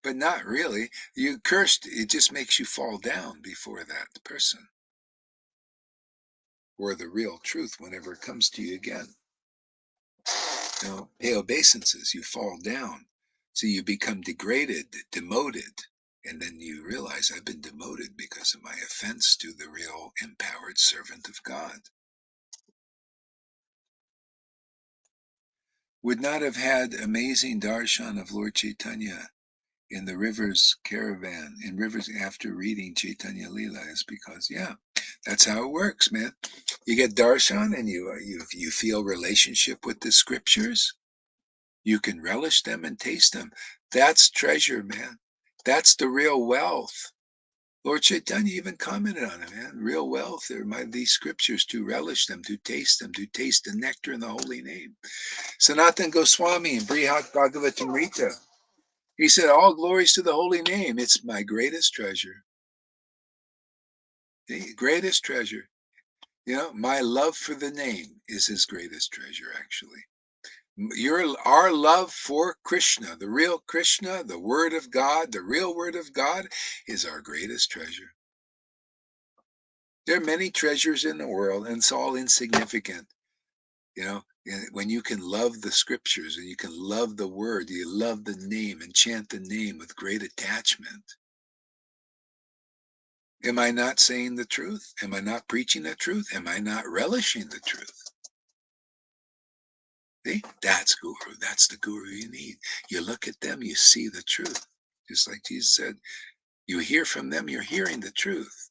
but not really. You cursed, it just makes you fall down before that person or the real truth whenever it comes to you again. Pale obeisances, you fall down. So you become degraded, demoted, and then you realize I've been demoted because of my offense to the real empowered servant of God. Would not have had amazing darshan of Lord Chaitanya in the rivers caravan, in rivers after reading Chaitanya Lila is because, yeah, that's how it works, man. You get darshan and you feel relationship with the scriptures. You can relish them and taste them. That's treasure, man. That's the real wealth. Lord Chaitanya even commented on it, man. Real wealth are these scriptures, to relish them, to taste the nectar in the holy name. Sanatana Goswami in Brihat Bhagavatamrita, he said, all glories to the holy name. It's my greatest treasure. The greatest treasure. My love for the name is his greatest treasure, actually. Our love for Krishna, the real Krishna, the Word of God, the real Word of God, is our greatest treasure. There are many treasures in the world, and it's all insignificant. When you can love the scriptures and you can love the Word, you love the name and chant the name with great attachment. Am I not saying the truth? Am I not preaching the truth? Am I not relishing the truth? See, that's guru. That's the guru you need. You look at them, you see the truth. Just like Jesus said, you hear from them, you're hearing the truth.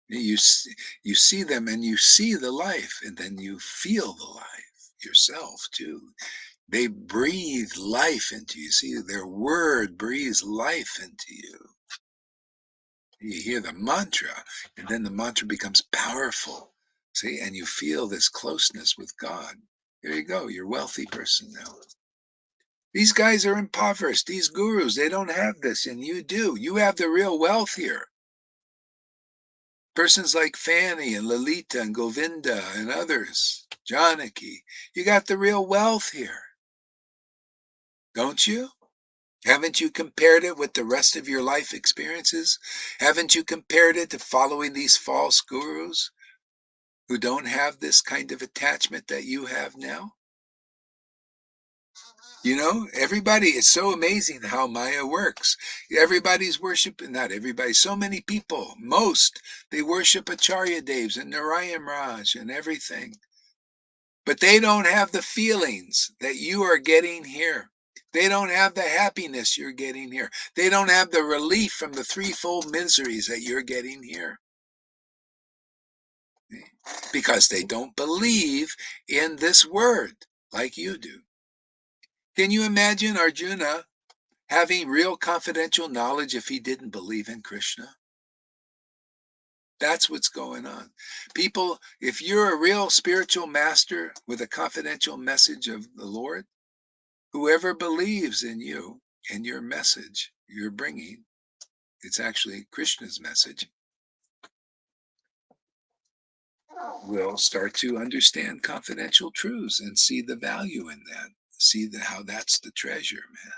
You see them and you see the life, and then you feel the life yourself too. They breathe life into you. See, their word breathes life into you. You hear the mantra, and then the mantra becomes powerful. See, and you feel this closeness with God. There you go. You're a wealthy person now. These guys are impoverished. These gurus, they don't have this, and you do. You have the real wealth here. Persons like Fanny and Lalita and Govinda and others, Janaki, you got the real wealth here. Don't you? Haven't you compared it with the rest of your life experiences? Haven't you compared it to following these false gurus who don't have this kind of attachment that you have now? Everybody, it's so amazing how Maya works. Everybody's worshiping, not everybody, so many people, they worship Acharya Devs and Narayan Raj and everything. But they don't have the feelings that you are getting here. They don't have the happiness you're getting here. They don't have the relief from the threefold miseries that you're getting here. Because they don't believe in this word like you do. Can you imagine Arjuna having real confidential knowledge if he didn't believe in Krishna? That's what's going on. People, if you're a real spiritual master with a confidential message of the Lord, whoever believes in you and your message you're bringing, it's actually Krishna's message, will start to understand confidential truths and see the value in that. See how that's the treasure, man.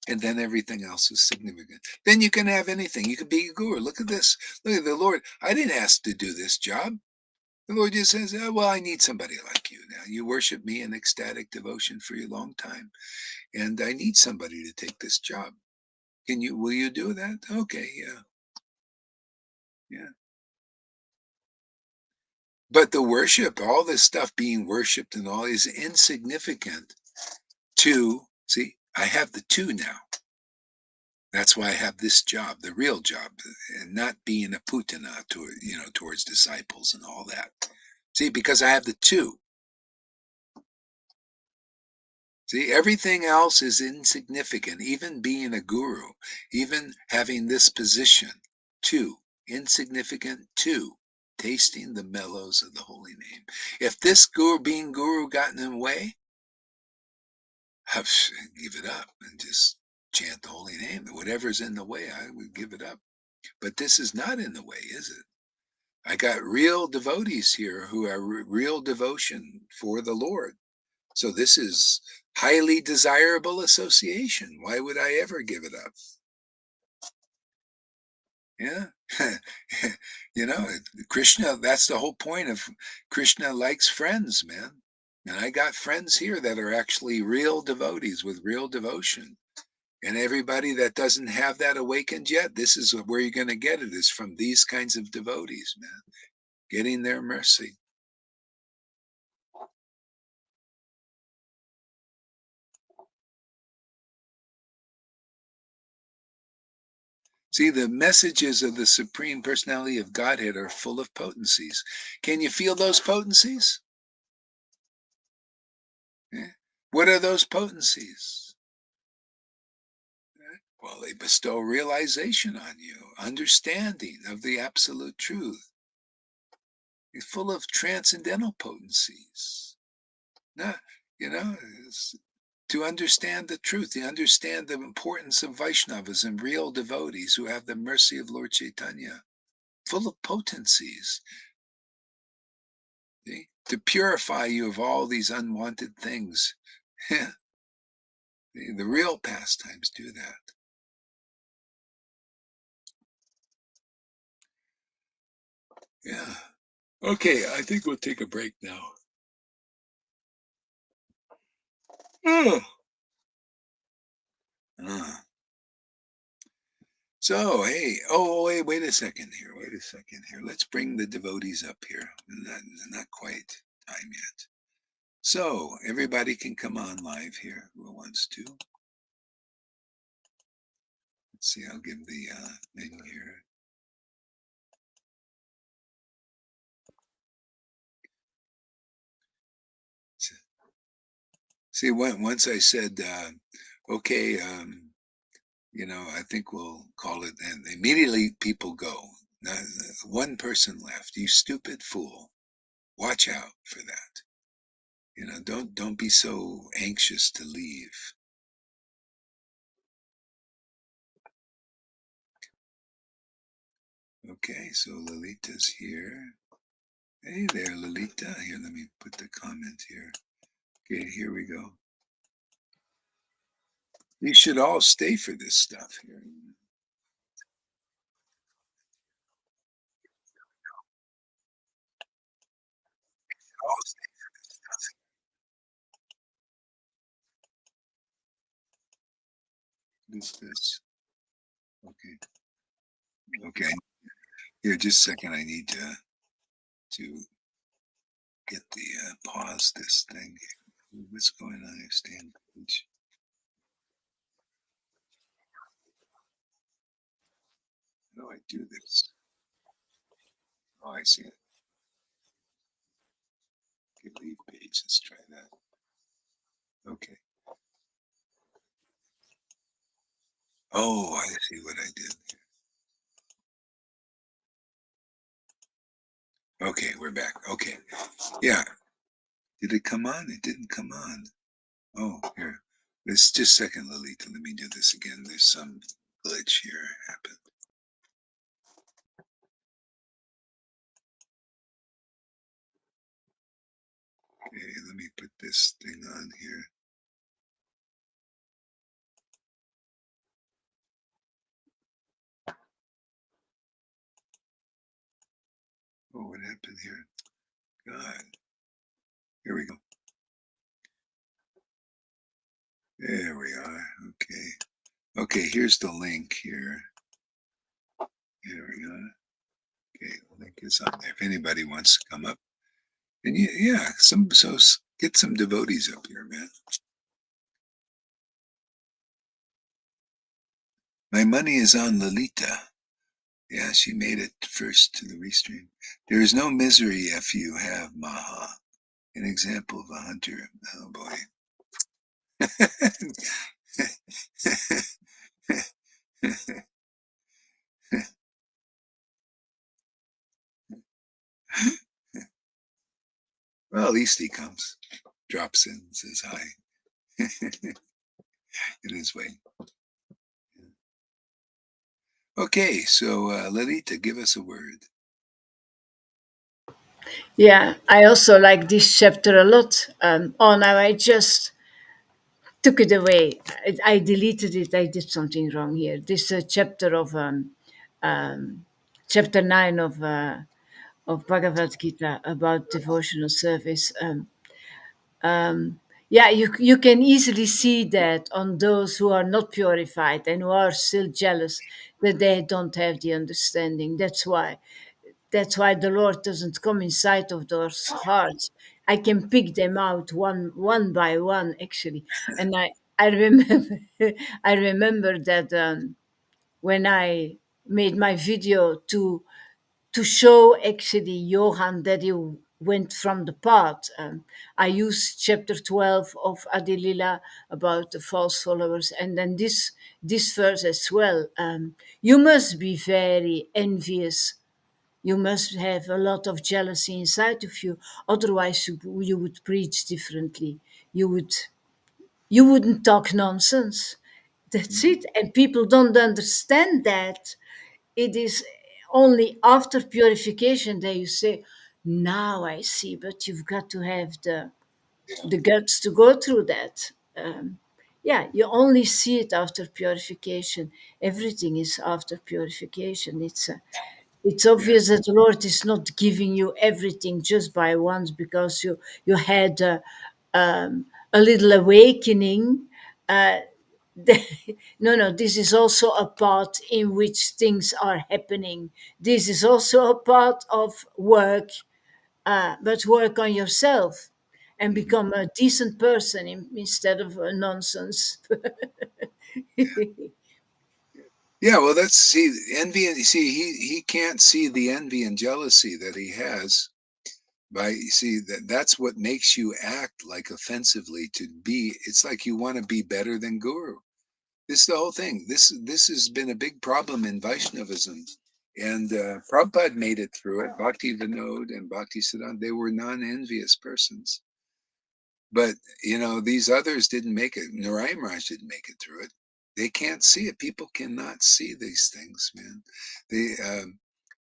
And then everything else is significant. Then you can have anything. You can be a guru. Look at this. Look at the Lord. I didn't ask to do this job. The Lord just says, oh, well, I need somebody like you now. You worship me in ecstatic devotion for a long time, and I need somebody to take this job. Will you do that? Okay, yeah. Yeah. But the worship, all this stuff being worshipped and all is insignificant to, see, I have the two now. That's why I have this job, the real job, and not being a putana towards disciples and all that. See, because I have the two. See, everything else is insignificant, even being a guru, even having this position. Two, insignificant. Two, tasting the mellows of the holy name. If this being guru got in the way, I'd give it up and just chant the holy name. Whatever's in the way, I would give it up. But this is not in the way, is it? I got real devotees here who are real devotion for the Lord. So this is highly desirable association. Why would I ever give it up? Yeah. You know, Krishna, that's the whole point of Krishna likes friends, man. And I got friends here that are actually real devotees with real devotion. And everybody that doesn't have that awakened yet, this is where you're going to get it, is from these kinds of devotees, man, getting their mercy. See, the messages of the Supreme Personality of Godhead are full of potencies. Can you feel those potencies? Yeah. What are those potencies? Well, they bestow realization on you, understanding of the absolute truth. It's full of transcendental potencies. Not, you know, to understand the truth, to understand the importance of Vaishnavas and real devotees who have the mercy of Lord Chaitanya, full of potencies, see? To purify you of all these unwanted things. The real pastimes do that. Yeah. Okay, I think we'll take a break now. Oh. So, hey, wait a second here. Wait a second here. Let's bring the devotees up here. Not quite time yet. So, everybody can come on live here who wants to. Let's see, I'll give the thing here. See, once I said, okay, I think we'll call it, and immediately people go. Now, one person left. You stupid fool. Watch out for that. Don't be so anxious to leave. Okay, so Lalita's here. Hey there, Lalita. Here, let me put the comment here. Okay, here we go. You should all stay for this stuff here. All stay for this stuff. This. Okay. Okay. Here, just a second. I need to get the pause this thing. What's going on? I stand page. How do I do this? Oh, I see it. Okay, leave page. Let's try that. Okay. Oh, I see what I did. Okay, we're back. Okay. Yeah. Did it come on? It didn't come on. Oh, here. Let's just a second, Lolita. Let me do this again. There's some glitch here happened. Okay, let me put this thing on here. Oh, what happened here? God. Here we go. There we are. Okay. Okay, here's the link here. Here we go. Okay, the link is on there. If anybody wants to come up. And yeah, get some devotees up here, man. My money is on Lolita. Yeah, she made it first to the restream. There is no misery if you have Maha. An example of a hunter. Oh boy. Well, at least he comes, drops in, says hi in his way. Okay, so Lalita, give us a word. Yeah, I also like this chapter a lot. Oh, now I just took it away. I deleted it. I did something wrong here. This chapter of chapter 9 of Bhagavad Gita about devotional service. Yeah, you can easily see that on those who are not purified and who are still jealous that they don't have the understanding. That's why the Lord doesn't come inside of those hearts. I can pick them out one by one, actually. And I remember I remember that when I made my video to show actually Johann that he went from the path. I used chapter 12 of Adilila about the false followers, and then this verse as well. You must be very envious. You must have a lot of jealousy inside of you, otherwise you would preach differently. You would you wouldn't talk nonsense. That's Mhm. it. And people don't understand that. It is only after purification that you say, now I see, but you've got to have Yeah, the guts to go through that. Yeah, you only see it after purification. Everything is after purification. It's yeah, obvious that the Lord is not giving you everything just by once because you had a little awakening. Uh, no, no, this is also a part in which things are happening. This is also a part of work, but work on yourself and mhm, become a decent person instead of a nonsense. yeah. Well, that's see envy, and see he can't see the envy and jealousy that he has by you see that's what makes you act like offensively to be. It's like you want to be better than Guru. This is the whole thing. This has been a big problem in Vaishnavism. And Prabhupada made it through it. Bhakti Vinod and Bhakti Siddhanta, they were non-envious persons. But, these others didn't make it. Narayan Raj didn't make it through it. They can't see it. People cannot see these things, man.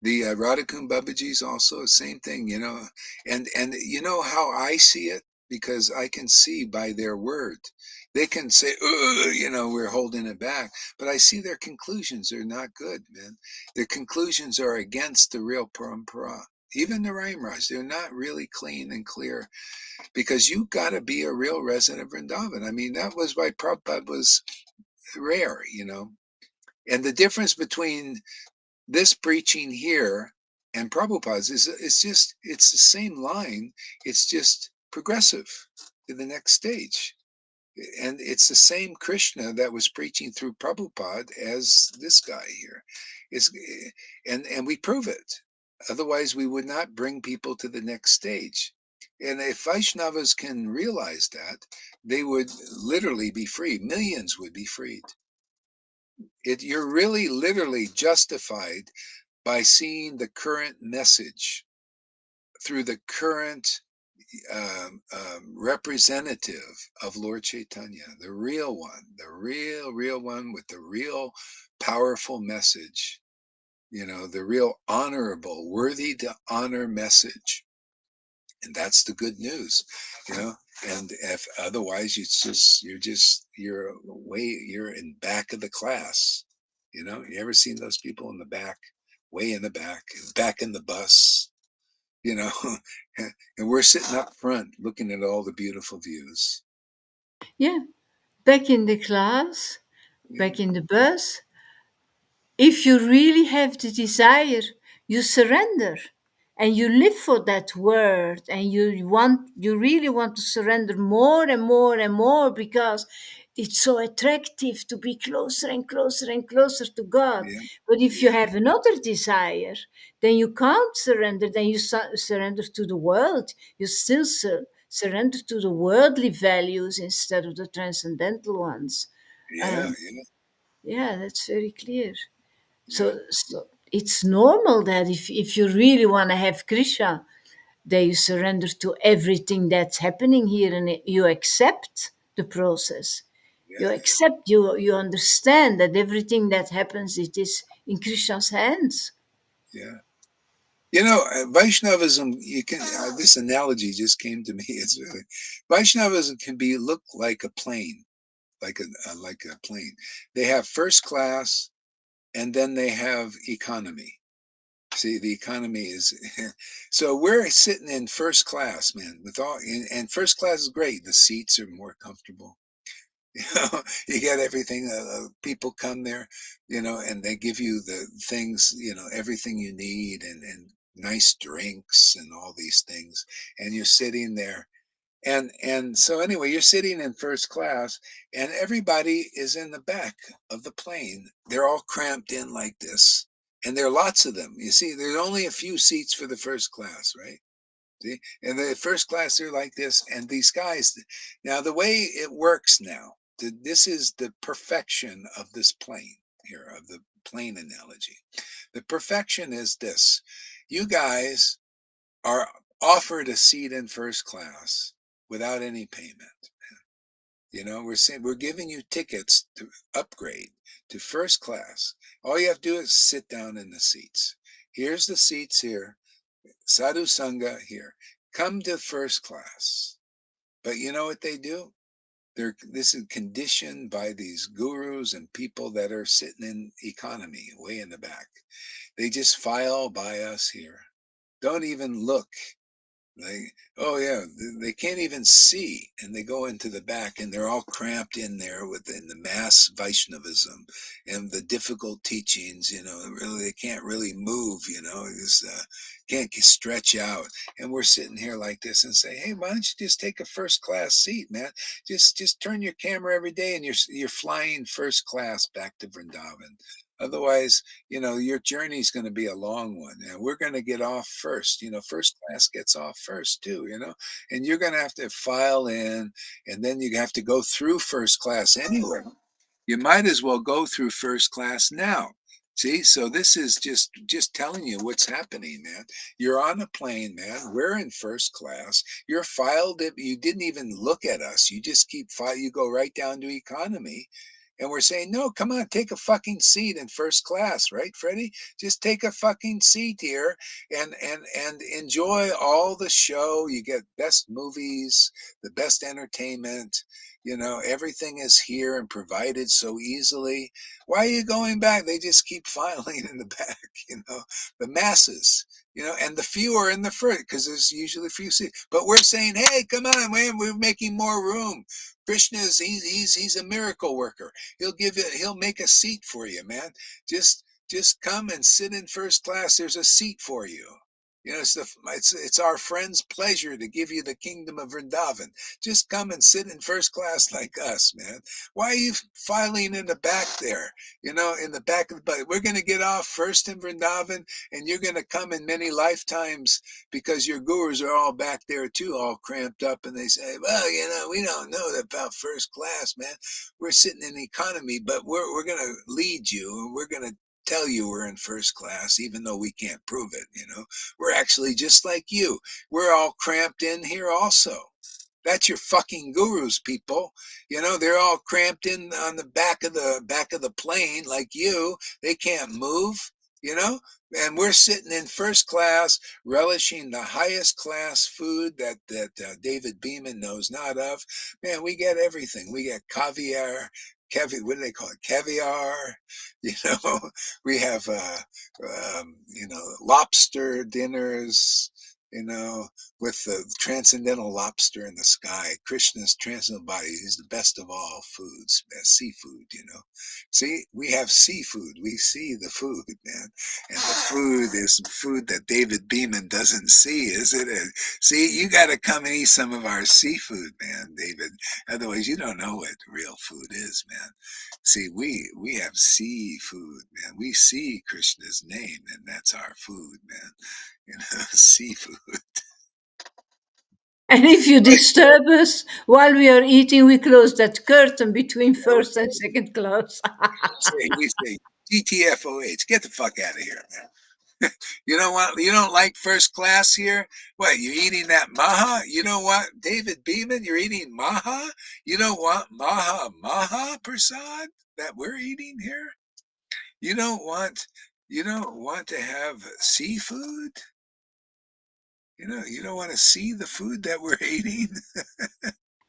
The Radhakund Babaji's also the same thing, and you know how I see it because I can see by their word. They can say, "Ugh," we're holding it back, but I see their conclusions are not good, man. Their conclusions are against the real parampara. Even the Raj, they're not really clean and clear because you got to be a real resident of Vrindavan. I mean, that was why Prabhupada was rare. And the difference between this preaching here and Prabhupada's it's the same line. It's just progressive to the next stage. And it's the same Krishna that was preaching through Prabhupada as this guy here. Is and we prove it. Otherwise, we would not bring people to the next stage. And if Vaishnavas can realize that, they would literally be free. Millions would be freed. You're really literally justified by seeing the current message through the current representative of Lord Chaitanya, the real one, the real one with the real powerful message, the real honorable, worthy to honor message. And that's the good news, you know. And if otherwise, you're in back of the class. You ever seen those people in the back, way in the back in the bus, you know, and we're sitting up front looking at all the beautiful views. Yeah, back in the class, back Yeah, in the bus. If you really have the desire, you surrender and you live for that word and you really want to surrender more and more and more because it's so attractive to be closer and closer and closer to God. yeah, But if you yeah, have another desire, then you can't surrender. Then you surrender to the world. You still surrender to the worldly values instead of the transcendental ones. yeah, Um, yeah, yeah, that's very clear. yeah, So it's normal that if you really want to have Krishna, that you surrender to everything that's happening here and you accept the process. You yeah, accept, you understand that everything that happens, it is in Krishna's hands. yeah. Vaishnavism. You can. This analogy just came to me. It's really Vaishnavism can be look like a plane. like a plane. They have first class, and then they have economy. See, the economy is so we're sitting in first class, man. With all and first class is great. The seats are more comfortable. You know, you get everything. People come there, and they give you the things, everything you need, and nice drinks and all these things. And you're sitting there, and so anyway, you're sitting in first class, and everybody is in the back of the plane. They're all cramped in like this, and there are lots of them. You see, there's only a few seats for the first class, right? See, and the first class are like this, and these guys. Now, the way it works now, this is the perfection of this plane here, of the plane analogy. The perfection is this: you guys are offered a seat in first class without any payment. We're saying we're giving you tickets to upgrade to first class. All you have to do is sit down in the seats. Here's the seats here. Sadhu Sangha here. Come to first class. But you know what they do? This is conditioned by these gurus and people that are sitting in economy way in the back. They just file by us here. Don't even look. Oh yeah, they can't even see, and they go into the back, and they're all cramped in there within the mass Vaishnavism and the difficult teachings. Really, they can't really move. Just can't stretch out. And we're sitting here like this and say, hey, why don't you just take a first class seat, man? Just turn your camera every day, and you're flying first class back to Vrindavan. Otherwise, your journey is going to be a long one, and we're going to get off first. First class gets off first too, and you're going to have to file in, and then you have to go through first class anyway. You might as well go through first class now. See, so this is just telling you what's happening, man. You're on a plane, man. We're in first class. You're filed it. You didn't even look at us. You just keep file. You go right down to economy, and we're saying, no, come on, take a fucking seat in first class, right, Freddie? Just take a fucking seat here and enjoy all the show. You get best movies, the best entertainment. Everything is here and provided so easily. Why are you going back? They just keep filing in the back, the masses. And the few are in the front because there's usually few seats. But we're saying, hey, come on, man, we're making more room. Krishna is he's a miracle worker. He'll make a seat for you, man. Just come and sit in first class. There's a seat for you. It's our friend's pleasure to give you the kingdom of Vrindavan. Just come and sit in first class like us, man. Why are you filing in the back there? In the back of the bus. We're going to get off first in Vrindavan, and you're going to come in many lifetimes because your gurus are all back there too, all cramped up, and they say, well, we don't know about first class, man. We're sitting in economy, but we're going to lead you, and we're going to tell you we're in first class, even though we can't prove it. We're actually just like you. We're all cramped in here also. That's your fucking gurus, people. They're all cramped in on the back of the plane like you. They can't move, you know? And we're sitting in first class, relishing the highest class food that David Beeman knows not of. Man, we get everything. We get caviar, what do they call it? Caviar. You know, we have lobster dinners. With the transcendental lobster in the sky, Krishna's transcendental body is the best of all foods, best seafood, See, we have seafood. We see the food, man. And the food is food that David Beeman doesn't see, is it? See, you got to come and eat some of our seafood, man, David. Otherwise, you don't know what real food is, man. See, we have seafood, man. We see Krishna's name, and that's our food, man. Seafood. And if you disturb us while we are eating, we close that curtain between first and second class. We say GTFOH, get the fuck out of here, man. You know what? You don't like first class here? What, you're eating that maha? You know what, David Beeman, you're eating maha? You don't want maha prasad that we're eating here? You don't want to have seafood? You don't want to see the food that we're eating?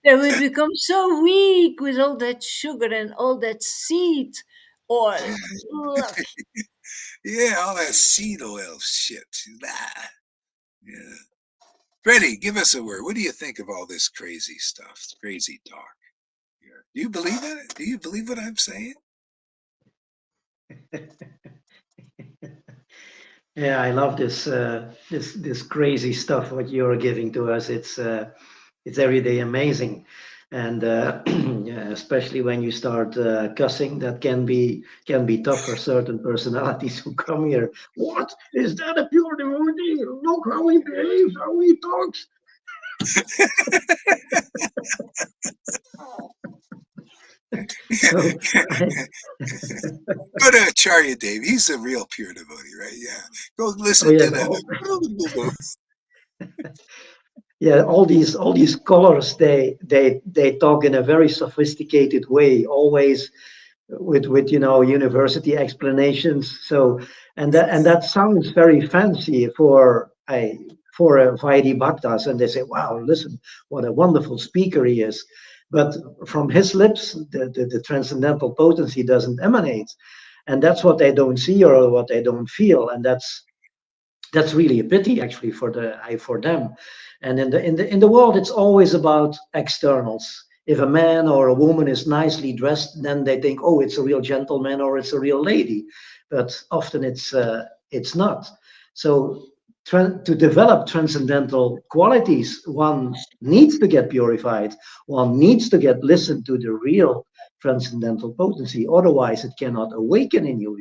Then we become so weak with all that sugar and all that seed oil. Ugh. Yeah, all that seed oil shit. Nah. Yeah. Freddie, give us a word. What do you think of all this crazy stuff, crazy talk? Here? Do you believe in it? Do you believe what I'm saying? Yeah, I love this this crazy stuff what you're giving to us. It's every day amazing, and yeah, especially when you start cussing, that can be tough for certain personalities who come here. What is that a pure devotee? Look how he behaves, how he talks. So I, Go to Acharya Dave. He's a real pure devotee, right? Yeah. Go oh listen to yes, them. yeah, all these scholars they talk in a very sophisticated way, always with university explanations. So and that sounds very fancy for Vaidhi Bhaktas, and they say, wow, listen, what a wonderful speaker he is. But from his lips, the transcendental potency doesn't emanate, and that's what they don't see or what they don't feel, and that's really a pity actually for them. And in the world, it's always about externals. If a man or a woman is nicely dressed, then they think, oh, it's a real gentleman or it's a real lady. But often it's not. So to develop transcendental qualities, one needs to get purified. One needs to get listened to the real transcendental potency. Otherwise, it cannot awaken in you.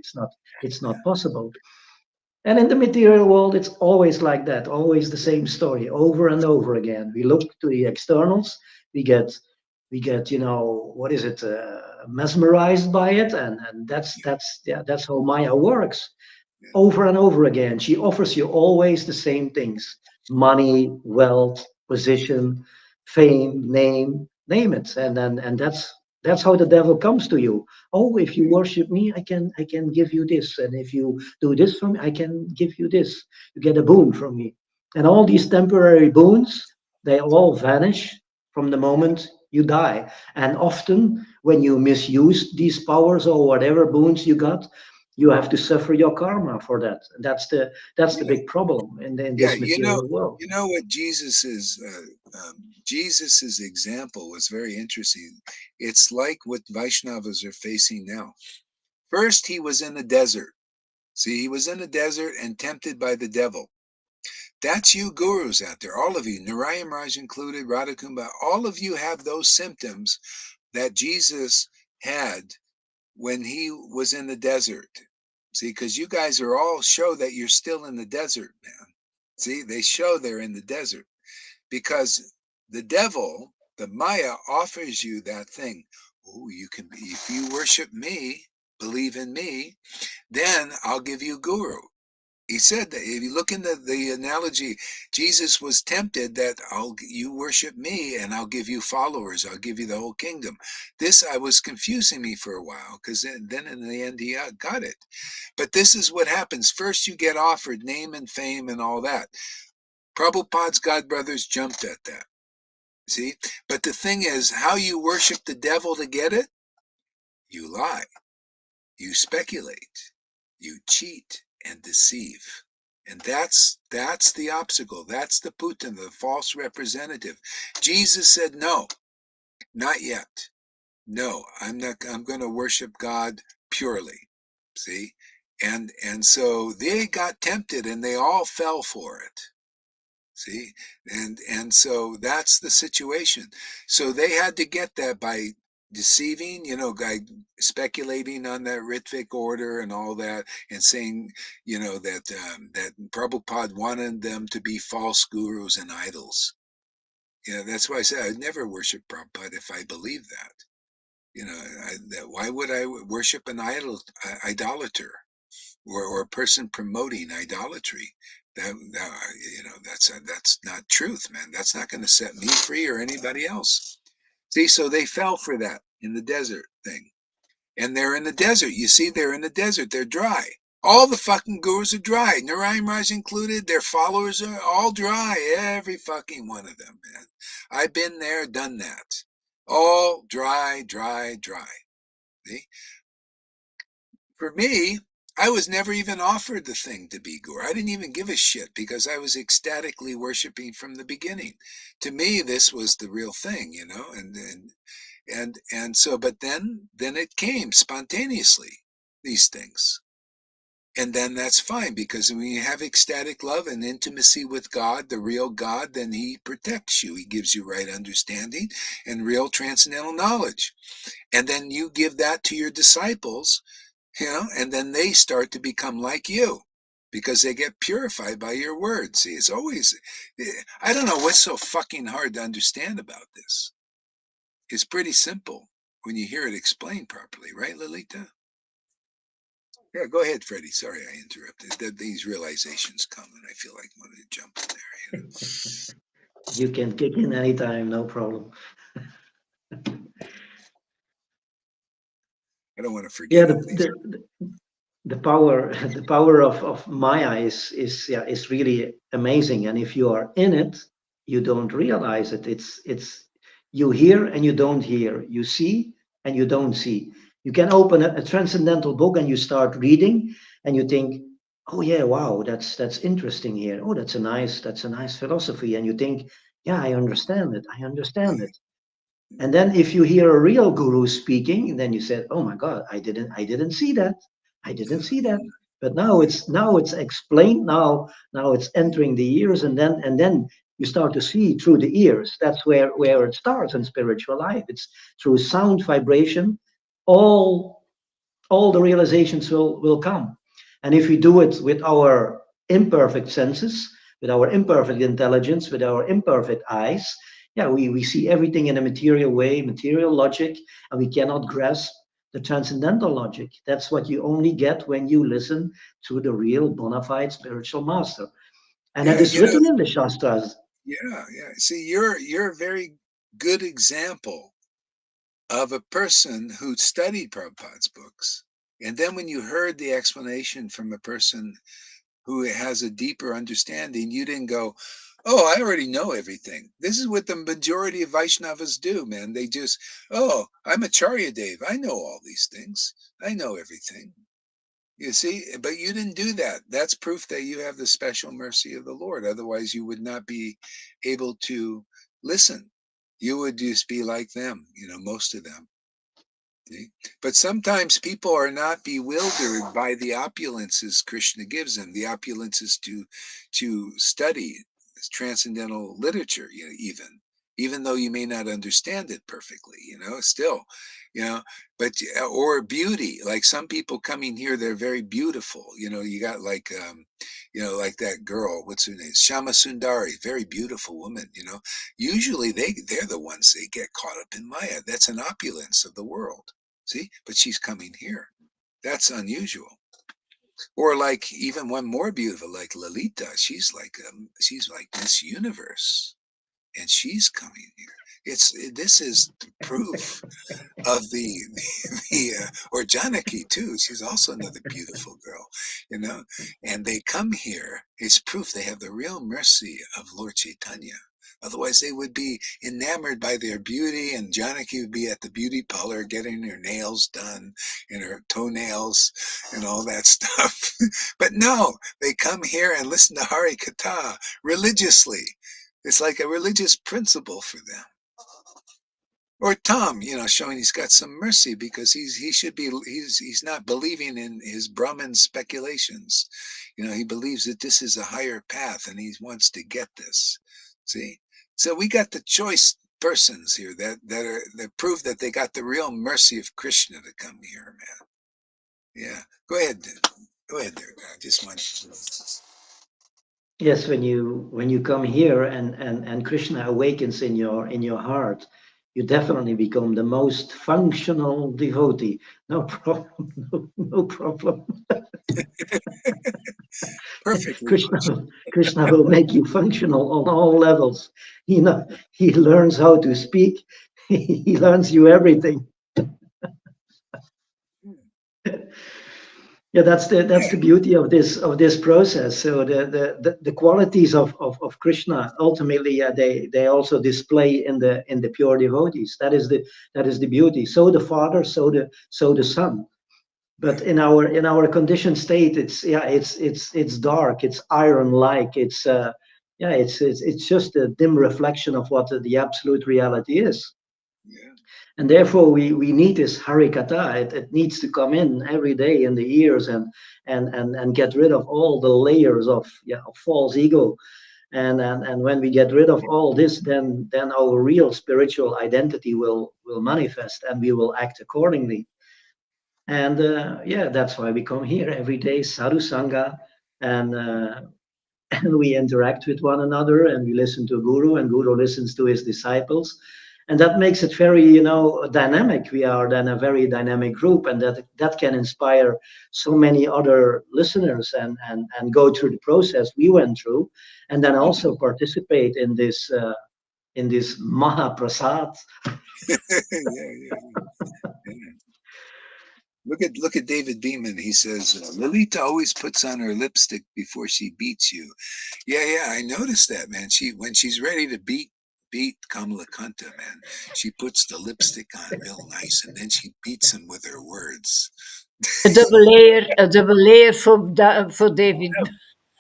It's not possible. And in the material world, it's always like that, always the same story over and over again. We look to the externals, we get, what is it, mesmerized by it, and that's how Maya works over and over again. She offers you always the same things: money, wealth, position, fame, name it. And that's how the devil comes to you. Oh, if you worship me, I can give you this. And if you do this for me, I can give you this. You get a boon from me. And all these temporary boons, they all vanish from the moment you die. And often when you misuse these powers or whatever boons you got, you have to suffer your karma for that. That's the Yeah. big problem in Yeah. this material world. You know what Jesus's example was very interesting. It's like what Vaishnavas are facing now. First, he was in the desert. See, he was in the desert and tempted by the devil. That's you gurus out there, all of you, Narayan Raj included, Radhakumbha, all of you have those symptoms that Jesus had when he was in the desert. See, because you guys are all show that you're still in the desert, man. See, they show they're in the desert because the devil, the Maya, offers you that thing. Oh, you can be, if you worship me, believe in me, then I'll give you guru. He said that if you look into the analogy, Jesus was tempted that you worship me and I'll give you followers. I'll give you the whole kingdom. This I was confusing me for a while because then in the end he got it. But this is what happens. First you get offered name and fame and all that. Prabhupada's godbrothers jumped at that. See? But the thing is, how you worship the devil to get it? You lie. You speculate, you cheat and deceive. And that's the obstacle. That's the Putin, the false representative. Jesus said, no, not yet. No, I'm going to worship God purely. See? And so they got tempted and they all fell for it. See, and so that's the situation. So they had to get that by deceiving, by speculating on that Ritvik order and all that, and saying, that Prabhupada wanted them to be false gurus and idols. That's why I said I'd never worship Prabhupada if I believed that. Why would I worship an idolater? Or a person promoting idolatry. That's not truth, man. That's not going to set me free or anybody else. See, so they fell for that in the desert thing. And they're in the desert. You see, they're in the desert. They're dry. All the fucking gurus are dry. Narayan Raj included. Their followers are all dry. Every fucking one of them, man. I've been there, done that. All dry, dry, dry. See? For me, I was never even offered the thing to be guru. I didn't even give a shit because I was ecstatically worshiping from the beginning. To me, this was the real thing, you know, and so, but then it came spontaneously, these things. And then that's fine, because when you have ecstatic love and intimacy with God, the real God, then he protects you. He gives you right understanding and real transcendental knowledge. And then you give that to your disciples, you know, and then they start to become like you because they get purified by your words. See, it's always, I don't know what's so fucking hard to understand about this. It's pretty simple when you hear it explained properly, right, Lolita? Yeah, go ahead, Freddie. Sorry I interrupted. These realizations come and I feel like I wanted to jump in there. You know? You can kick in anytime, no problem. I don't want to forget Yeah, it. These the power the power of Maya is yeah is really amazing. And if you are in it, you don't realize it. It's you hear and you don't hear. You see and you don't see. You can open a transcendental book and you start reading and you think, oh yeah, wow, that's interesting here. Oh, that's a nice philosophy. And you think, yeah, I understand it. I understand it. And then if you hear a real guru speaking, then you said, "Oh my God, I didn't see that. I didn't see that." But now it's explained. Now it's entering the ears, and then you start to see through the ears. That's where it starts in spiritual life. It's through sound vibration. All all the realizations will come. And if we do it with our imperfect senses, with our imperfect intelligence, with our imperfect eyes, yeah, we see everything in a material way, material logic, and we cannot grasp the transcendental logic. That's what you only get when you listen to the real bona fide spiritual master. And that yeah, is you know, written in the Shastras. yeah. See, you're a very good example of a person who studied Prabhupada's books. And then when you heard the explanation from a person who has a deeper understanding, you didn't go, "Oh, I already know everything." This is what the majority of Vaishnavas do, man. They just, "Oh, I'm Acharya Dev. I know all these things. I know everything." You see, but you didn't do that. That's proof that you have the special mercy of the Lord. Otherwise, you would not be able to listen. You would just be like them, you know, most of them. See? But sometimes people are not bewildered by the opulences Krishna gives them, the opulences to study transcendental literature, you know, even though you may not understand it perfectly, you know, still, you know, but or beauty, like some people coming here, they're very beautiful, you know. You got like you know, like that girl, what's her name, Shama Sundari, very beautiful woman, you know. Usually they're the ones that get caught up in Maya. That's an opulence of the world. See, but she's coming here. That's unusual. Or like even one more beautiful, like Lalita. She's like Miss Universe, and she's coming here. This is the proof of the or Janaki too. She's also another beautiful girl, you know. And they come here. It's proof they have the real mercy of Lord Chaitanya. Otherwise, they would be enamored by their beauty, and Janaki would be at the beauty parlor getting her nails done and her toenails and all that stuff. But no, they come here and listen to Hari Katha religiously. It's like a religious principle for them. Or Tom, you know, showing he's got some mercy because he should be he's not believing in his Brahmin speculations. You know, he believes that this is a higher path and he wants to get this. See? So we got the choice persons here that prove that they got the real mercy of Krishna to come here, man. Yeah. Go ahead. Go ahead there. I just want Yes, when you come here and Krishna awakens in your heart, you definitely become the most functional devotee. No problem. No problem. perfectly Krishna functional. Krishna will make you functional on all levels. He learns how to speak. He learns you everything. Yeah, that's the beauty of this process. So the qualities of Krishna ultimately, yeah, they also display in the pure devotees. That is the beauty. So the Father, so the Son. But Right. in our conditioned state, it's yeah, it's dark, it's iron like, it's yeah, it's just a dim reflection of what the absolute reality is. Yeah. And therefore we need this harikata. It needs to come in every day in the ears and get rid of all the layers of, yeah, of false ego. And when we get rid of all this, then our real spiritual identity will manifest, and we will act accordingly. And yeah, that's why we come here every day, sadhu sangha, and and we interact with one another, and we listen to Guru, and Guru listens to his disciples. And that makes it very, dynamic. We are then a very dynamic group, and that can inspire so many other listeners, and go through the process we went through, and then also participate in this Maha Prasad. Yeah, yeah, yeah. Look at David Beeman. He says Lolita always puts on her lipstick before she beats you. Yeah, yeah, I noticed that, man. When she's ready to beat Kamala Kanta, man, she puts the lipstick on real nice, and then she beats him with her words. A double layer for David.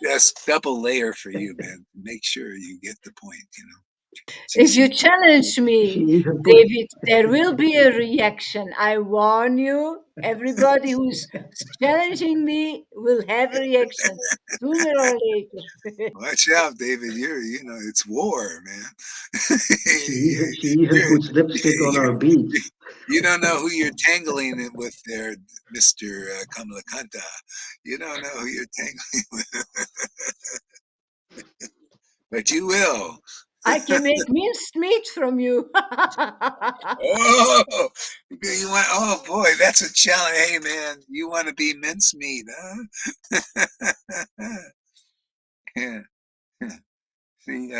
Yes, double layer for you, man. Make sure you get the point. If you She challenge She me, even put David, there will be a reaction. I warn you. Everybody who's challenging me will have a reaction sooner or later. watch out, David. It's war, man. she even you're, puts lipstick on her you're, beads. you don't know who you're tangling it with there, Mr. Kamalakanta. You don't know who you're tangling with, but you will. I can make minced meat from you. Oh, oh boy, that's a challenge. Hey, man, you want to be mincemeat, huh? Yeah. See,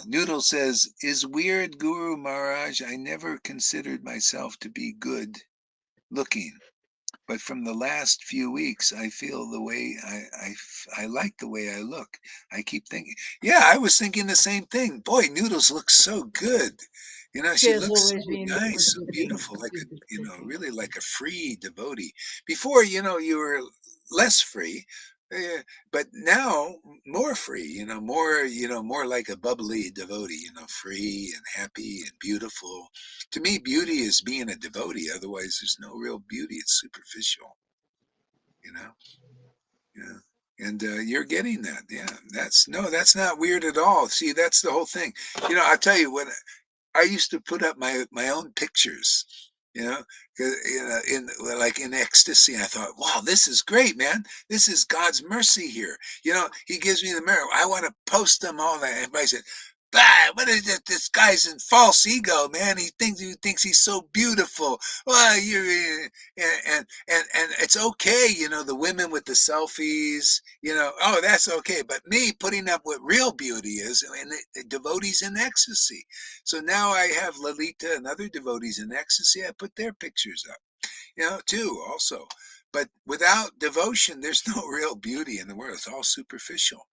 Noodle says, is weird Guru Maharaj. I never considered myself to be good looking. But from the last few weeks, I feel the way I like the way I look. I keep thinking, yeah, I was thinking the same thing. Boy, Noodles looks so good. She She has looks always so been nice, so beautiful, like really like a free devotee. Before, you were less free, uh, but now more free. More like a bubbly devotee. Free and happy and beautiful. To me, beauty is being a devotee. Otherwise, there's no real beauty. It's superficial, you know? Yeah. And you're getting that. Yeah. That's not weird at all. See, that's the whole thing. I'll tell you what, I used to put up my own pictures, you know, 'cause, in like in ecstasy. I thought, wow, this is great, man. This is God's mercy here. He gives me the mirror. I want to post them all. And everybody said, bah, what is it? This guy's in false ego, man. He thinks he's so beautiful. Well, and it's okay, the women with the selfies, oh, that's okay. But me putting up what real beauty is, and the devotees in ecstasy. So now I have Lalita and other devotees in ecstasy. I put their pictures up, too, also. But without devotion, there's no real beauty in the world. It's all superficial,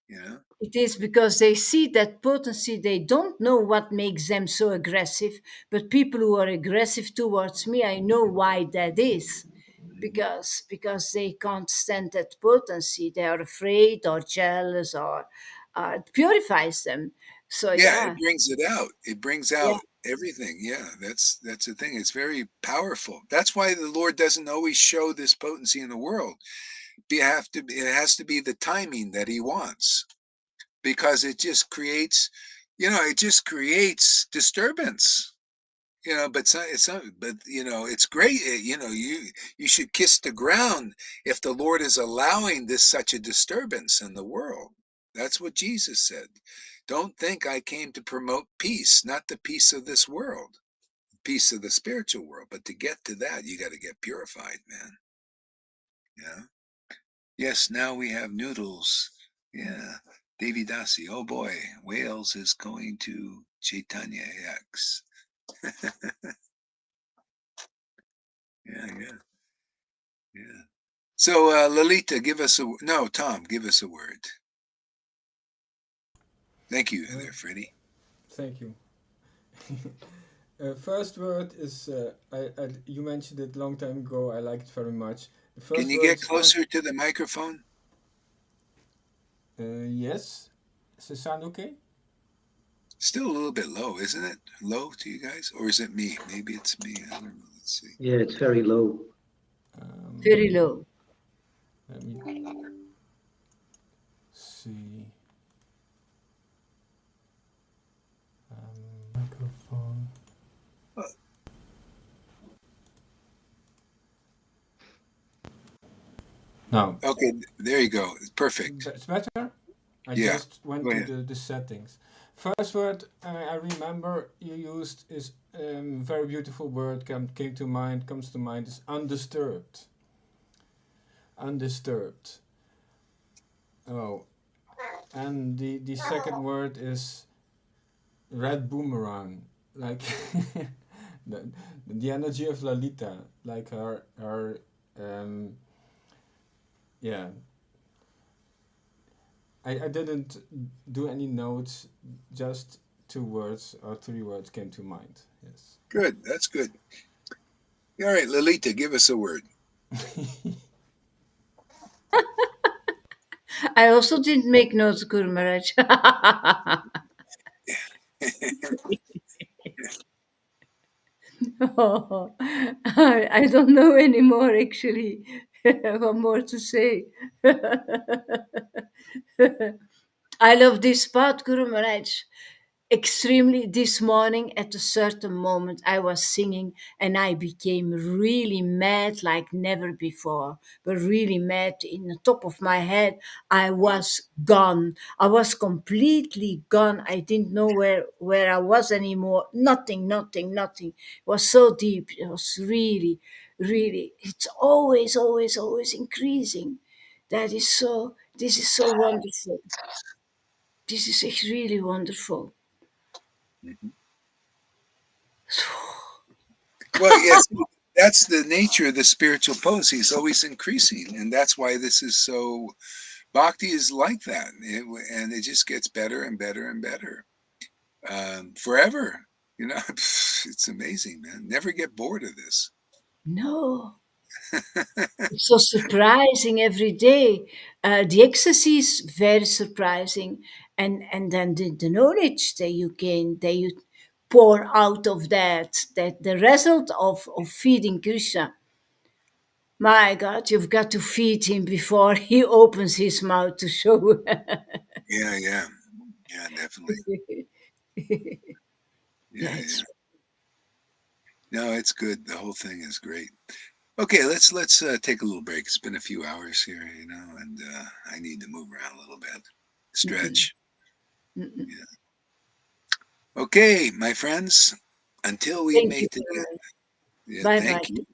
you know? It is because they see that potency. They don't know what makes them so aggressive. But people who are aggressive towards me, I know why that is. Mhm. Because they can't stand that potency. They are afraid or jealous, or it purifies them. So Yeah, it yeah, brings it out. It brings yeah. out everything. Yeah, that's the thing. It's very powerful. That's why the Lord doesn't always show this potency in the world. It has to be the timing that He wants, because it just creates disturbance. It's great. You should kiss the ground if the Lord is allowing this such a disturbance in the world. That's what Jesus said. Don't think I came to promote peace, not the peace of this world, peace of the spiritual world. But to get to that, you got to get purified, man. Yeah. Yes, now we have noodles. Yeah. Devi Dasi. Oh boy, Wales is going to Chaitanya X. Yeah, yeah. So, Lalita, give us no, Tom, give us a word. Thank you, Uh, there, Freddie. Thank you. First word is you mentioned it long time ago. I like it very much. The Can first you word get is closer to the microphone? yes. Does it sound okay? Still a little bit low, isn't it? Low to you guys, or is it me? Maybe it's me. I don't know. Let's see. Yeah, it's very low. Very low. Let me see. Microphone. Now, Okay, there you go. Perfect. it's better. I Yeah, just went go to ahead. the settings. First word I remember you used is very beautiful word came to mind comes to mind is undisturbed. Undisturbed. Oh, and the second word is red boomerang. Like the, the energy of Lalita, like her um yeah. I didn't do any notes, just two words or three words came to mind. Yes. Good. That's good. All right, Lolita, give us a word. I also didn't make notes, Guru Maharaj. Oh, I don't know anymore, actually. What more to say? I love this spot, Guru Maharaj. Extremely this morning at a certain moment I was singing and I became really mad like never before, but really mad in the top of my head. I was gone. I was completely gone. I didn't know where I was anymore. Nothing. It was so deep. It was really, it's always increasing. That is so, this is so wonderful. This is echt really wonderful. Mhm. Well, yes, that's the nature of the spiritual potency. It's always increasing, and that's why this is so. Bhakti is like that, and it just gets better and better and better forever. You know, it's amazing, man. Never get bored of this. No, it's so surprising every day. The ecstasy is very surprising, and then the knowledge that you gain, that you pour out of that the result of feeding Krishna. My God, you've got to feed him before he opens his mouth to show. Yeah, yeah, yeah, definitely. Yeah, Yeah, yeah. it's No, it's good. The whole thing is great. Okay, let's take a little break. It's been a few hours here, and I need to move around a little bit, mm-mm, stretch. mm-mm. Yeah. Okay, my friends. Until we Thank you meet very again. much. Yeah, Bye bye. thank you.